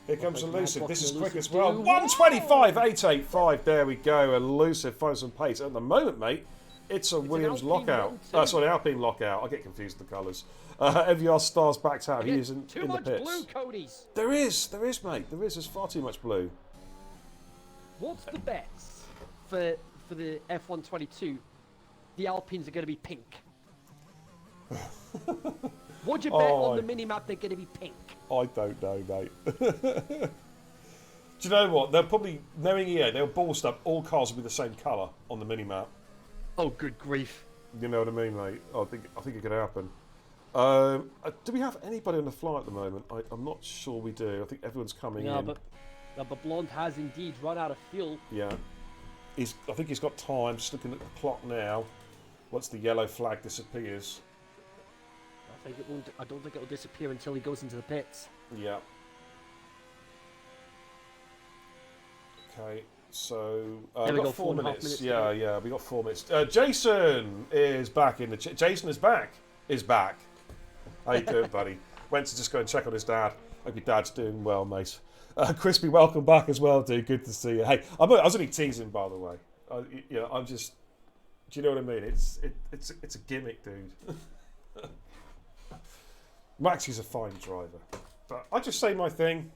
Here comes Elusive. This is quick as well. 1:25.885. There we go. Elusive finds some pace. At the moment, mate, it's a Williams Alpine lockout. one, too. Sorry, Alpine lockout. I get confused with the colours. MVR Stars backed out. He Again, isn't too in the much pits. blue, Cody's. There is, mate. There is. There's far too much blue. What's the bets for the F122? The Alpines are going to be pink. Would you bet on the mini-map they're going to be pink? I don't know, mate. Do you know what? They'll probably, knowing EA, they'll balls up. All cars will be the same colour on the mini-map. Oh, good grief. You know what I mean, mate? I think it could happen. Do we have anybody on the fly at the moment? I'm not sure we do. I think everyone's coming in. But Blonde has indeed run out of fuel. Yeah. I think he's got time. Just looking at the clock now. Once the yellow flag disappears. I don't think it will disappear until he goes into the pits. Yeah. Okay, so we we've go, got 4 4.5 minutes. minutes. Yeah, we got 4 minutes. Jason is back in the. Jason is back. How you doing, buddy? Went to just go and check on his dad. Hope your dad's doing well, mate. Crispy, welcome back as well, dude. Good to see you. Hey, I was only teasing, by the way. I'm just. Do you know what I mean? It's a gimmick, dude. Maxi's a fine driver, but I just say my thing.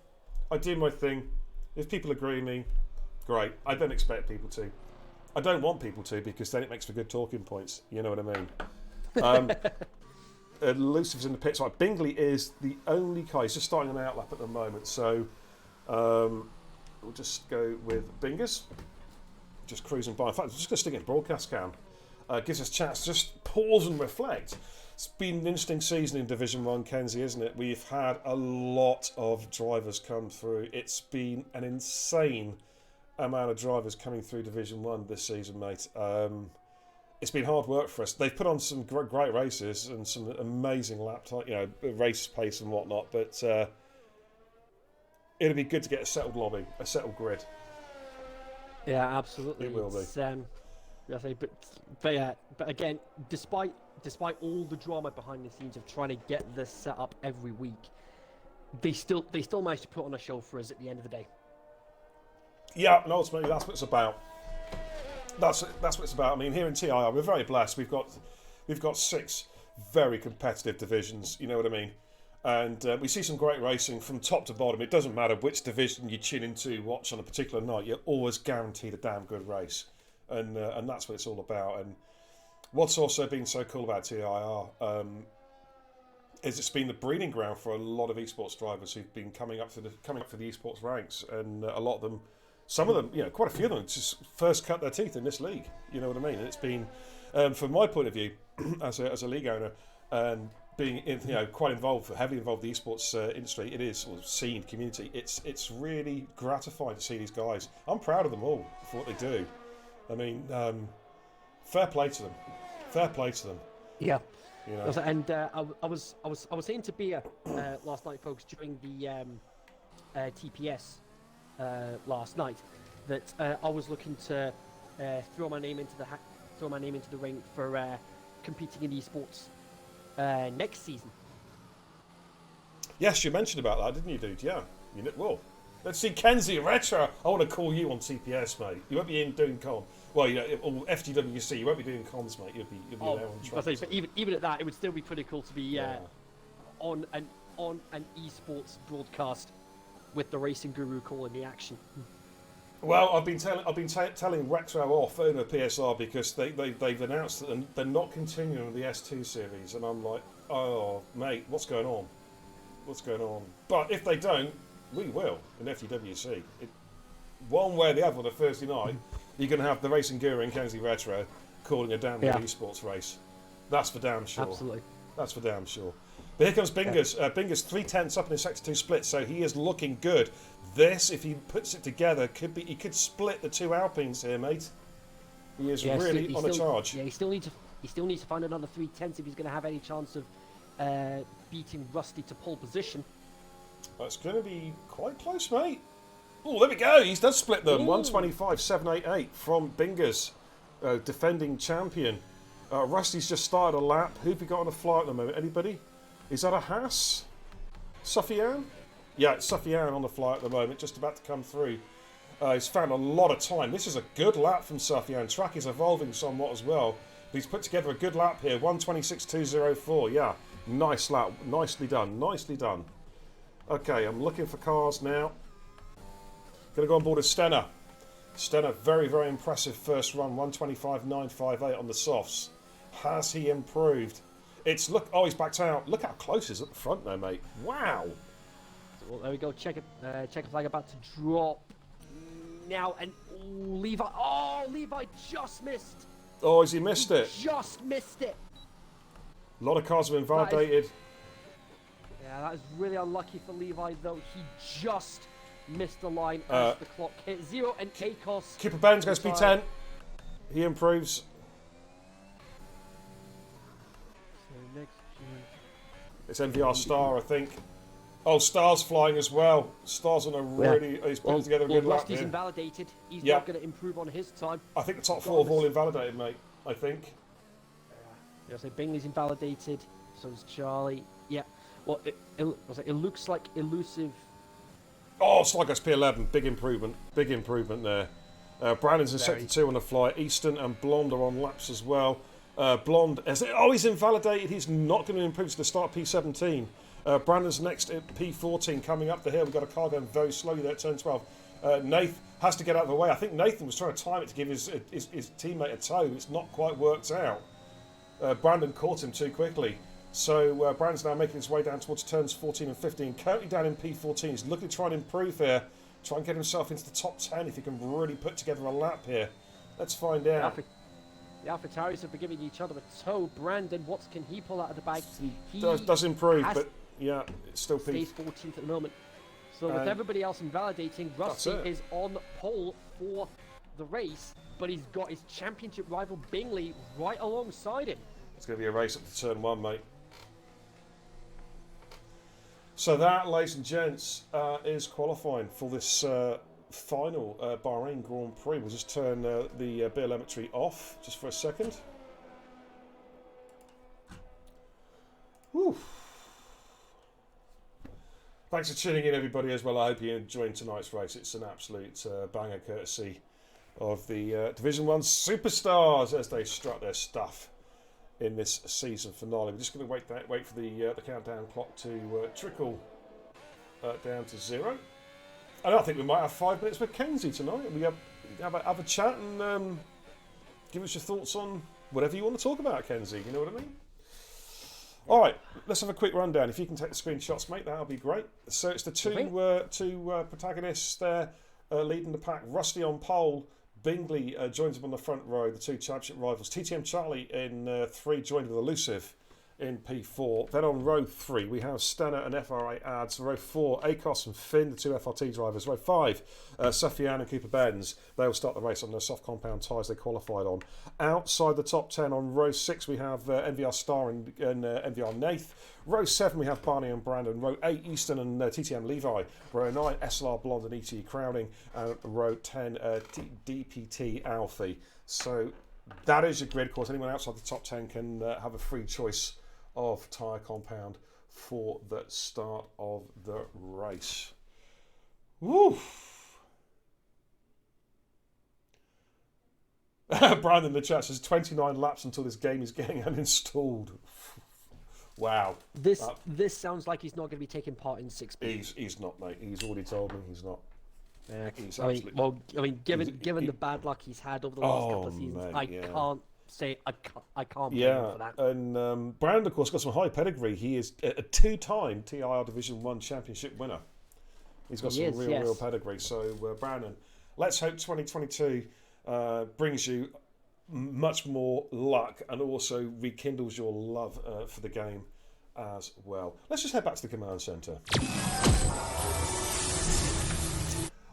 I do my thing. If people agree with me, great. I don't expect people to. I don't want people to, because then it makes for good talking points. You know what I mean? Elusive's in the pits. Right, Bingley is the only car. He's just starting an outlap at the moment, so we'll just go with Bingers. Just cruising by. In fact, I'm just going to stick it in broadcast cam. Gives us a chance to just pause and reflect. It's been an interesting season in Division 1, Kenzie, isn't it? We've had a lot of drivers come through. It's been an insane amount of drivers coming through Division 1 this season, mate. It's been hard work for us. They've put on some great races and some amazing lap time, race pace and whatnot, but it'll be good to get a settled lobby, a settled grid. Yeah, absolutely. It will be. But again, despite all the drama behind the scenes of trying to get this set up every week, they still managed to put on a show for us at the end of the day. Yeah, and ultimately that's what it's about. That's what it's about. I mean, here in TIR, we're very blessed. We've got 6 very competitive divisions. You know what I mean? And we see some great racing from top to bottom. It doesn't matter which division you tune into, watch on a particular night. You're always guaranteed a damn good race, and that's what it's all about. And what's also been so cool about TIR is it's been the breeding ground for a lot of esports drivers who've been coming up for the esports ranks, and a lot of them, some of them, quite a few of them, just first cut their teeth in this league. You know what I mean? And it's been, from my point of view, as a league owner, and being quite heavily involved in the esports industry, it is, or scene community. It's really gratifying to see these guys. I'm proud of them all for what they do. I mean, fair play to them. Fair play to them. Yeah. You know. And I was saying to Bia last night, folks, during the TPS last night, that I was looking to throw my name into the ring for competing in esports next season. Yes, you mentioned about that, didn't you, dude? Yeah. Well, let's see, Kenzie Retro. I want to call you on TPS, mate. You won't be in doing com. Well, or FGWC. You won't be doing comms, mate. You'll be there on track. But even at that, it would still be pretty cool to be on an esports broadcast with the racing guru calling the action. Well, I've been telling Retro off over PSR because they've announced that they're not continuing with the S2 series, and I'm like, oh mate, what's going on? What's going on? But if they don't, we will in FGWC. One way or the other on a Thursday night, you're going to have the racing guru and Kenzie Retro calling a damn good esports race. That's for damn sure. Absolutely. That's for damn sure. But here comes Bingers. Bingers 3/10 up in his Sector 2 split, so he is looking good. This, if he puts it together, he could split the 2 Alpines here, mate. He is really on a charge. Yeah, he still needs to find another 3/10 if he's going to have any chance of beating Rusty to pole position. That's going to be quite close, mate. Oh, there we go. He does split them. 125.788 from Bingers, defending champion. Rusty's just started a lap. Who've we got on a fly at the moment? Anybody? Is that a Haas? Sufyan? Yeah, it's Sufyan on the fly at the moment, just about to come through. He's found a lot of time. This is a good lap from Sufyan. Track is evolving somewhat as well. But he's put together a good lap here. 126.204. Yeah, nice lap. Nicely done. Nicely done. Okay, I'm looking for cars now. Going to go on board with Stenner. Stenner, very, very impressive first run. 125.958 on the softs. Has he improved? He's backed out. Look how close he is at the front there, mate. Wow. Well, there we go. Check flag about to drop now, and Levi. Oh, Levi just missed. Oh, has he missed it? Just missed it. A lot of cars have been invalidated. That is really unlucky for Levi, though. He just missed the line as the clock hit 0, and Akos. Kipper Benz goes P10. He improves. So next, it's NVR Star, I think. Oh, Star's flying as well. Star's on a really... He's putting together a good lap Rusty's here. invalidated. He's not going to improve on his time. I think the top 4 have all invalidated, mate. I think. So Bingley's invalidated. So is Charlie. Yeah. Well, it looks like elusive. Oh, Sligo's P11. Big improvement. Big improvement there. Brandon's in Sector 2 on the fly. Easton and Blonde are on laps as well. Blonde... he's invalidated. He's not going to improve to the start P17. Brandon's next at P14 coming up the hill. We've got a car going very slowly there at turn 12. Nathan has to get out of the way. I think Nathan was trying to time it to give his teammate a tow. It's not quite worked out. Brandon caught him too quickly. So Brandon's now making his way down towards turns 14 and 15. Currently down in P14. He's looking to try and improve here. Try and get himself into the top 10 if he can really put together a lap here. Let's find out. The AlphaTauris have been giving each other a tow. Brandon, what can he pull out of the bag? He does improve, but yeah, it's still stays 14th at the moment. So with everybody else invalidating, Rusty it. is on pole for the race, but he's got his championship rival Bingley right alongside him. It's going to be a race up to turn 1, mate. So that, ladies and gents, is qualifying for this final Bahrain Grand Prix. We'll just turn the telemetry off just for a second. Whew. Thanks for tuning in, everybody, as well. I hope you're enjoying tonight's race. It's an absolute banger, courtesy of the Division 1 superstars as they strut their stuff in this season finale. We're just going to wait for the countdown clock to trickle down to 0. And I think we might have 5 minutes with Kenzie tonight. We have a chat and give us your thoughts on whatever you want to talk about, Kenzie. You know what I mean? All right, let's have a quick rundown. If you can take the screenshots, mate, that'll be great. So it's the two protagonists there leading the pack. Rusty on pole. Bingley joins him on the front row, the two championship rivals. TTM Charlie in 3 joined with Elusive in P4. Then on row 3, we have Stenner and FRA Ads. Row 4, Akos and Finn, the two FRT drivers. Row 5, Safian and Cooper Benz. They will start the race on their soft compound tyres they qualified on. Outside the top 10 on row 6, we have NVR Star and NVR Nath. Row 7, we have Barney and Brandon. Row 8, Easton and TTM Levi. Row 9, SLR Blonde and ET Crowding. And row 10, DPT Alfie. So that is your grid. Of course, anyone outside the top 10 can have a free choice of tyre compound for the start of the race. Woo! Brian in the chat says 29 laps until this game is getting uninstalled. Wow. This sounds like he's not going to be taking part in 6B. He's not, mate. He's already told me he's not. He's Given the bad luck he's had over the last couple of seasons, I can't blame him for that. And Brandon, of course, got some high pedigree. He is a 2-time TIR Division 1 championship winner. He's got some real pedigree. So, Brandon, let's hope 2022 brings you much more luck and also rekindles your love for the game as well. Let's just head back to the command centre.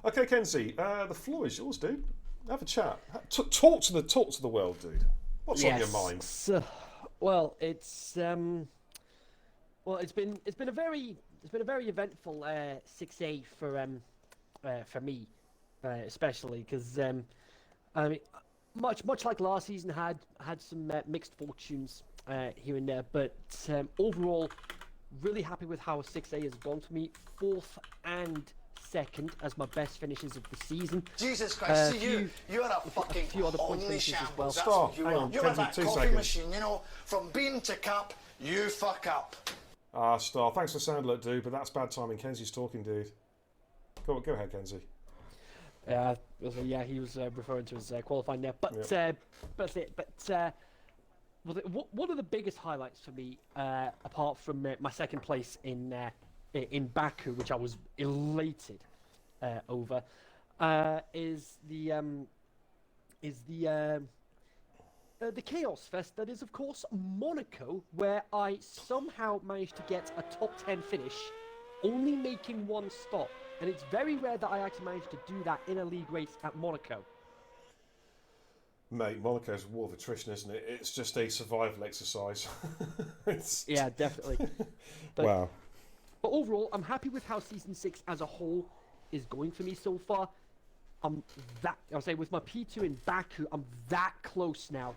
Okay, Kenzie, the floor is yours, dude. Have a chat. Talk to the world, dude. What's on your mind? Well, it's been a very eventful 6A for me, especially because I mean, much like last season, had some mixed fortunes here and there, but overall, really happy with how 6A has gone for me. 4th and 2nd as my best finishes of the season. Jesus Christ, you're a fucking few other point only finishes as shambles. well. That's Stop. what you Hang are. on, You're Kenzie, that 2 coffee seconds. machine, you know, from bean to cup, you fuck up. Star. Thanks for the sound alert, dude, but that's bad timing. Kenzie's talking, dude. Go ahead, Kenzie. He was referring to his qualifying there, but one of the biggest highlights for me, apart from my 2nd place in Baku, which I was elated over, is the Chaos Fest that is, of course, Monaco, where I somehow managed to get a top 10 finish, only making 1 stop. And it's very rare that I actually managed to do that in a league race at Monaco. Mate, Monaco's a war of attrition, isn't it? It's just a survival exercise. Yeah, definitely. Wow. But overall, I'm happy with how Season 6 as a whole is going for me so far. I'll say with my P2 in Baku, I'm that close now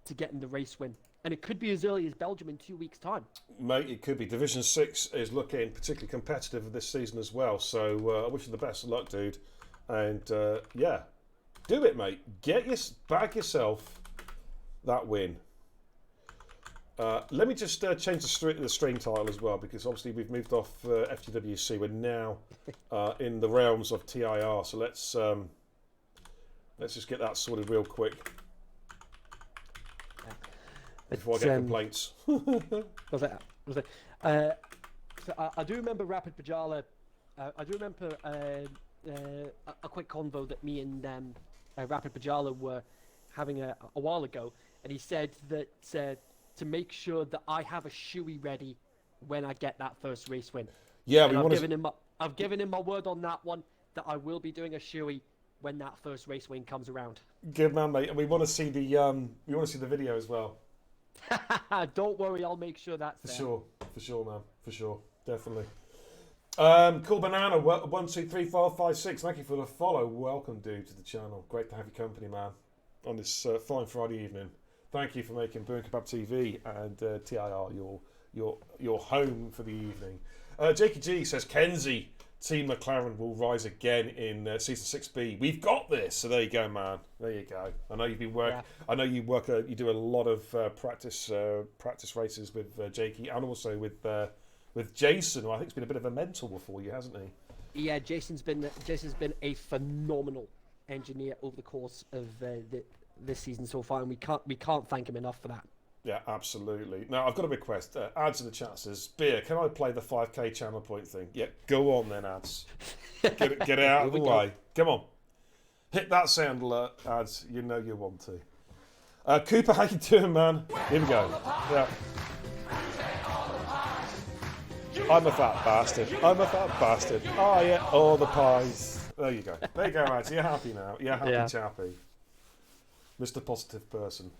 to getting the race win. And it could be as early as Belgium in 2 weeks' time. Mate, it could be. Division 6 is looking particularly competitive this season as well. So I wish you the best of luck, dude. And do it, mate. Bag yourself that win. Let me just change the stream title as well, because obviously we've moved off FGWC. We're now in the realms of TIR. So let's just get that sorted real quick. Before I get complaints. So I do remember Rapid Pajala. I do remember a quick convo that me and Rapid Pajala were having a while ago, and he said that to make sure that I have a shoey ready when I get that first race win. Yeah, and I've given him my word on that one that I will be doing a shoey when that first race win comes around. Good man, mate. And we want to see the video as well. Don't worry, I'll make sure that's For there. sure, man. For sure, definitely. Cool Banana, 1, 2, 3, 4, 5, 6. Thank you for the follow. Welcome, dude, to the channel. Great to have your company, man, on this fine Friday evening. Thank you for making Burn Kebab TV and TIR your home for the evening. Jakey G says Kenzie, Team McLaren will rise again in season 6B. We've got this. So there you go, man. There you go. I know you've been working. Yeah. I know you work. You do a lot of practice races with Jakey and also with Jason, who I think's been a bit of a mentor for you, hasn't he? Yeah, Jason's been a phenomenal engineer over the course of this season so far, and we can't thank him enough for that. Yeah, absolutely. Now, I've got a request. Ads in the chat says, Beer, can I play the 5k channel point thing? Yeah, go on then, Ads. Get it out of the way. Come on. Hit that sound alert, Ads. You know you want to. Cooper, how you doing, man? Here we go. Yeah. I'm a fat bastard. Oh, yeah, all the pies. There you go. There you go, Ads. You're happy now. You're happy, chappy. Mr. Positive Person.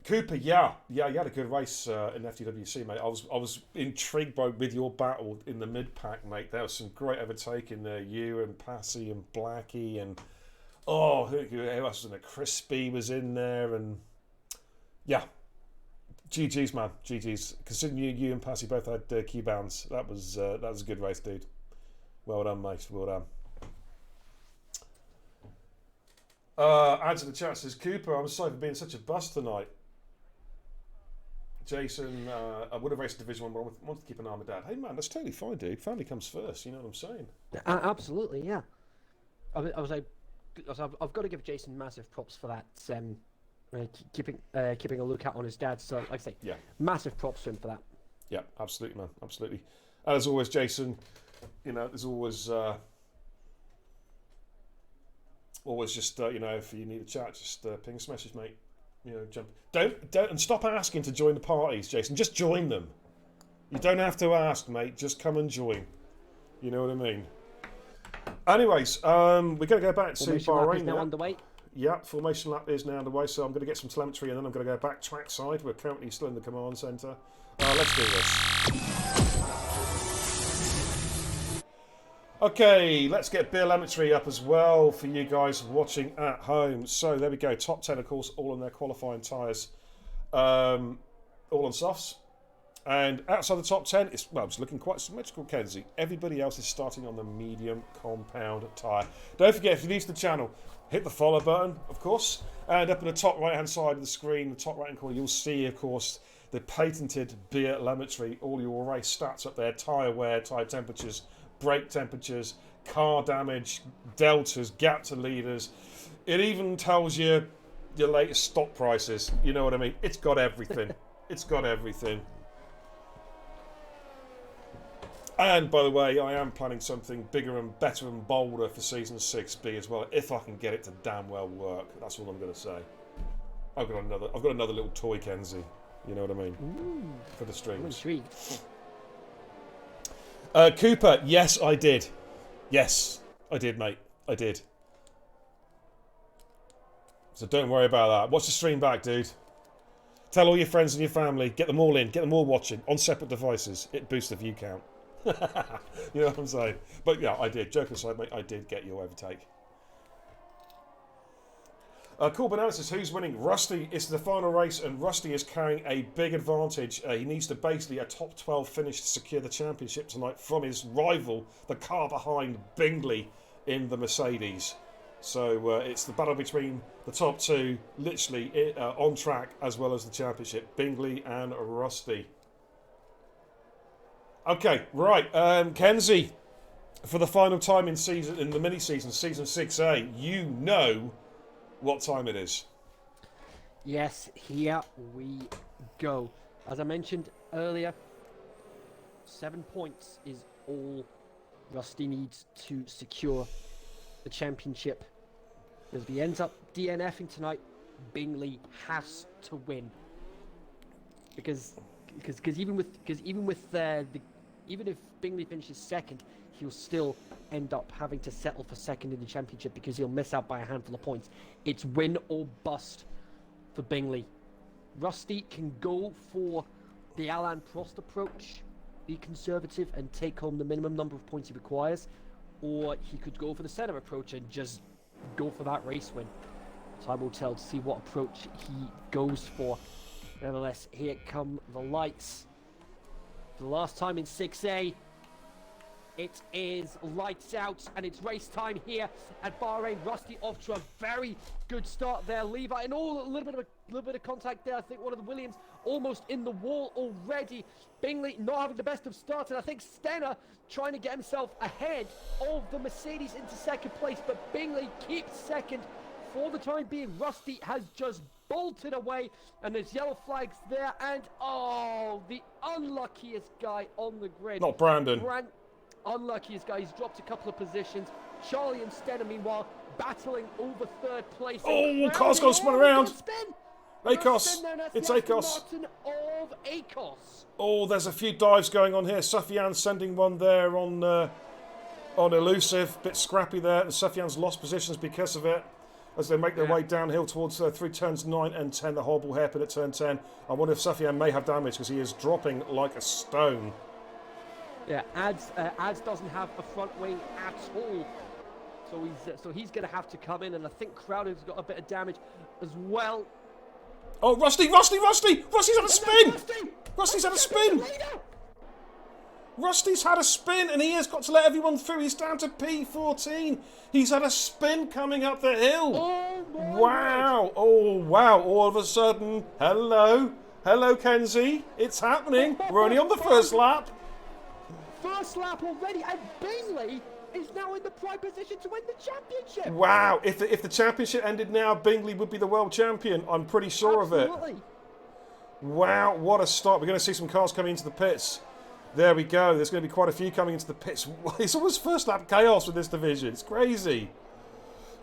Cooper, yeah, you had a good race in FGWC, mate. I was intrigued with your battle in the mid pack, mate. There was some great overtaking there. You and Passy and Blackie and who else was in there? Crispy was in there, and yeah, GG's, man, GG's. Considering you and Passy both had key bounds, that was a good race, dude. Well done, mate. Well done. Add to the chat says, Cooper, I'm sorry for being such a bust tonight. Jason, I would have raced Division 1, but I wanted to keep an eye on my dad. Hey, man, that's totally fine, dude. Family comes first, you know what I'm saying? Absolutely, yeah. I've got to give Jason massive props for that. Keeping a lookout on his dad. So, like I say, yeah, massive props to him for that. Yeah, absolutely, man, absolutely. And as always, Jason, you know, there's always just if you need a chat, just ping us a message, mate. You know, jump. Don't and stop asking to join the parties, Jason. Just join them. You don't have to ask, mate. Just come and join. You know what I mean? Anyways, we're going to go back to Bahrain now underway. Yeah, formation lap is now underway. So I'm going to get some telemetry and then I'm going to go back trackside. We're currently still in the command centre. Let's do this. Okay, let's get telemetry up as well for you guys watching at home. So there we go. Top 10, of course, all on their qualifying tyres. All on softs. And outside the top 10, it's looking quite symmetrical, Kenzie. Everybody else is starting on the medium compound tyre. Don't forget, if you're new to the channel, hit the follow button, of course. And up in the top right-hand side of the screen, the top right-hand corner, you'll see, of course, the patented beer telemetry. All your race stats up there, tyre wear, tyre temperatures, brake temperatures, car damage, deltas, gap to leaders. It even tells you your latest stock prices. You know what I mean? It's got everything. It's got everything. And by the way, I am planning something bigger and better and bolder for season 6B as well, if I can get it to damn well work. That's all I'm going to say. I've got another little toy, Kenzie. You know what I mean? Ooh, for the streams. I'm intrigued. Cooper, yes, I did. Yes, I did, mate. I did. So don't worry about that. Watch the stream back, dude. Tell all your friends and your family. Get them all in. Get them all watching on separate devices. It boosts the view count. You know what I'm saying? But yeah, I did. Joke aside, mate, I did get your overtake. Cool Banana says, who's winning? Rusty. It's the final race, and Rusty is carrying a big advantage. He needs to basically a top 12 finish to secure the championship tonight from his rival, the car behind Bingley in the Mercedes. So it's the battle between the top two, literally on track, as well as the championship. Bingley and Rusty. Okay, right, Kenzie, for the final time in the mini season, season 6A, you know what time it is. Yes, here we go. As I mentioned earlier, 7 points is all Rusty needs to secure the championship. If he ends up DNFing tonight, Bingley has to win. Because even with the even if Bingley finishes second, he'll still end up having to settle for second in the championship because he'll miss out by a handful of points. It's win or bust for Bingley. Rusty can go for the Alain Prost approach, be conservative and take home the minimum number of points he requires, or he could go for the Senna approach and just go for that race win. Time will tell to see what approach he goes for. Nevertheless, here come the lights. For the last time in 6A, it is lights out, and it's race time here at Bahrain. Rusty off to a very good start there. Levi, and a little bit of contact there. I think one of the Williams almost in the wall already. Bingley not having the best of starts, and I think Stenner trying to get himself ahead of the Mercedes into second place, but Bingley keeps second for the time being. Rusty has just bolted away, and there's yellow flags there, and the unluckiest guy on the grid. Not Brandon. Unluckiest guy. He's dropped a couple of positions. Charlie and Stenner, meanwhile, battling over third place. Oh, car's got to spin around. Akos. It's Akos. Martin of Akos. Oh, there's a few dives going on here. Sufyan sending one there on Elusive. Bit scrappy there. And Sufyan's lost positions because of it as they make their way downhill towards through turns 9 and 10. The horrible hairpin at turn 10. I wonder if Sufyan may have damage because he is dropping like a stone. Yeah, Ads doesn't have a front wing at all, so he's going to have to come in, and I think Crowder's got a bit of damage as well. Oh, Rusty's had a spin! Rusty's had a spin! Rusty's had a spin, and he has got to let everyone through. He's down to P14. He's had a spin coming up the hill. Wow! Oh, wow! All of a sudden, hello, Kenzie. It's happening. We're only on the first lap. First lap already, and Bingley is now in the prime position to win the championship. Wow, if the championship ended now, Bingley would be the world champion. I'm pretty sure of it. Wow, what a start. We're going to see some cars coming into the pits. There we go. There's going to be quite a few coming into the pits. It's almost first lap chaos with this division. It's crazy.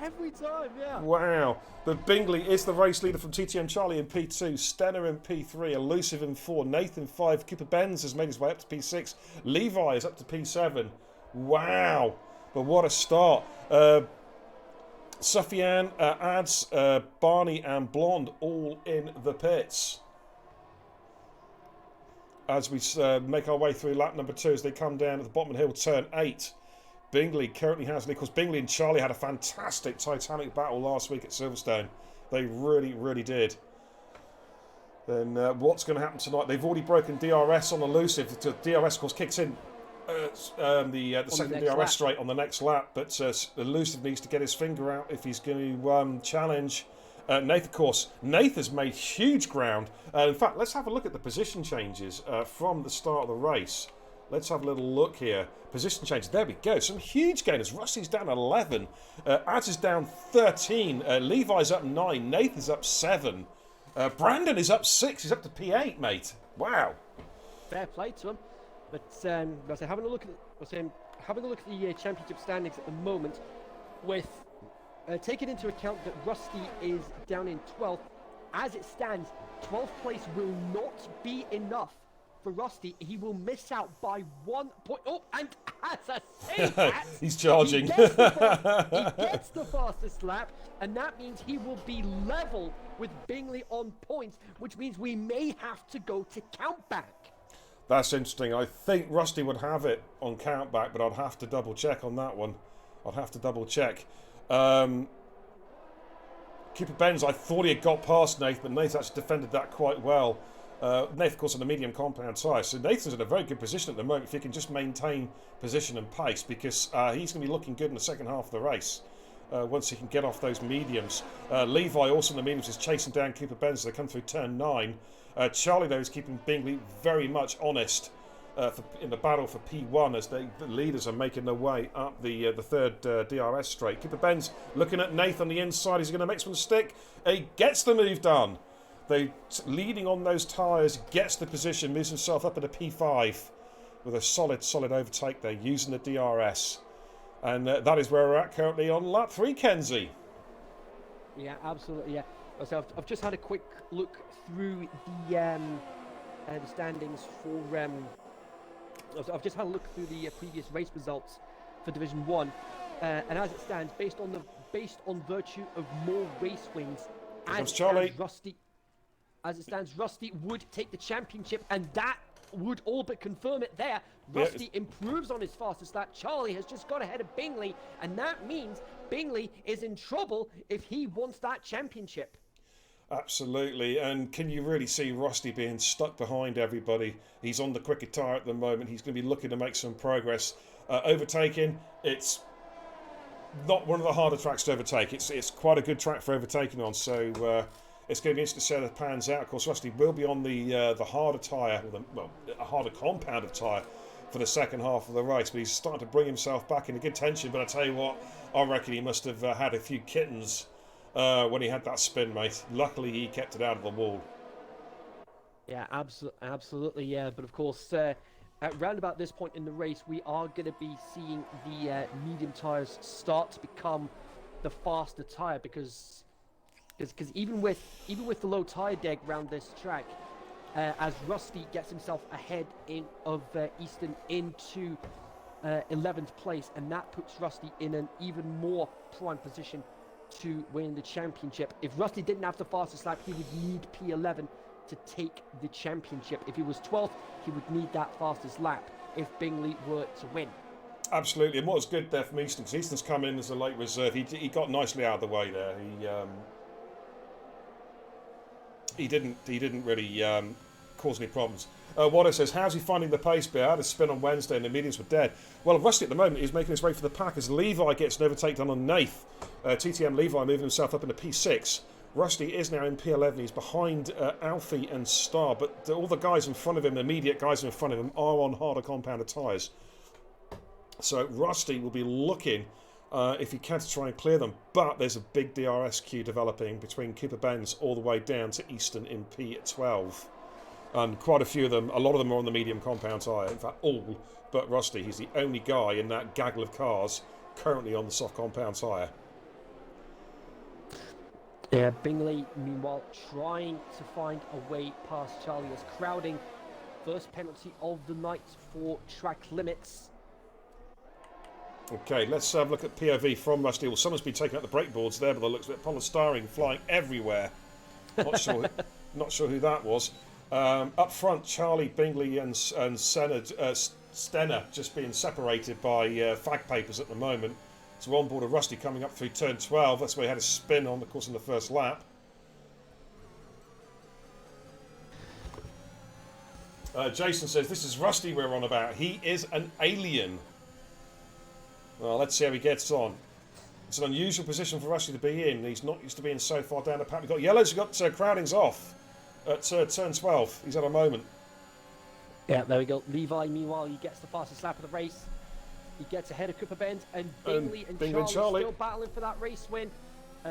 Every time, yeah. Wow. But Bingley is the race leader from TTM Charlie in P2, Stenner in P3, Elusive in 4, Nathan 5, Cooper Benz has made his way up to P6, Levi is up to P7. Wow. But what a start. Sufyan, Ads, Barney and Blonde all in the pits. As we make our way through lap number 2 as they come down at the bottom of the hill, turn 8. Bingley currently has, and of course Bingley and Charlie had a fantastic Titanic battle last week at Silverstone. They really, really did. Then what's going to happen tonight? They've already broken DRS on Elusive. The DRS, of course, kicks in the second DRS straight on the next lap, but Elusive needs to get his finger out if he's going to challenge Nath. Of course, Nath has made huge ground. In fact, let's have a look at the position changes from the start of the race. Let's have a little look here. Position change. There we go. Some huge gainers. Rusty's down 11. Ads is down 13. Levi's up 9. Nathan's up 7. Brandon is up 6. He's up to P8, mate. Wow. Fair play to him. But having a look at the championship standings at the moment, with taking into account that Rusty is down in 12th, as it stands, 12th place will not be enough for Rusty. He will miss out by 1 point. Oh, and as I say that, he's charging. He gets the fastest lap, and that means he will be level with Bingley on points, which means we may have to go to countback. That's interesting. I think Rusty would have it on countback, but I'd have to double check on that one. I'd have to double check. Cooper Benz, I thought he had got past Nath, but Nath actually defended that quite well. Nath, of course, on a medium compound tyre. So Nathan's in a very good position at the moment if he can just maintain position and pace, because he's going to be looking good in the second half of the race once he can get off those mediums. Levi, also in the mediums, is chasing down Cooper Benz as they come through turn 9. Charlie, though, is keeping Bingley very much honest in the battle for P1 as the leaders are making their way up the third DRS straight. Cooper Benz looking at Nath on the inside. He's going to make some stick. He gets the move done. They leading on those tyres, gets the position, moves himself up at a P5 with a solid overtake there using the DRS. And that is where we're at currently on lap 3, Kenzie. Yeah, absolutely, yeah. So I've just had a quick look through the standings I've just had a look through the previous race results for Division 1, and as it stands, based on virtue of more race wins, as it stands, Rusty would take the championship, and that would all but confirm it there. Rusty improves on his fastest lap. Charlie has just got ahead of Bingley, and that means Bingley is in trouble if he wants that championship. Absolutely, and can you really see Rusty being stuck behind everybody? He's on the quicker tyre at the moment. He's going to be looking to make some progress. Overtaking, it's not one of the harder tracks to overtake. It's quite a good track for overtaking on, so it's going to be interesting to see how it pans out. Of course, Rusty will be on the harder tyre, a harder compound of tyre for the second half of the race, but he's starting to bring himself back into good tension. But I tell you what, I reckon he must have had a few kittens when he had that spin, mate. Luckily, he kept it out of the wall. Yeah, absolutely, yeah. But of course, at round about this point in the race, we are going to be seeing the medium tyres start to become the faster tyre, because even with the low tyre deg around this track, as Rusty gets himself ahead of Easton into 11th place, and that puts Rusty in an even more prime position to win the championship. If Rusty didn't have the fastest lap, he would need P11 to take the championship. If he was 12th, he would need that fastest lap if Bingley were to win. Absolutely, and what was good there from Easton, because Easton's come in as a late reserve. He got nicely out of the way there. He didn't really cause any problems. Water says, how's he finding the pace bear? I had a spin on Wednesday and the mediums were dead. Well, Rusty at the moment is making his way for the pack as Levi gets an overtake done on Nath. TTM Levi moving himself up into P6. Rusty is now in P11. He's behind Alfie and Star, but all the guys in front of him, the immediate guys in front of him, are on harder compounded tyres. So Rusty will be looking, if he can, to try and clear them. But there's a big DRS queue developing between Cooper Bends all the way down to Easton in P12. And quite a few of them, a lot of them are on the medium compound tyre. In fact, all but Rusty. He's the only guy in that gaggle of cars currently on the soft compound tyre. Yeah, Bingley, meanwhile, trying to find a way past Charlie as crowding. First penalty of the night for track limits. Okay, let's have a look at POV from Rusty. Well, someone's been taking out the brake boards there, but the looks of it. Polystyrene flying everywhere. Not sure who that was. Up front, Charlie, Bingley and Stenner just being separated by fag papers at the moment. So on board of Rusty coming up through turn 12. That's where he had a spin on, of course, in the first lap. Jason says, this is Rusty we're on about. He is an alien. Well, let's see how he gets on. It's an unusual position for Rusty to be in. He's not used to being so far down the pack. We've got yellows, we've got crowding's off at turn 12. He's had a moment. Yeah, there we go. Levi, meanwhile, he gets the fastest lap of the race. He gets ahead of Cooper Bend, and Bingley and Charlie still battling for that race win.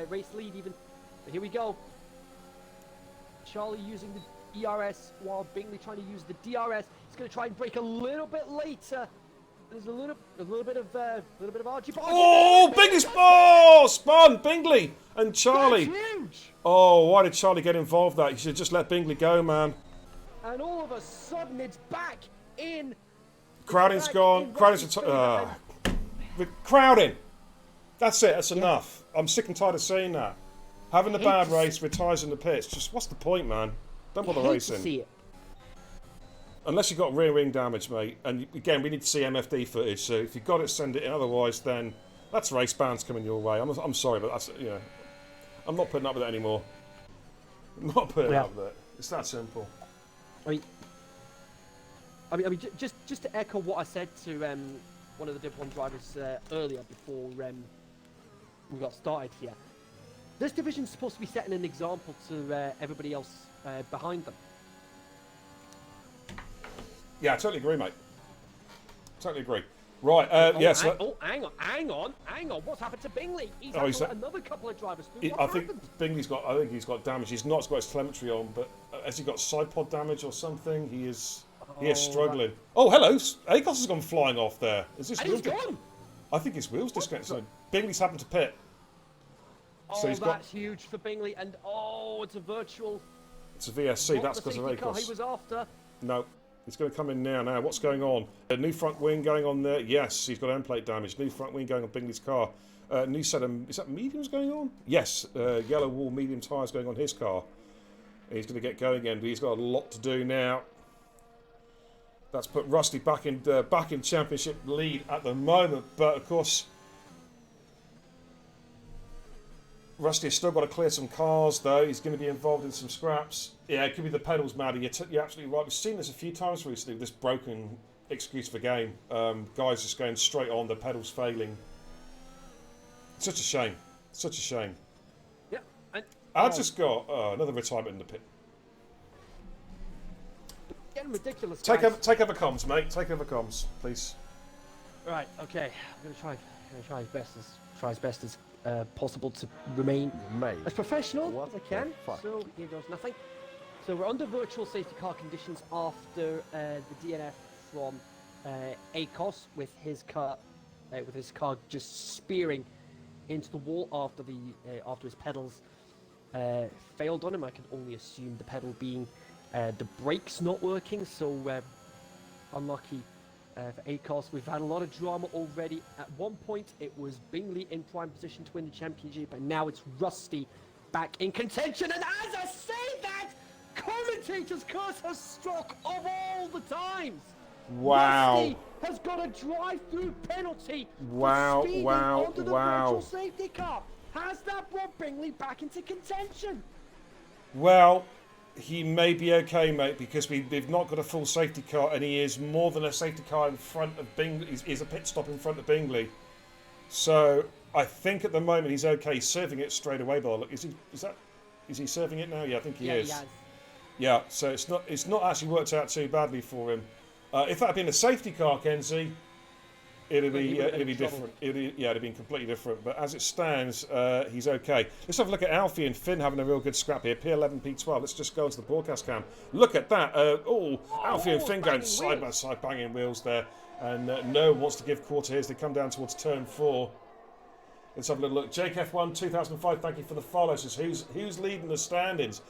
Race lead even. But here we go. Charlie using the ERS while Bingley trying to use the DRS. He's going to try and brake a little bit later. There's a little bit of argy. Oh, Bingley's spun Bingley and Charlie. That's huge. Oh, why did Charlie get involved? That you should just let Bingley go, man. And all of a sudden, it's back in. Crowding's gone. Crowding's crowding. That's it. That's enough. I'm sick and tired of seeing that. Having a bad race, retires in the pits. Just what's the point, man? Don't bother racing. To see it. Unless you've got rear wing damage, mate. And again, we need to see MFD footage. So if you've got it, send it in. Otherwise, then that's race bans coming your way. I'm sorry, but that's I'm not putting up with it anymore. I'm not putting up with it. It's that simple. I mean, just to echo what I said to one of the Div 1 drivers earlier before we got started here. This division's supposed to be setting an example to everybody else behind them. Yeah, I totally agree, mate. Totally agree. Right, yes. Hang on. What's happened to Bingley? He's had another couple of drivers through. I think he's got damage. He's not got his telemetry on, but has he got side pod damage or something? He is struggling. Right. Oh, hello. Akos has gone flying off there. Is this he's gone? I think his wheel's disconnected. So Bingley's happened to pit. Oh, so that's huge for Bingley. And it's a virtual. It's a VSC. That's because of Akos. Akos. He was after. No. He's going to come in now. What's going on? A new front wing going on there. Yes, he's got end plate damage. New front wing going on Bingley's car. New set of... Is that mediums going on? Yes, yellow wall medium tyres going on his car. He's going to get going again, but he's got a lot to do now. That's put Rusty back in championship lead at the moment, but of course... Rusty has still got to clear some cars, though. He's going to be involved in some scraps. Yeah, it could be the pedals, Maddie. You're absolutely right. We've seen this a few times recently, this broken excuse for game. Guys just going straight on, the pedals failing. Such a shame. Such a shame. Yeah. I've just got another retirement in the pit. Getting ridiculous. Take guys. over comms, mate. Take over comms, please. Right. Okay. I'm gonna try as best as possible to remain as professional as I can. So here goes nothing. So we're under virtual safety car conditions after the DNF from ACOS with his car just spearing into the wall after his pedals failed on him. I can only assume the pedal being the brakes not working. So unlucky for ACOS. We've had a lot of drama already. At one point, it was Bingley in prime position to win the championship, and now it's Rusty back in contention. And as I say that, commentators curse her struck of all the times. Wow. Rusty has got a drive-through penalty. Wow, for speeding wow, onto the wow. virtual safety car. Has that brought Bingley back into contention? Well, he may be okay, mate, because they've not got a full safety car, and he is more than a safety car in front of Bingley. He's a pit stop in front of Bingley. So I think at the moment he's okay. He's serving it straight away. But look, is he serving it now? Yeah, I think he is. He has. Yeah, so it's not actually worked out too badly for him. If that had been a safety car, Kenzie, it'd be different. It'd have been completely different. But as it stands, he's okay. Let's have a look at Alfie and Finn having a real good scrap here. P11, P12. Let's just go into the broadcast cam. Look at that. Alfie and Finn going side by side, banging wheels there. And no one wants to give quarter here as they come down towards turn 4. Let's have a little look. Jake F1 2005. Thank you for the follow. Says who's leading the standings?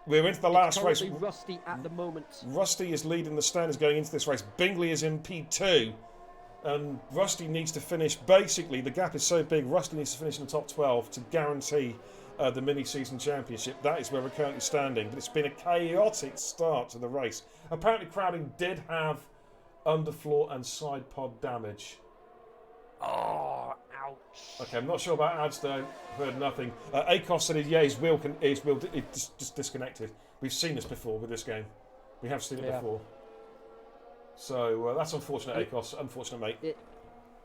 We're into the last race. Rusty at the moment. Rusty is leading the standings going into this race. Bingley is in P2. And Rusty needs to finish, basically, the gap is so big, Rusty needs to finish in the top 12 to guarantee the mini-season championship. That is where we're currently standing. But it's been a chaotic start to the race. Apparently, Crowding did have underfloor and side pod damage. Oh, ouch. Okay, I'm not sure about ads, though. Heard nothing. Acos said, his wheel just disconnected. We've seen this before with this game. We have seen it before. So that's unfortunate, Acos. Unfortunate, mate.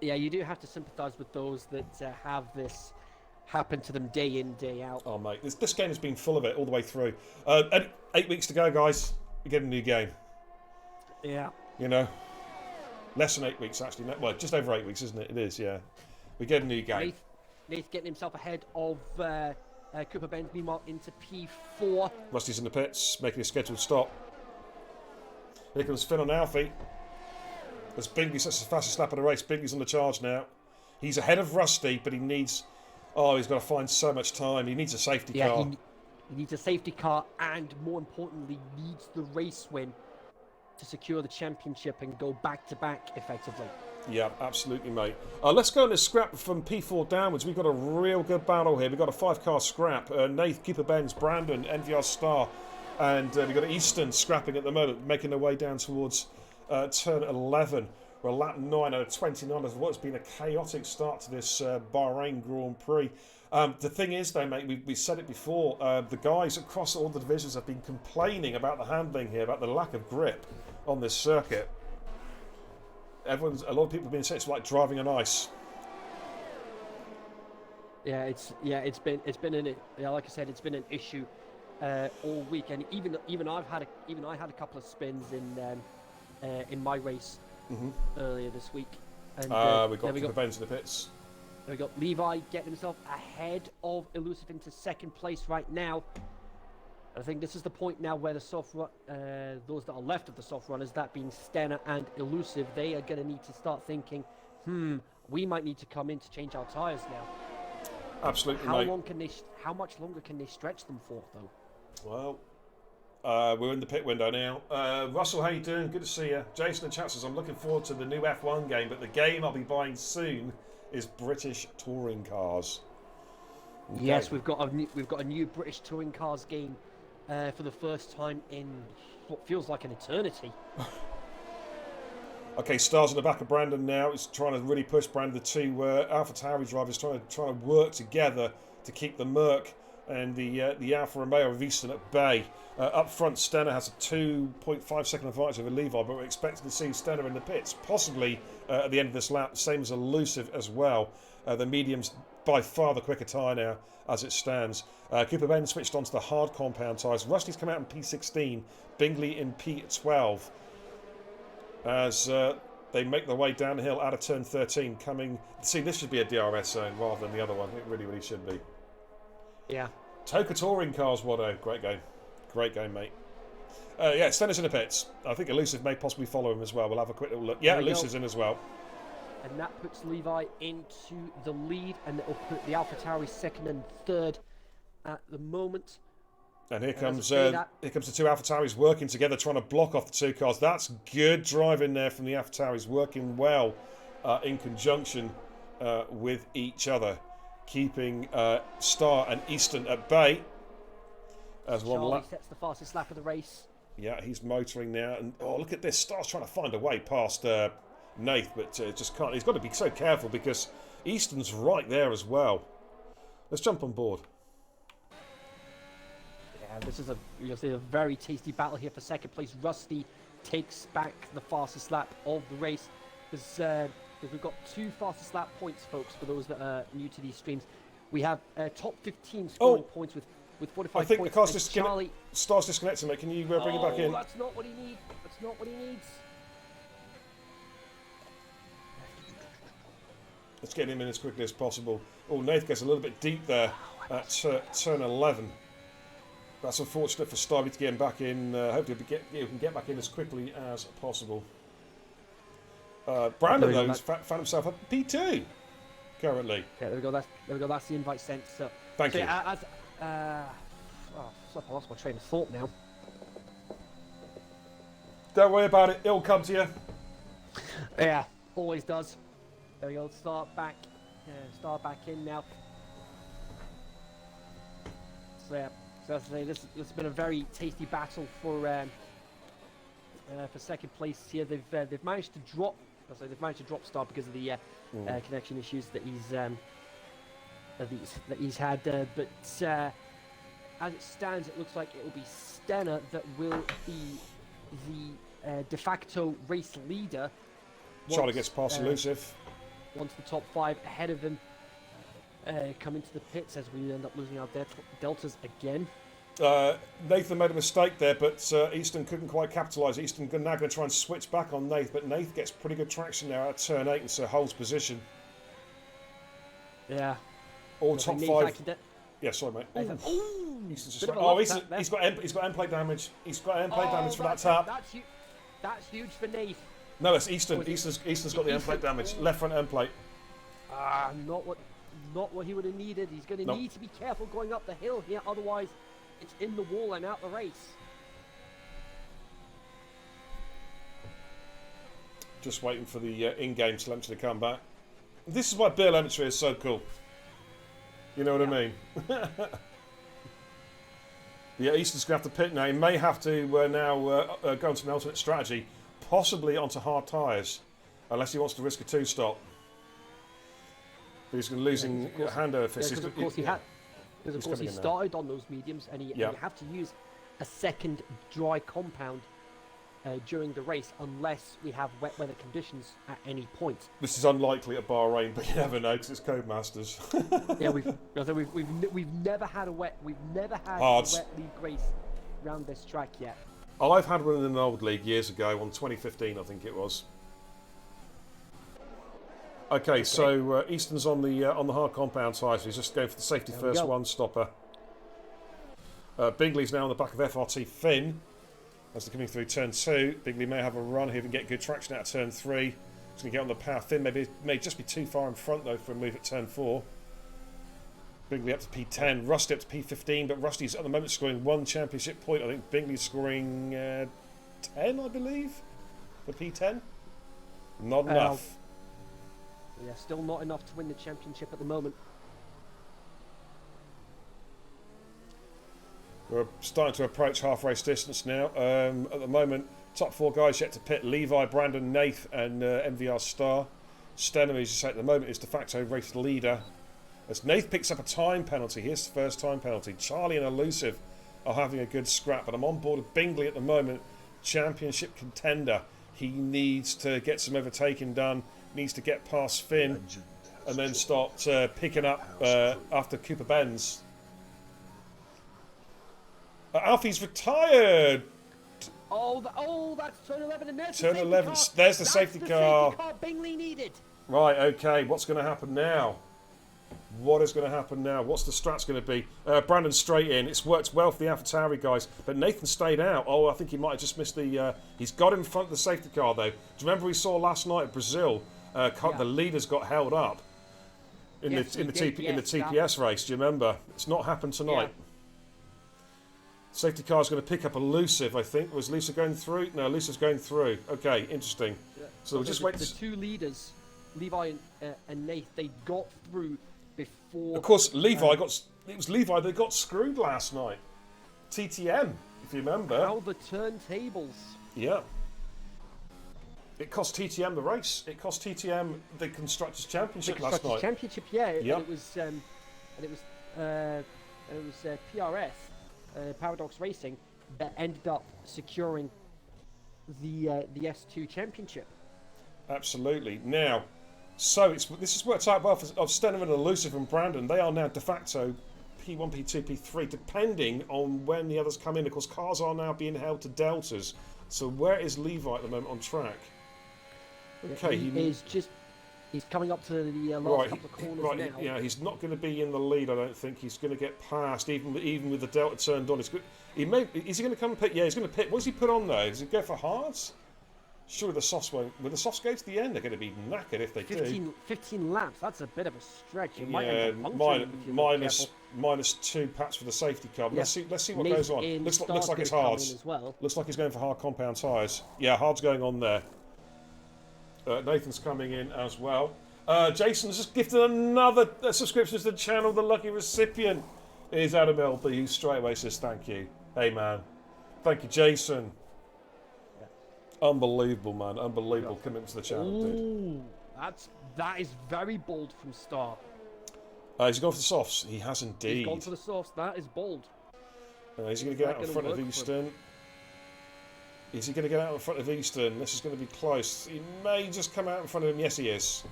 Yeah, you do have to sympathise with those that have this happen to them day in, day out. Oh, mate, this game has been full of it all the way through. 8 weeks to go, guys. We get a new game. Yeah. You know, less than 8 weeks actually. Well, just over 8 weeks, isn't it? It is, yeah. We get a new game. Nath getting himself ahead of Cooper Benz, meanwhile into P4. Rusty's in the pits, making a scheduled stop. Here comes Finn on Alfie. As Bingley sets the fastest lap of the race, Bingley's on the charge now. He's ahead of Rusty, but he needs... Oh, he's got to find so much time. He needs a safety car. He needs a safety car and, more importantly, needs the race win to secure the championship and go back-to-back effectively. Yeah, absolutely, mate. Let's go on this scrap from P4 downwards. We've got a real good battle here. We've got a 5-car scrap. Nath, Cooper Benz, Brandon, NVR Star, and we've got Easton scrapping at the moment, making their way down towards turn 11. We're lap 9 out of 29 of what's been a chaotic start to this Bahrain Grand Prix. The thing is, though, mate, we said it before, the guys across all the divisions have been complaining about the handling here, about the lack of grip on this circuit. A lot of people have been saying it's like driving on ice. Yeah, it's been like I said, it's been an issue all week, and even I had a couple of spins in my race earlier this week. And we got Cooper Benz in the pits. There we got Levi getting himself ahead of Elusive into second place right now. I think this is the point now where the those that are left of the soft runners, that being Stenner and Elusive, they are going to need to start thinking, we might need to come in to change our tyres now. Absolutely, How much longer can they stretch them for, though? Well, We're in the pit window now. Russell, how you doing? Good to see you. Jason and chat says, I'm looking forward to the new F1 game, but the game I'll be buying soon is British touring cars. Okay. Yes, we've got a new British touring cars game for the first time in what feels like an eternity. Okay, Stars in the back of Brandon now. He's trying to really push Brandon. The two AlphaTauri drivers trying to work together to keep the Merc and the Alfa Romeo of Easton at bay. Up front, Stenner has a 2.5 second advantage over Levi, but we're expecting to see Stenner in the pits, possibly at the end of this lap. Same as Elusive as well. The medium's by far the quicker tyre now as it stands. Cooper Ben switched onto the hard compound tyres. Rusty's come out in P16, Bingley in P12. As they make their way down the hill out of turn 13, coming... See, this should be a DRS zone rather than the other one. It really, really should be. Yeah. Toka Touring Cars, Wado. Great game. Great game, mate. Yeah, Stenner's in the pits. I think Elusive may possibly follow him as well. We'll have a quick little look. Yeah, Elusive's in as well. And that puts Levi into the lead, and it will put the AlphaTauri second and third at the moment. And here comes the two AlphaTauris working together, trying to block off the two cars. That's good driving there from the AlphaTauris, working well in conjunction with each other, keeping Star and Easton at bay. As one Charlie sets the fastest lap of the race. Yeah, he's motoring now, and oh, look at this! Star's trying to find a way past Nath, but just can't. He's got to be so careful because Easton's right there as well. Let's jump on board. Yeah, this is you'll see a very tasty battle here for second place. Rusty takes back the fastest lap of the race. Because we've got 2 fastest lap points, folks, for those that are new to these streams. We have top 15 scoring points with 45 I think points. the car's disconnected. Star's disconnected, mate. Can you bring it back in? That's not what he needs. That's not what he needs. Let's get him in as quickly as possible. Oh, Nath gets a little bit deep there at turn 11. That's unfortunate for Star to get him back in. Hopefully he can get back in as quickly as possible. Brandon, though, has found himself at P2 currently. Yeah, there we go. There we go. That's the invite sent. Thank you. I lost my train of thought now. Don't worry about it. It'll come to you. Yeah, always does. There we go. Start back in now. So yeah, this has been a very tasty battle for second place here. They've managed to drop. They've managed to drop Star because of the connection issues that he's had. But as it stands, it looks like it will be Stenner that will be the de facto race leader. Charlie gets past Elusive. Once the top 5 ahead of him come into the pits as we end up losing our deltas again. Nathan made a mistake there, but Easton couldn't quite capitalise. Easton now going to try and switch back on Nath, but Nath gets pretty good traction now at turn 8 and so holds position. Yeah. All top 5. Yeah, sorry, mate. Easton's just he's got end plate damage. He's got end plate damage for that tap. That's huge for Nath. No, it's Easton. Easton's got the end plate damage. Left front end plate. Not what he would have needed. He's going to need to be careful going up the hill here, otherwise it's in the wall and out the race. Just waiting for the in-game telemetry to come back. This is why telemetry is so cool. You know what I mean? Yeah, Easton's going to have to pit now. He may have to now go into an alternate strategy, possibly onto hard tyres, unless he wants to risk a 2-stop. But he's losing handover efficiency. Because of course he started on those mediums, and you have to use a second dry compound during the race unless we have wet weather conditions at any point. This is unlikely at Bahrain, but you never know because it's Codemasters. Yeah, we've never had a wet league race around this track yet. Oh, I've had one in an old league years ago, on 2015 I think it was. Okay, so Easton's on the hard compound tyre, so he's just going for the safety first one stopper. Bingley's now on the back of FRT Finn as they're coming through turn 2. Bingley may have a run here and get good traction out of turn 3. He's going to get on the power Finn. May just be too far in front though for a move at turn 4. Bingley up to P10, Rusty up to P15, but Rusty's at the moment scoring 1 championship point. I think Bingley's scoring 10, I believe, for P10. Not enough. Yeah, still not enough to win the championship at the moment. We're starting to approach half race distance now. At the moment, top 4 guys yet to pit: Levi, Brandon, Nath, and MVR Star. Stenham, as you say, at the moment is de facto race leader. As Nath picks up a time penalty, here's the first time penalty. Charlie and Elusive are having a good scrap, but I'm on board with Bingley at the moment, championship contender. He needs to get some overtaking done, needs to get past Finn, and then start picking up after Cooper Benz. Alfie's retired. Oh, that's turn 11, and there's Turn the safety 11. car. There's the That's safety the car. Safety car Bingley needed. Right, okay, what's going to happen now? What is going to happen now? What's the strats going to be? Brandon straight in. It's worked well for the AlphaTauri guys, but Nathan stayed out. Oh, I think he might have just missed the... he's got in front of the safety car, though. Do you remember we saw last night at Brazil? The leaders got held up in the TPS race. Do you remember? It's not happened tonight. Yeah. Safety car's going to pick up Elusive, I think. Was Elusive going through? No, Elusive's going through. Okay, interesting. Yeah. So we'll just wait. The 2 leaders, Levi and Nath, they got through before. Of course, Levi got. It was Levi that got screwed last night. TTM, if you remember. How the turntables. Yeah. It cost TTM the race. It cost TTM the Constructors' Championship last night. Championship, yeah. Yep. And it was PRS. Paradox Racing that ended up securing the S2 championship. Absolutely. Now, so this has worked out well for Stenham and Elusive and Brandon. They are now de facto P1, P2, P3, depending on when the others come in. Of course, cars are now being held to deltas. So where is Levi at the moment on track? Okay, he's coming up to the last couple of corners now. Yeah, he's not going to be in the lead. I don't think he's going to get past, even with the delta turned on. It's good. Is he going to come and pit? Yeah, he's going to pit. What does he put on though? Does he go for hards? Surely the softs won't. Will the softs go to the end? They're going to be knackered if they do. 15 laps. That's a bit of a stretch. You might Yeah, end up puncturing if you're not careful. minus 2 pats for the safety car. But Yeah. let's see what Nathan goes on. in, Looks like Star's it's gonna come hards. in as well. Looks like he's going for hard compound tyres. Yeah, hard's going on there. Nathan's coming in as well. Jason's just gifted another subscription to the channel. The lucky recipient is Adam LB, who straight away says thank you. Hey man, thank you, Jason. Yeah. Unbelievable, man. Unbelievable commitment to the channel, dude. Ooh, that is very bold from Star. He's gone for the softs. He has indeed. He's gone for the softs. That is bold. He's going to get out in front of Easton. Is he going to get out in front of Easton? This is going to be close. He may just come out in front of him. Yes, he is.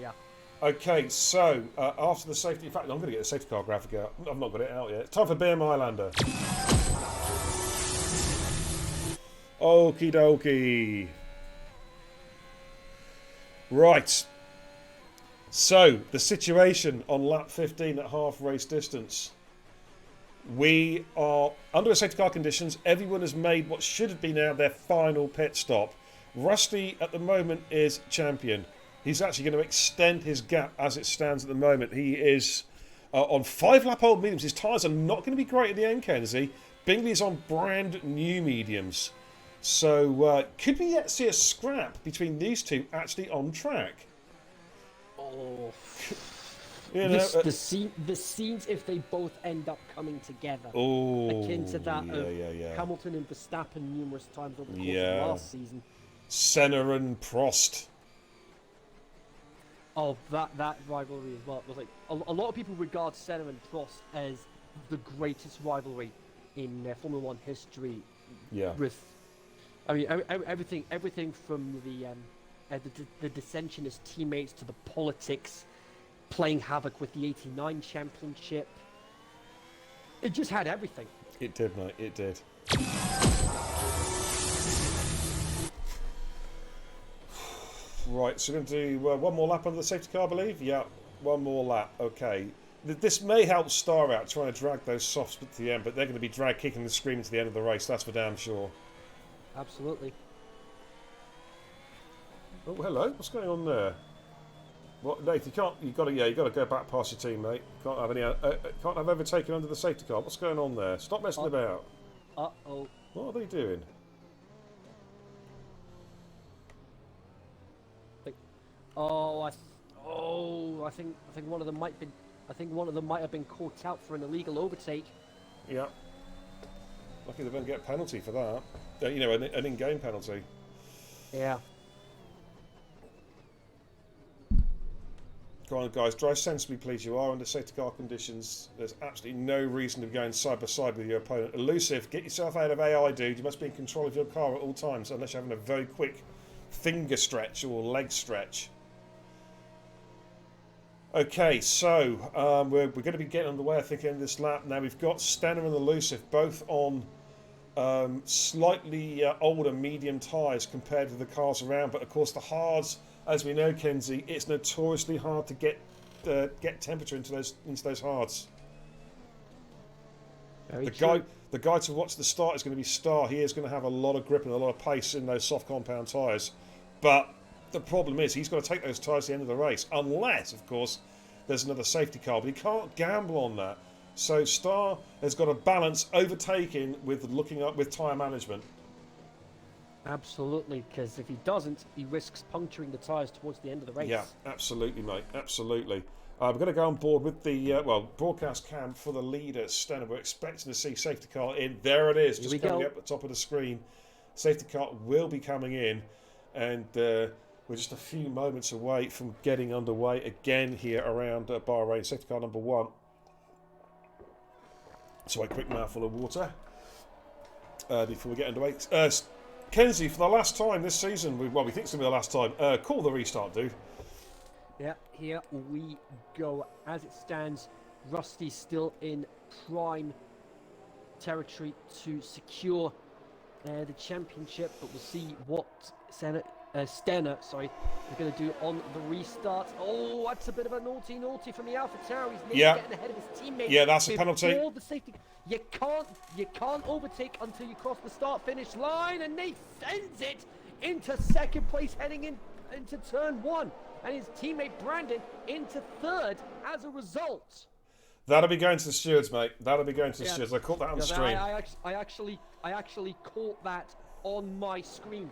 Yeah. Okay, so after the safety... In fact, I'm going to get the safety car graphic out. I've not got it out yet. Time for BM Highlander. Okie dokie. Right. So, the situation on lap 15 at half race distance. We are under safety car conditions. Everyone has made what should have been now their final pit stop. Rusty at the moment is champion. He's actually going to extend his gap as it stands at the moment. He is on 5-lap-old mediums. His tyres are not going to be great at the end, Kenzie. Bingley is on brand new mediums. So could we yet see a scrap between these two actually on track? Oh. You know, the scenes if they both end up coming together. Oh, akin to that of yeah. Hamilton and Verstappen numerous times over the course Yeah. of last season. Senna and Prost. Oh, that rivalry as well. Was like a lot of people regard Senna and Prost as the greatest rivalry in Formula One history. Yeah. With, I mean, everything from the dissension as teammates to the politics, playing havoc with the '89 championship. It just had everything. It did, mate. It did. Right, so we're going to do one more lap under the safety car, I believe? Yeah, one more lap. Okay. This may help Star out trying to drag those softs to the end, but they're going to be drag kicking and screaming to the end of the race. That's for damn sure. Absolutely. Oh, hello. What's going on there? What, Nate? You got to go back past your team, mate. Can't have any. Can't have overtaken under the safety car. What's going on there? Stop messing about. Uh-oh. What are they doing? I think one of them might have been caught out for an illegal overtake. Yeah. Lucky they don't get a penalty for that. You know, an in-game penalty. Yeah. Come on, guys, drive sensibly, please. You are under safety car conditions. There's absolutely no reason to be going side by side with your opponent. Elusive, get yourself out of AI, dude. You must be in control of your car at all times, unless you're having a very quick finger stretch or leg stretch. Okay, so we're going to be getting underway, I think, in this lap. Now, we've got Stenner and Elusive both on slightly older medium tyres compared to the cars around, but of course the hards, as we know, Kenzie, it's notoriously hard to get temperature into those hards. The guy to watch the start is going to be Star. He is going to have a lot of grip and a lot of pace in those soft compound tyres, but the problem is he's got to take those tyres at the end of the race, unless, of course, there's another safety car, but he can't gamble on that. So Star has got to balance overtaking with looking up with tyre management. Absolutely, because if he doesn't, he risks puncturing the tyres towards the end of the race. Yeah, absolutely, mate, absolutely. We're going to go on board with the broadcast cam for the leader, Stenner. We're expecting to see safety car in. There it is, just coming up at the top of the screen. Safety car will be coming in, and we're just a few moments away from getting underway again here around Bahrain. Safety car number 1. So a quick mouthful of water before we get underway. Kenzie, for the last time this season, we think it's going to be the last time, call the restart, dude. Yeah, here we go. As it stands, Rusty still in prime territory to secure the championship, but we'll see what Stenner are going to do on the restart. Oh, that's a bit of a naughty from the AlphaTauri. He's nearly getting ahead of his teammate. Yeah, that's a penalty. The safety. You can't overtake until you cross the start-finish line, and Nate sends it into second place, heading into turn 1, and his teammate Brandon into third as a result. That'll be going to the stewards, mate. That'll be going to the stewards. I caught that on the stream. I actually caught that on my screen.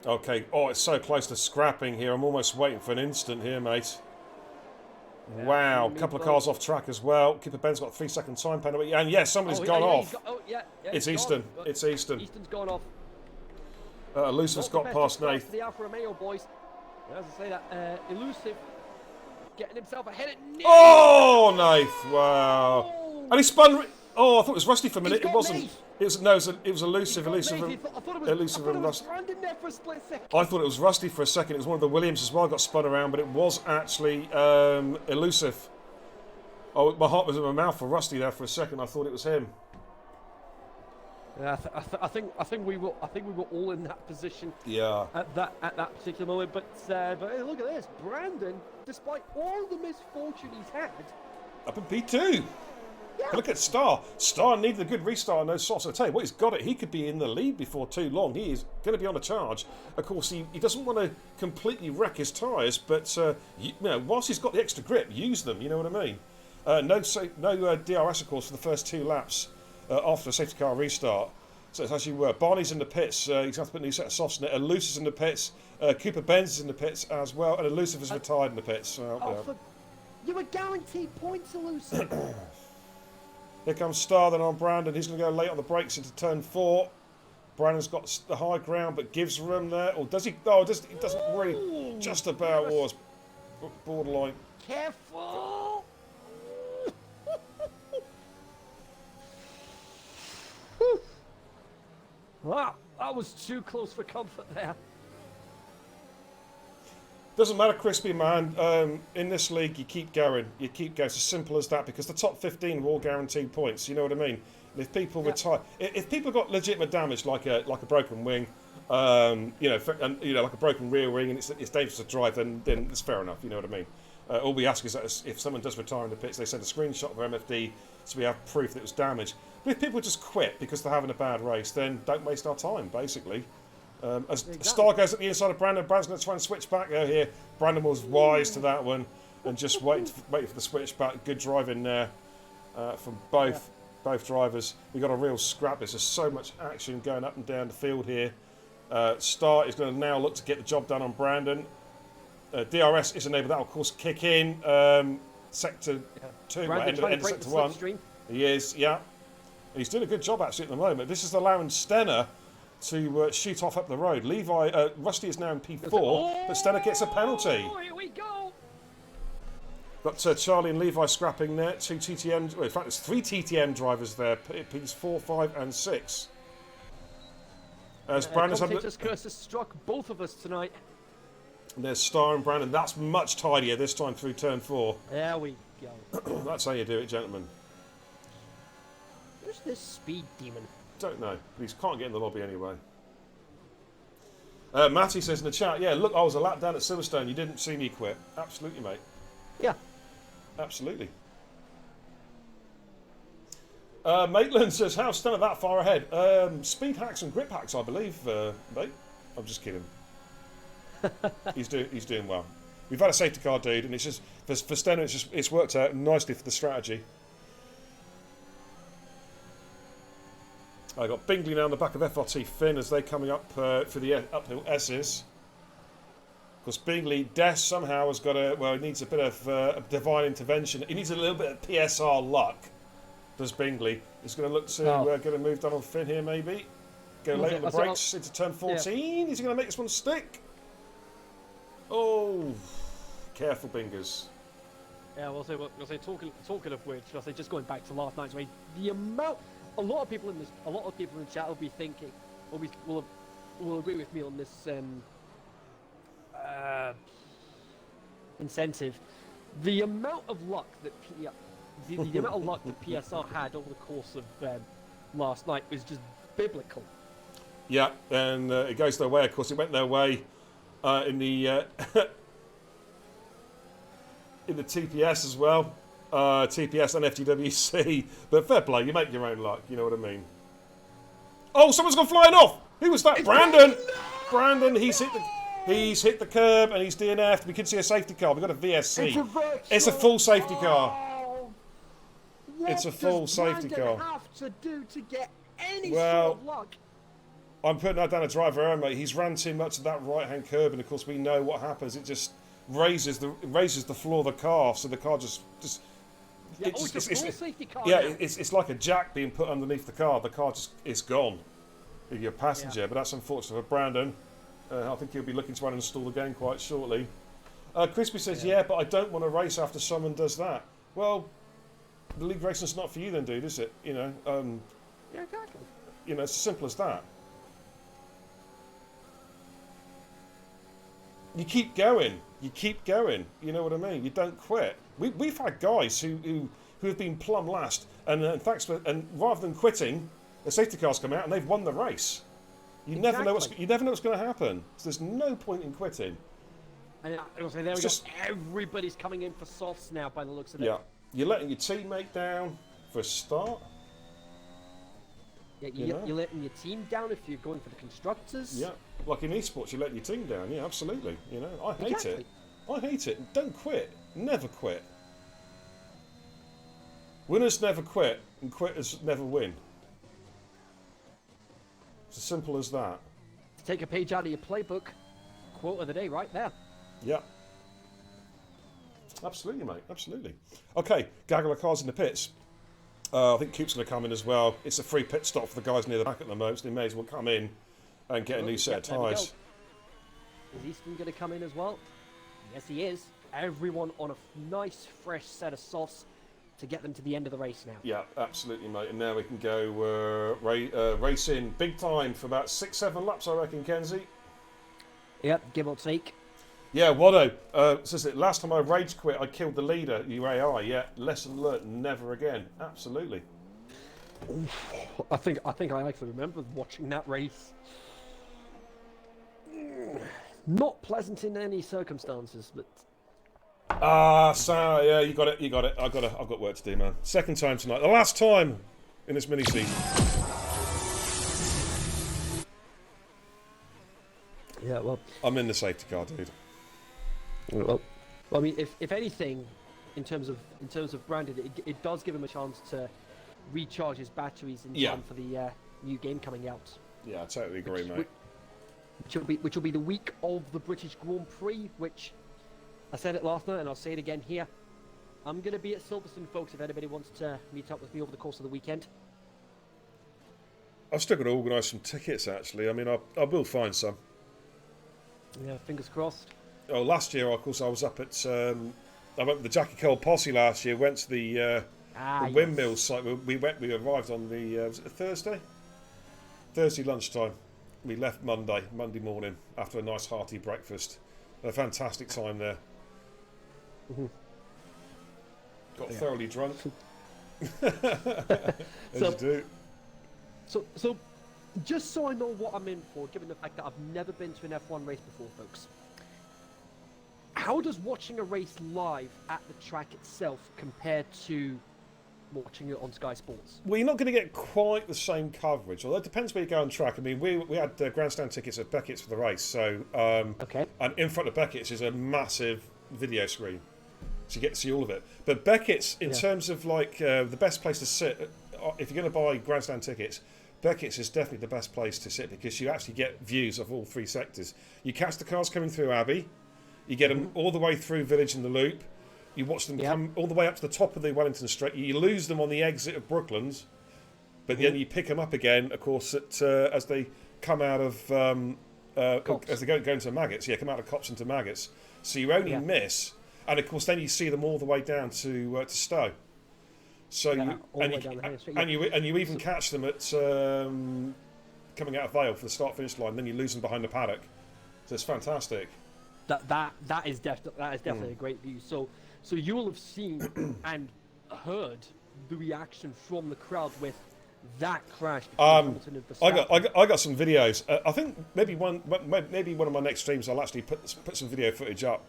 Okay. Oh, it's so close to scrapping here. I'm almost waiting for an instant here, mate. Yeah, wow, a couple of cars off track as well. Keeper Ben's got a 3-second time penalty, and yes, somebody's gone off. It's Easton. It's Easton. Easton's gone off. Elusive's got past Nath. The Alfa Romeo boys. As I say that, Elusive getting himself ahead at Nath. Oh, Nath! Wow. And he spun. Oh, I thought it was Rusty for a minute. It wasn't. It was Elusive. Elusive and Rusty. I thought it was Rusty for a second. It was one of the Williams as well. Got spun around, but it was actually Elusive. Oh, my heart was in my mouth for Rusty there for a second. I thought it was him. Yeah, I think we were all in that position. Yeah. At that particular moment, but hey, look at this, Brandon. Despite all the misfortune he's had, up in P2. Yeah. Look at Star. Star needed a good restart on those softs. I tell you what, he's got it. He could be in the lead before too long. He is going to be on a charge. Of course, he doesn't want to completely wreck his tyres, but whilst he's got the extra grip, use them. You know what I mean? No DRS, of course, for the first 2 laps after a safety car restart. So it's actually Barney's in the pits. He's going to have to put a new set of softs in it. Elusive's in the pits. Cooper Benz is in the pits as well, and Elusive is retired in the pits. You were guaranteed points, Elusive. Here comes Star, then on Brandon. He's going to go late on the brakes into turn 4. Brandon's got the high ground, but gives room there. Or does he? Oh, he doesn't really. Just about was borderline. Careful! Wow, that was too close for comfort there. Doesn't matter, Crispy man. In this league, you keep going. You keep going. It's as simple as that, because the top 15 are all guaranteed points. You know what I mean? And if people retire, if people got legitimate damage like a broken wing, like a broken rear wing, and it's dangerous to drive, then it's fair enough. You know what I mean? All we ask is that if someone does retire in the pits, they send a screenshot of their MFD so we have proof that it was damaged. But if people just quit because they're having a bad race, then don't waste our time, basically. As Star goes at the inside of Brandon, Brandon's going to try and switch back here. Brandon was wise to that one and just wait for the switch back. Good driving there from both drivers. We got a real scrap. There's just so much action going up and down the field here. Star is going to now look to get the job done on Brandon. DRS is enabled. That will, of course, kick in. Sector 2, end of Sector 1. He is, yeah. He's doing a good job, actually, at the moment. This is allowing Stenner to shoot off up the road. Rusty is now in P4, but Stenner gets a penalty. Oh, here we go. Got Charlie and Levi scrapping there. 2 TTM, well, in fact, there's 3 TTM drivers there. Ps 4, 5, and 6. As Brandon's commentator's curse has struck both of us tonight. And there's Star and Brandon. That's much tidier this time through turn 4. There we go. That's how you do it, gentlemen. Who's this speed demon? Don't know. But he can't get in the lobby anyway. Matty says in the chat, yeah, look, I was a lap down at Silverstone. You didn't see me quit. Absolutely, mate. Yeah. Absolutely. Maitland says, how's Stenner that far ahead? Speed hacks and grip hacks, I believe, mate. I'm just kidding. He's doing well. We've had a safety car, dude, and it's just for Stenner, it's worked out nicely for the strategy. I got Bingley now on the back of FRT Finn as they're coming up for the uphill S's. Of course, Bingley, Des somehow has got he needs a bit of divine intervention. He needs a little bit of PSR luck. Does Bingley? He's going to look to get a move done on Finn here, maybe. Go late on the brakes into turn 14. Yeah. Is he going to make this one stick? Oh, careful, Bingers. Yeah, we'll say talking of which, I'll say just going back to last night's race, the amount. A lot of people in the chat will be thinking, or will agree with me on this incentive. The amount of luck that the amount of luck that PSR had over the course of last night was just biblical. Yeah, and it goes their way. Of course, it went their way in the in the TPS as well. TPS and FGWC, but fair play, you make your own luck, you know what I mean. Oh, someone's gone flying off! Who was that? Brandon! No! Brandon, he's hit the curb and he's DNF'd. We can see a safety car, we've got a VSC. It's a full safety car. It's a full safety car. Have to do to get any sort of luck? I'm putting that down a driver error, mate. He's ran too much of that right-hand curb, and of course we know what happens. It just raises the floor of the car, so the car just it's a full safety car. Yeah, now. it's like a jack being put underneath the car. The car just is gone. You're a passenger, but that's unfortunate for Brandon. I think he'll be looking to uninstall the game quite shortly. Crispy says, yeah, but I don't want to race after someone does that. Well, the league racing's not for you then, dude, is it? You know, yeah, exactly. You know, it's as simple as that. You keep going. You keep going. You know what I mean? You don't quit. We've had guys who have been plumb last, and in fact, rather than quitting, the safety cars come out and they've won the race. You never know what's going to happen. So there's no point in quitting. And there we go. Everybody's coming in for softs now, by the looks of it. Yeah, you're letting your teammate down for a start. Yeah, you're letting your team down if you're going for the constructors. Yeah, like in esports, you're letting your team down. Yeah, absolutely. You know, I hate it. I hate it. Don't quit. Never quit. Winners never quit, and quitters never win. It's as simple as that. Take a page out of your playbook. Quote of the day, right there. Yeah. Absolutely, mate. Absolutely. Okay, gaggle of cars in the pits. I think Coop's going to come in as well. It's a free pit stop for the guys near the back at the moment, so they may as well come in and get a new set of tyres. Is Easton going to come in as well? Yes, he is. Everyone on a nice, fresh set of softs to get them to the end of the race now. Yeah, absolutely, mate. And now we can go racing big time for about 6-7 laps, I reckon, Kenzie. Yep, give or take. Yeah, Wado says it. Last time I rage quit, I killed the leader, UAI. Yeah, lesson learnt, never again. Absolutely. I think I actually remember watching that race. Not pleasant in any circumstances, but. So yeah, you got it. I've got work to do, man. Second time tonight, the last time in this mini season. Yeah, well, I'm in the safety car, dude. well, I mean, if anything, in terms of Brandon, it does give him a chance to recharge his batteries in time for the new game coming out. Yeah, I totally agree, mate. Which will be the week of the British Grand Prix, which I said it last night and I'll say it again here. I'm going to be at Silverstone, folks, if anybody wants to meet up with me over the course of the weekend. I've still got to organise some tickets, actually. I mean, I will find some. Yeah, fingers crossed. Oh, last year, of course, I was up at... I went with the Jackie Cole posse last year, went to the windmill site. We arrived on the... was it a Thursday? Thursday lunchtime. We left Monday morning, after a nice hearty breakfast. Had a fantastic time there. Mm-hmm. Got thoroughly drunk. As you do. So, just so I know what I'm in for, given the fact that I've never been to an F1 race before, folks. How does watching a race live at the track itself compare to watching it on Sky Sports? Well, you're not going to get quite the same coverage, although it depends where you go on track. I mean, we had grandstand tickets at Beckett's for the race, so okay. And in front of Beckett's is a massive video screen, so you get to see all of it. But Beckett's, in terms of like the best place to sit, if you're going to buy grandstand tickets, Beckett's is definitely the best place to sit because you actually get views of all three sectors. You catch the cars coming through Abbey, you get them all the way through Village and the Loop. You watch them come all the way up to the top of the Wellington Straight. You lose them on the exit of Brooklands, but then you pick them up again, of course, as they come out of as they go into Maggots. Yeah, come out of Cops into Maggots. So you only miss, and of course then you see them all the way down to Stowe. So you even catch them at coming out of Vale for the start-finish line. Then you lose them behind the paddock. So it's fantastic. That is definitely a great view. So you will have seen and heard the reaction from the crowd with that crash. I got some videos. I think maybe one of my next streams I'll actually put some video footage up.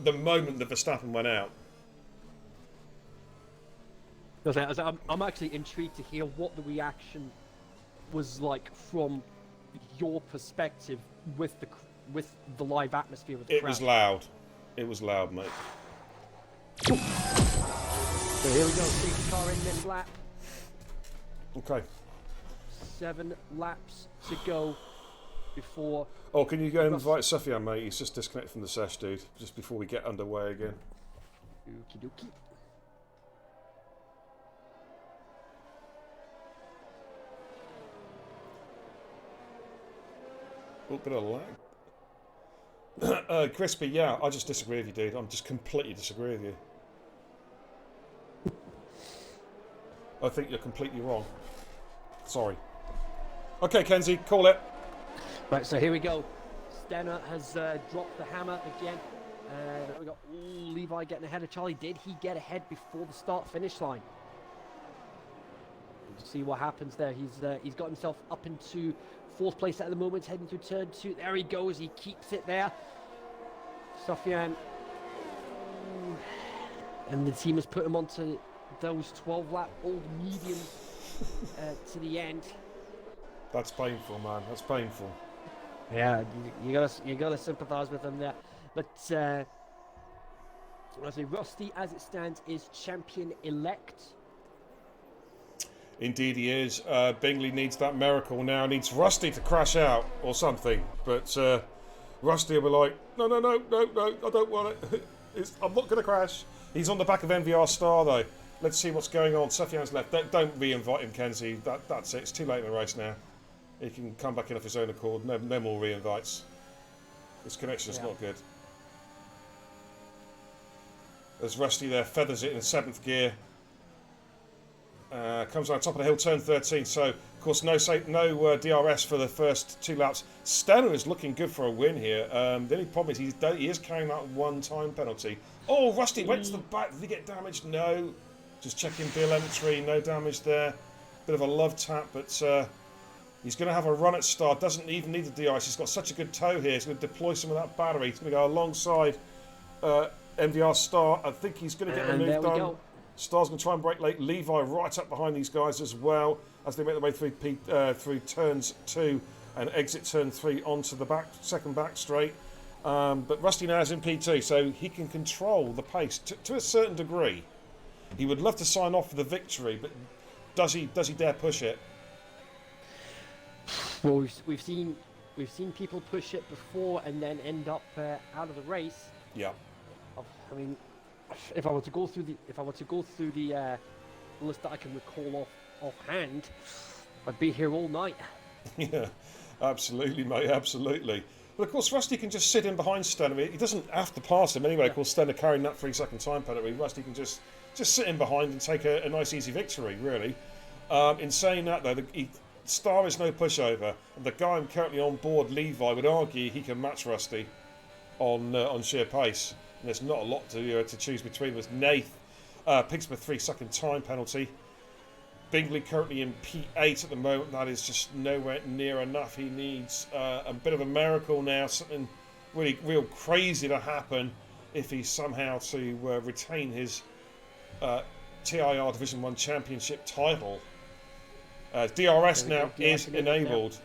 The moment that Verstappen went out. I'm actually intrigued to hear what the reaction was like from your perspective with the live atmosphere of the crowd. It was loud, mate. So here we go, safety car in mid lap. Okay. 7 laps to go before... Oh, can you go and invite Sufyan, mate? He's just disconnected from the sesh, dude, just before we get underway again. Okie dokie. Oh, bit of lag. Crispy, yeah, I just disagree with you, dude. I'm just completely disagree with you. I think you're completely wrong. Sorry. Okay, Kenzie, call it. Right, so here we go. Stenner has dropped the hammer again. There we go. Ooh, Levi getting ahead of Charlie. Did he get ahead before the start-finish line? We'll see what happens there. He's got himself up into 4th place at the moment, heading through turn 2. There he goes. He keeps it there. Sufyan. And the team has put him onto those 12-lap old mediums to the end. That's painful, man. That's painful. Yeah, you gotta sympathise with them there. But I say Rusty, as it stands, is champion-elect. Indeed he is. Bingley needs that miracle now. Needs Rusty to crash out or something. But Rusty will be like, no, I don't want it. I'm not going to crash. He's on the back of MVR Star, though. Let's see what's going on. Sufyan's left. Don't re-invite him, Kenzie. That's it. It's too late in the race now. He can come back in of his own accord. No more re-invites. This connection's not good. There's Rusty there. Feathers it in 7th gear. Comes on top of the hill, turn 13. So, of course, no DRS for the first 2 laps. Stenner is looking good for a win here. The only problem is he is carrying that 1-time penalty. Oh, Rusty went to the back. Did he get damaged? No. Just checking telemetry. No damage there. Bit of a love tap, but he's going to have a run at start. Doesn't even need the DRS. He's got such a good toe here. He's going to deploy some of that battery. He's going to go alongside MVR Star. I think he's going to get the move done. Go. Star's going to try and break late. Levi right up behind these guys as well as they make their way through turns 2 and exit turn 3 onto the second back straight. But Rusty now is in P2, so he can control the pace to a certain degree. He would love to sign off for the victory, but does he dare push it? Well, we've seen people push it before and then end up out of the race. Yeah. I mean, if I were to go through the list that I can recall offhand, I'd be here all night. Yeah, absolutely, mate, absolutely. But of course, Rusty can just sit in behind Stenner. He doesn't have to pass him anyway. Of course, Stenner carrying that 3-second time penalty. Rusty can just sit in behind and take a nice, easy victory, really. In saying that, though, Star is no pushover. And the guy I'm currently on board, Levi, would argue he can match Rusty on sheer pace. And there's not a lot to choose between. With Nath picks up a 3-second time penalty. Bingley currently in P8 at the moment. That is just nowhere near enough. He needs a bit of a miracle now. Something really real crazy to happen if he's somehow to retain his TIR Division 1 Championship title. DRS now is enabled.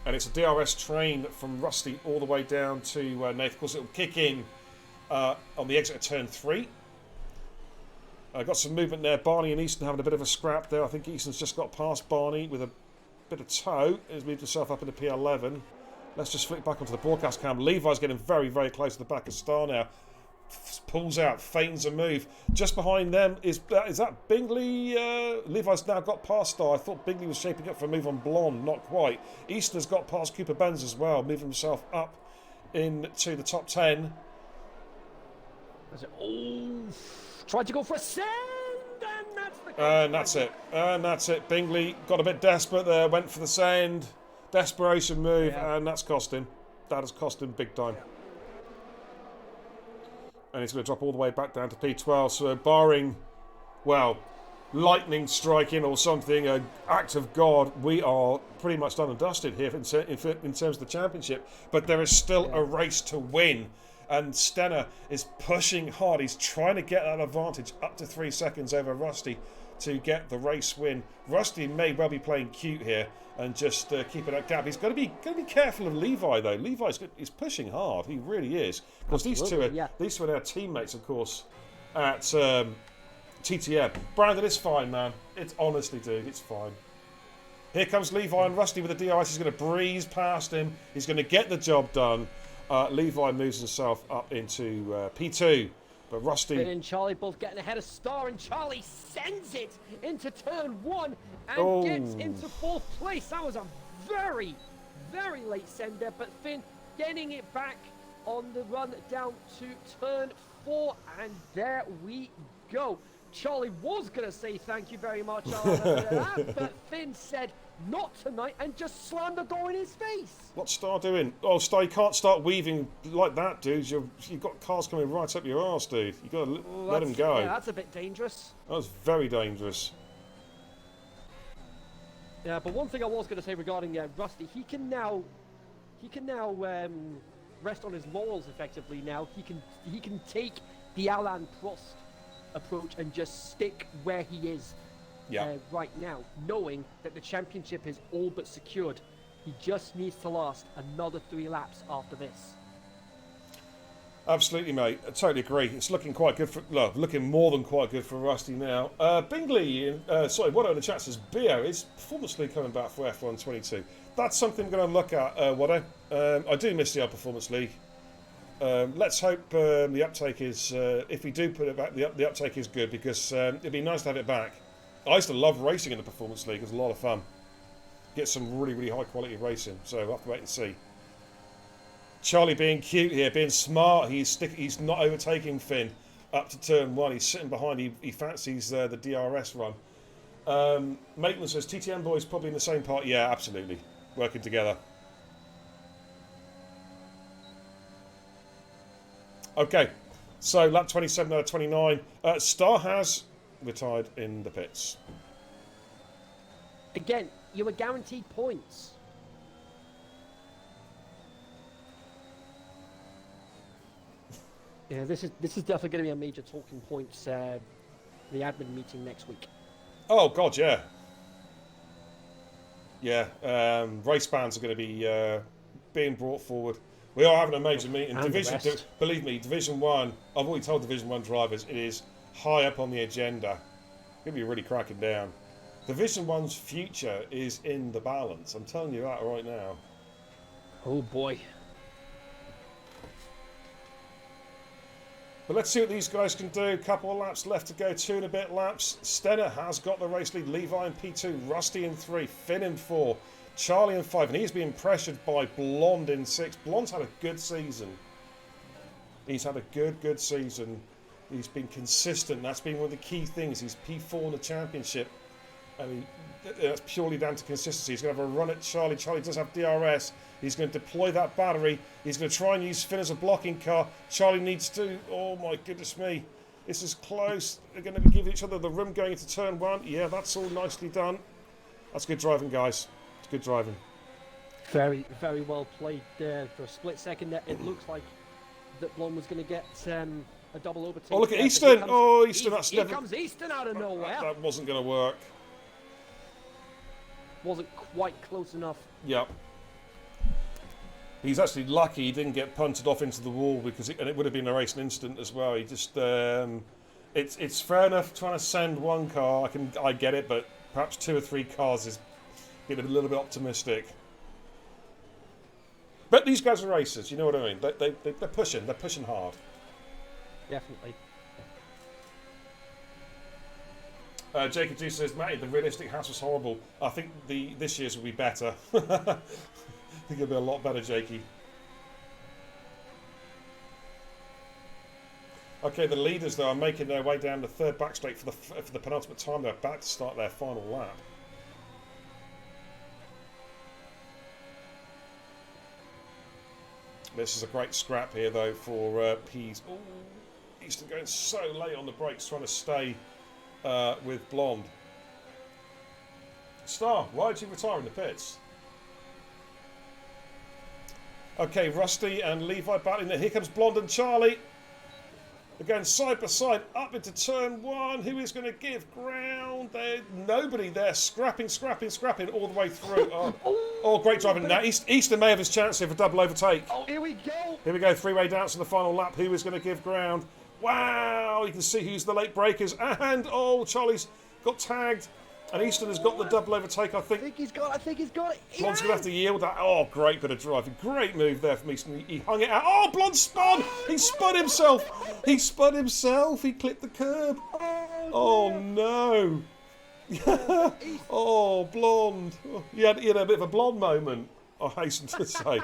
And it's a DRS train from Rusty all the way down to Nath. Of course, it will kick in on the exit of turn 3. Got some movement there. Barney and Easton having a bit of a scrap there. I think Easton's just got past Barney with a bit of toe. He's moved himself up into P11. Let's just flick back onto the broadcast cam. Levi's getting very, very close to the back of Star now. Pulls out, feigns a move. Just behind them is that Bingley? Levi's now got past Star. I thought Bingley was shaping up for a move on Blonde. Not quite. Easton has got past Cooper Benz as well, moving himself up into the top 10. Tried to go for a send, and that's it. And that's it. Bingley got a bit desperate there, went for the send. Desperation move, and that's cost him. That has cost him big time. And he's going to drop all the way back down to P12. So barring, well, lightning striking or something, an act of God, we are pretty much done and dusted here in terms of the championship. But there is still a race to win. And Stenner is pushing hard. He's trying to get that advantage up to 3 seconds over Rusty to get the race win. Rusty may well be playing cute here and just keeping that gap. He's got to be careful of Levi though. Levi's pushing hard. He really is. Because these two are their teammates, of course, at TTM. Brandon, it's fine, man. It's honestly, dude, it's fine. Here comes Levi and Rusty with the DRS. He's going to breeze past him. He's going to get the job done. Levi moves himself up into P2, but Rusty... Finn and Charlie both getting ahead of Star, and Charlie sends it into turn 1 and gets into 4th place. That was a very, very late send there, but Finn getting it back on the run down to turn 4, and there we go. Charlie was going to say thank you very much after that, but Finn said not tonight and just slammed the door in his face. What's Star doing? Oh, Star, you can't start weaving like that, dude. You've got cars coming right up your arse, dude. You've got to let him go. Yeah, that's a bit dangerous. That was very dangerous. Yeah, but one thing I was going to say regarding Rusty, he can now rest on his laurels effectively. Now he can take the Alain Prost approach and just stick where he is right now, knowing that the championship is all but secured. He just needs to last another 3 laps after this. Absolutely, mate. I totally agree. It's looking quite good looking more than quite good for Rusty now. Bingley, Watto in the chat says, Bio, is Performance League coming back for F1 22? That's something we're going to look at, Watto. I do miss the old Performance League. Let's hope the uptake is, if we do put it back, the uptake is good, because it'd be nice to have it back. I used to love racing in the Performance League. It was a lot of fun. Get some really, really high quality racing. So we'll have to wait and see. Charlie being cute here, being smart. He's not overtaking Finn up to turn 1. He's sitting behind. He fancies the DRS run. Maitland says, TTM boys probably in the same part. Yeah, absolutely. Working together. Okay, so lap 27 out of 29. Star has retired in the pits. Again, you were guaranteed points. Yeah, this is definitely going to be a major talking point. The admin meeting next week. Oh God, yeah. Yeah, race bans are going to be being brought forward. We are having a major meeting. And the Division, rest. believe me, Division 1, I've already told Division 1 drivers, it is high up on the agenda. It's going to be really cracking down. Division 1's future is in the balance. I'm telling you that right now. Oh boy. But let's see what these guys can do. Couple of laps left to go, 2 and a bit laps. Stenner has got the race lead. Levi in P2, Rusty in 3, Finn in 4, Charlie in 5, and he's being pressured by Blonde in 6. Blonde's had a good season. He's had a good season. He's been consistent. That's been one of the key things. He's P4 in the championship. I mean, that's purely down to consistency. He's going to have a run at Charlie. Charlie does have DRS. He's going to deploy that battery. He's going to try and use Finn as a blocking car. Charlie needs to... Oh, my goodness me. This is close. They're going to be giving each other the room going into turn 1. Yeah, that's all nicely done. That's good driving, guys. It's good driving. Very, very well played there. For a split second there, it looks like that Blonde was going to get a double overtake. Oh, look at there, but Easton. here comes- Oh, Easton, that's Here never... comes Easton out of nowhere. That wasn't going to work. Wasn't quite close enough. Yep. He's actually lucky he didn't get punted off into the wall because it would have been a racing incident as well. He just it's fair enough trying to send one car. I get it, but perhaps 2 or 3 cars is being a little bit optimistic. But these guys are racers, you know what I mean? They're pushing hard. Definitely. Jacob G says, Matty, the realistic house was horrible. I think this year's will be better. I think it'll be a lot better, Jakey. Okay, the leaders though are making their way down the third back straight for the penultimate time. They're about to start their final lap. This is a great scrap here though for P's. Oh, Easton going so late on the brakes, trying to stay with Blonde. Star, why did you retire in the pits? Okay, Rusty and Levi battling there. Here comes Blonde and Charlie. They're going side by side up into turn 1. Who is going to give ground? Nobody there. Scrapping all the way through. Oh, great driving. Now, Easton may have his chance here for double overtake. Oh, here we go. Here we go. 3-way dance in the final lap. Who is going to give ground? Wow, you can see who's the late breakers. And, oh, Charlie's got tagged. And Easton has got the double overtake, I think. I think he's got it. Blonde's going to have to yield that. Oh, great bit of driving. Great move there from Easton. He hung it out. Oh, Blonde spun! He spun himself! He spun himself! He clipped the curb. Oh, no. Oh, Blonde. He had a bit of a Blonde moment, I hasten to say.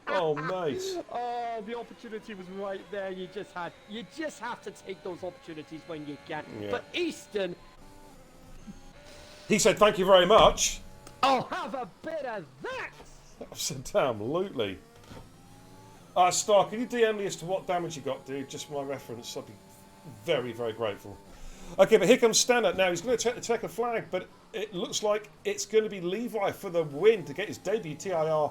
Oh, mate. Oh, the opportunity was right there. You just have to take those opportunities when you can. Yeah. But Easton... He said, thank you very much. I'll have a bit of that! Absolutely. Star, can you DM me as to what damage you got, dude? Just for my reference. I'd be very, very grateful. Okay, but here comes Stanner. Now, he's going to take the checker flag, but it looks like it's going to be Levi for the win to get his debut TIR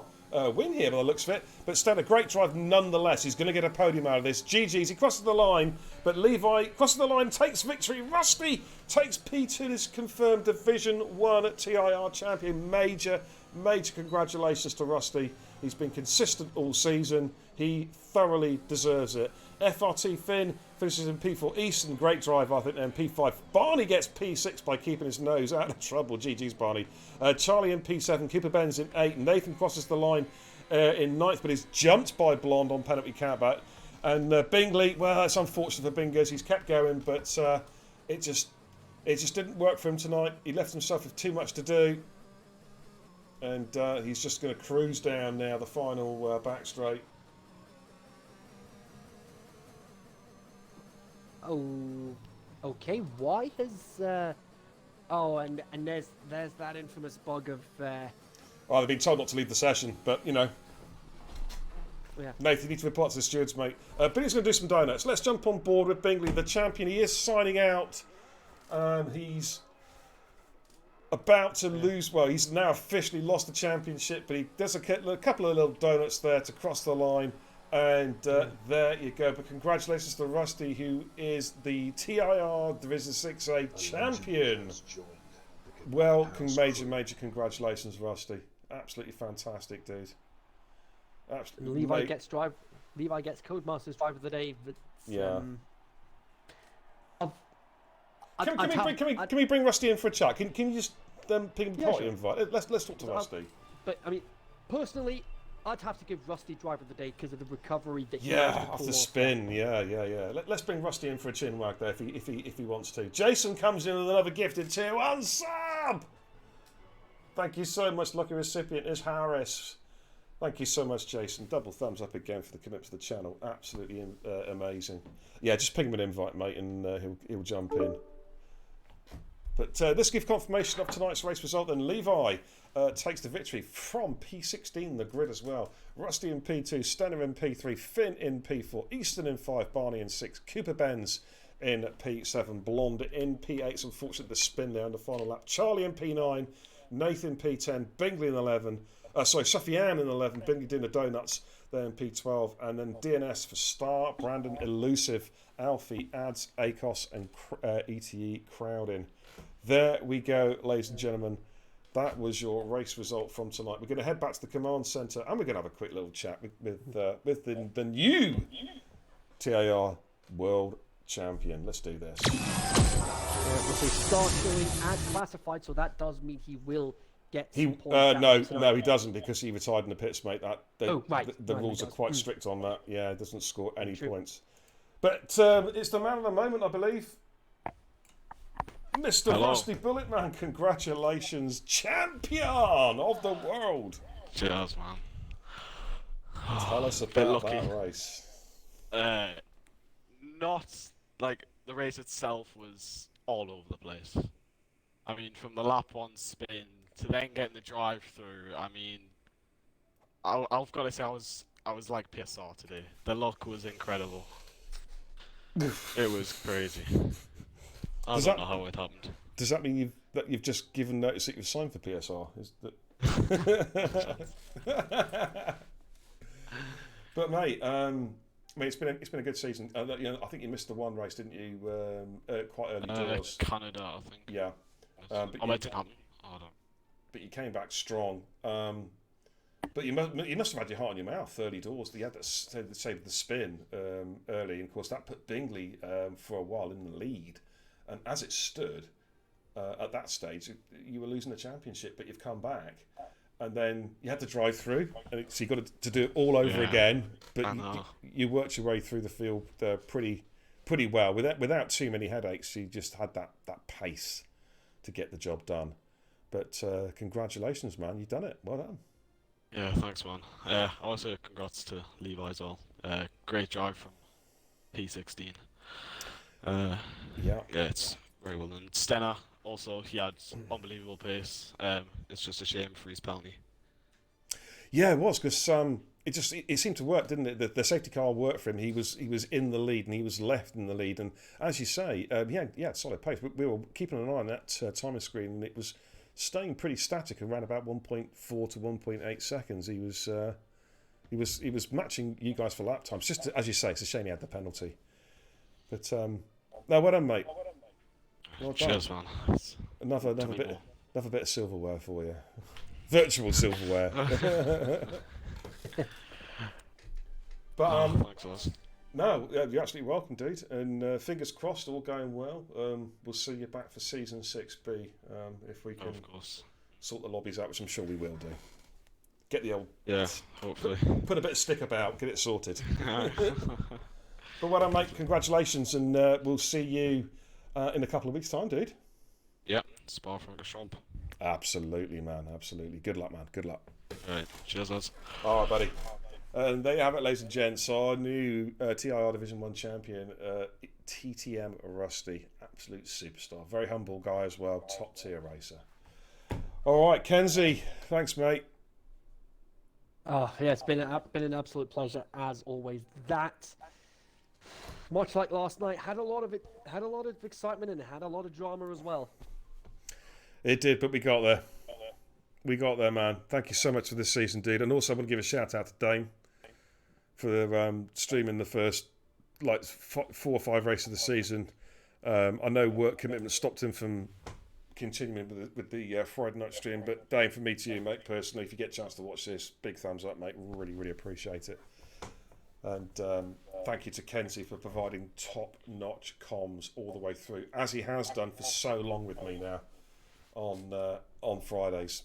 win here by the looks of it. But Stanner, great drive nonetheless. He's going to get a podium out of this. GG's, he crosses the line, but Levi crosses the line, takes victory. Rusty takes P2, this confirmed Division 1 TIR champion. Major congratulations to Rusty. He's been consistent all season. He thoroughly deserves it. FRT Finn finishes in P4. Easton, great drive, I think, and P5. Barney gets P6 by keeping his nose out of trouble. GG's, Barney. Charlie in P7. Cooper Benz in 8. Nathan crosses the line in 9th, but is jumped by Blonde on penalty count-back. And Bingley, well, it's unfortunate for Bingers. He's kept going, but it just didn't work for him tonight. He left himself with too much to do. And he's just going to cruise down now the final back straight. Oh, okay. Why has? Oh, and there's that infamous bug of. Well, they've been told not to leave the session, but you know. Yeah. Nathan, you need to report to the stewards, mate. Billy's going to do some donuts. Let's jump on board with Bingley, the champion. He is signing out. He's about to lose. Well, he's now officially lost the championship, but he does a couple of little donuts there to cross the line. And there you go. But congratulations to Rusty, who is the TIR Division 6A champion. Well, major congratulations, Rusty. Absolutely fantastic, dude. Absolutely. Levi gets Codemasters Driver of the Day. Yeah. Can we bring Rusty in for a chat? Can you just pick him a party sure. invite? Let's talk to Rusty. But I mean, personally, I'd have to give Rusty Driver of the Day because of the recovery that he managed to Off pull the off. spin. Yeah. Let's bring Rusty in for a chin wag there if he wants to. Jason comes in with another gifted tier 1 sub. Thank you so much. Lucky recipient is Harris. Thank you so much, Jason. Double thumbs up again for the commitment to the channel. Absolutely amazing. Yeah, just ping him an invite, mate, and he'll jump in. But this gives confirmation of tonight's race result. Then Levi takes the victory from P16, the grid as well. Rusty in P2, Stenner in P3, Finn in P4, Easton in 5, Barney in 6, Cooper Benz in P7, Blonde in P8. It's unfortunate the spin there on the final lap. Charlie in P9, Nathan P10, Bingley in 11. Sofiane in 11, Bingley doing the donuts there in P12, and then DNS for Star, Brandon Elusive, Alfie, Ads, ACOS, and ETE crowding. There we go, ladies and gentlemen. That was your race result from tonight. We're going to head back to the command centre, and we're going to have a quick little chat with the new TAR World Champion. Let's do this. If they start showing as classified, so that does mean he will get some points no, he doesn't, because he retired in the pits, mate. The rules are quite strict on that. Yeah, it doesn't score any points. But it's the man of the moment, I believe. Mr. Rusty Bulletman, congratulations, champion of the world. Cheers, man. Tell us about that race. Not like the race itself was all over the place. I mean, from the lap 1 spin to then getting the drive through. I mean, I've got to say I was like PSR today. The luck was incredible. It was crazy. I don't know how it happened. Does that mean you've just given notice that you've signed for PSR? Is that... But mate, it's been a good season. I think you missed the one race, didn't you? Quite early doors. Canada, I think. Yeah. But you came back strong. But you must have had your heart in your mouth early doors. You had that save the spin early, and of course that put Bingley for a while in the lead. And as it stood at that stage, you were losing the championship, but you've come back, and then you had to drive through, and so you got to do it all over again. But you worked your way through the field pretty well without too many headaches. You just had that pace to get the job done. But congratulations, man! You've done it. Well done. Yeah, thanks, man. Also, congrats to Levi as well. Great drive from P16. Yeah, it's very well done. Stenner also, he had unbelievable pace. It's just a shame for his penalty. Yeah, it was, because it seemed to work, didn't it? The safety car worked for him. He was in the lead, and he was left in the lead. And as you say, he had solid pace. We were keeping an eye on that timing screen, and it was staying pretty static around about 1.4 to 1.8 seconds. He was matching you guys for lap times. Just as you say, it's a shame he had the penalty. But no, well done, mate. Well done. Cheers, man. Another bit of silverware for you. Virtual silverware. But thanks, Oz. No, you're absolutely welcome, dude. And fingers crossed, all going well. We'll see you back for season 6B if we can sort the lobbies out, which I'm sure we will do. Get the old hopefully put a bit of stick about, get it sorted. But well done, mate. Congratulations, and we'll see you in a couple of weeks' time, dude. Yep, Spa Francorchamps. Absolutely, man. Absolutely. Good luck, man. Good luck. All right. Cheers, lads. All right, buddy. And there you have it, ladies and gents. Our new TIR Division 1 champion, TTM Rusty. Absolute superstar. Very humble guy as well. Top tier racer. All right, Kenzie. Thanks, mate. Oh, yeah, it's been an absolute pleasure as always. That, much like last night, had a lot of excitement and had a lot of drama as well. It did, but we got there. We got there, man. Thank you so much for this season, dude. And also, I want to give a shout out to Dame for streaming the first 4 or 5 races of the season. I know work commitments stopped him from continuing with the Friday night stream. But Dane, from me to you, mate, personally, if you get a chance to watch this, big thumbs up, mate. Really, really appreciate it. And thank you to Kenzie for providing top-notch comms all the way through, as he has done for so long with me now on Fridays.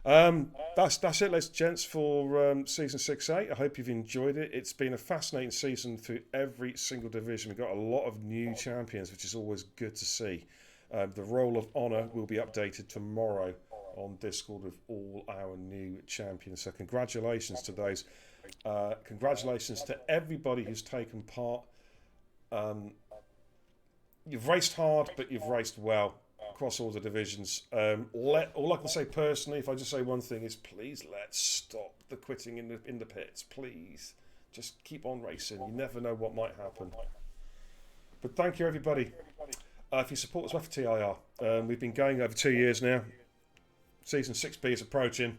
That's it, ladies and gents, for season 6-8. I hope you've enjoyed it. It's been a fascinating season through every single division. We've got a lot of new champions, which is always good to see. The Roll of Honour will be updated tomorrow on Discord with all our new champions. So congratulations to those. Congratulations to everybody who's taken part. You've raced hard, but you've raced well across all the divisions. All I can say personally, if I just say one thing, is please let's stop the quitting in the pits. Please, just keep on racing. You never know what might happen. But thank you, everybody, for your support as well for TIR. We've been going over 2 years now. Season 6B is approaching.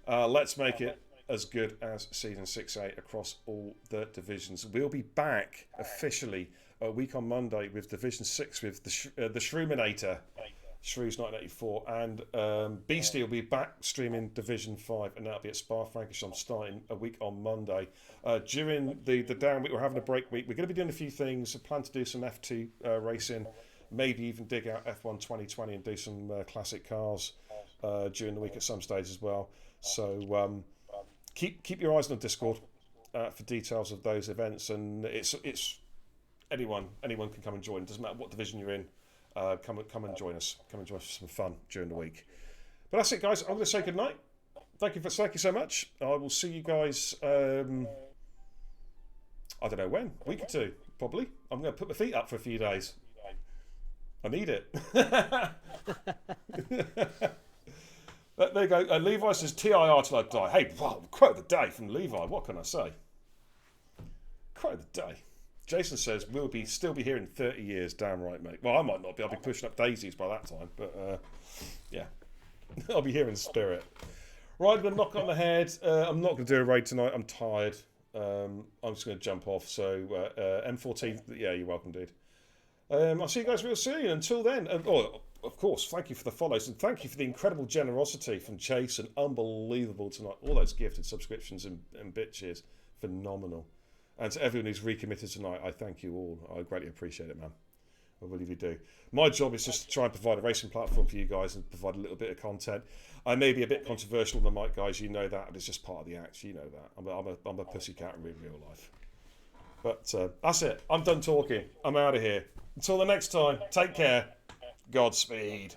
Let's make it as good as season 6-8 across all the divisions. We'll be back officially a week on Monday with Division 6 with the Shroominator, Shrews 1984, and Beastie will be back streaming Division 5, and that'll be at Spa-Francorchamps starting a week on Monday. During the down week, we're having a break week. We're going to be doing a few things. I plan to do some F2 racing, maybe even dig out F1 2020 and do some classic cars during the week at some stage as well. So keep your eyes on the Discord for details of those events, and it's anyone can come and join. It doesn't matter what division you're in. Come and join us. Come and join us for some fun during the week. But that's it, guys. I'm going to say good night. Thank you so much. I will see you guys. I don't know when. A week or two, probably. I'm going to put my feet up for a few days. I need it. There you go. Levi says TIR till I die. Hey, wow, quote of the day from Levi. What can I say? Quote of the day. Jason says we'll still be here in 30 years. Damn right, mate. Well, I might not be. I'll be pushing up daisies by that time. But yeah, I'll be here in spirit. Right, I'm going to knock on the head. I'm not going to do a raid tonight. I'm tired. I'm just going to jump off. So M14, yeah, you're welcome, dude. I'll see you guys real soon. Until then, of course, thank you for the follows and thank you for the incredible generosity from Chase and unbelievable tonight. All those gifted subscriptions and bitches, phenomenal. And to everyone who's recommitted tonight, I thank you all. I greatly appreciate it, man. I really do. My job is just to try and provide a racing platform for you guys and provide a little bit of content. I may be a bit controversial on the mic, guys. You know that. It's just part of the act. You know that. I'm a pussycat in real life. But that's it. I'm done talking. I'm out of here. Until the next time, take care. Godspeed.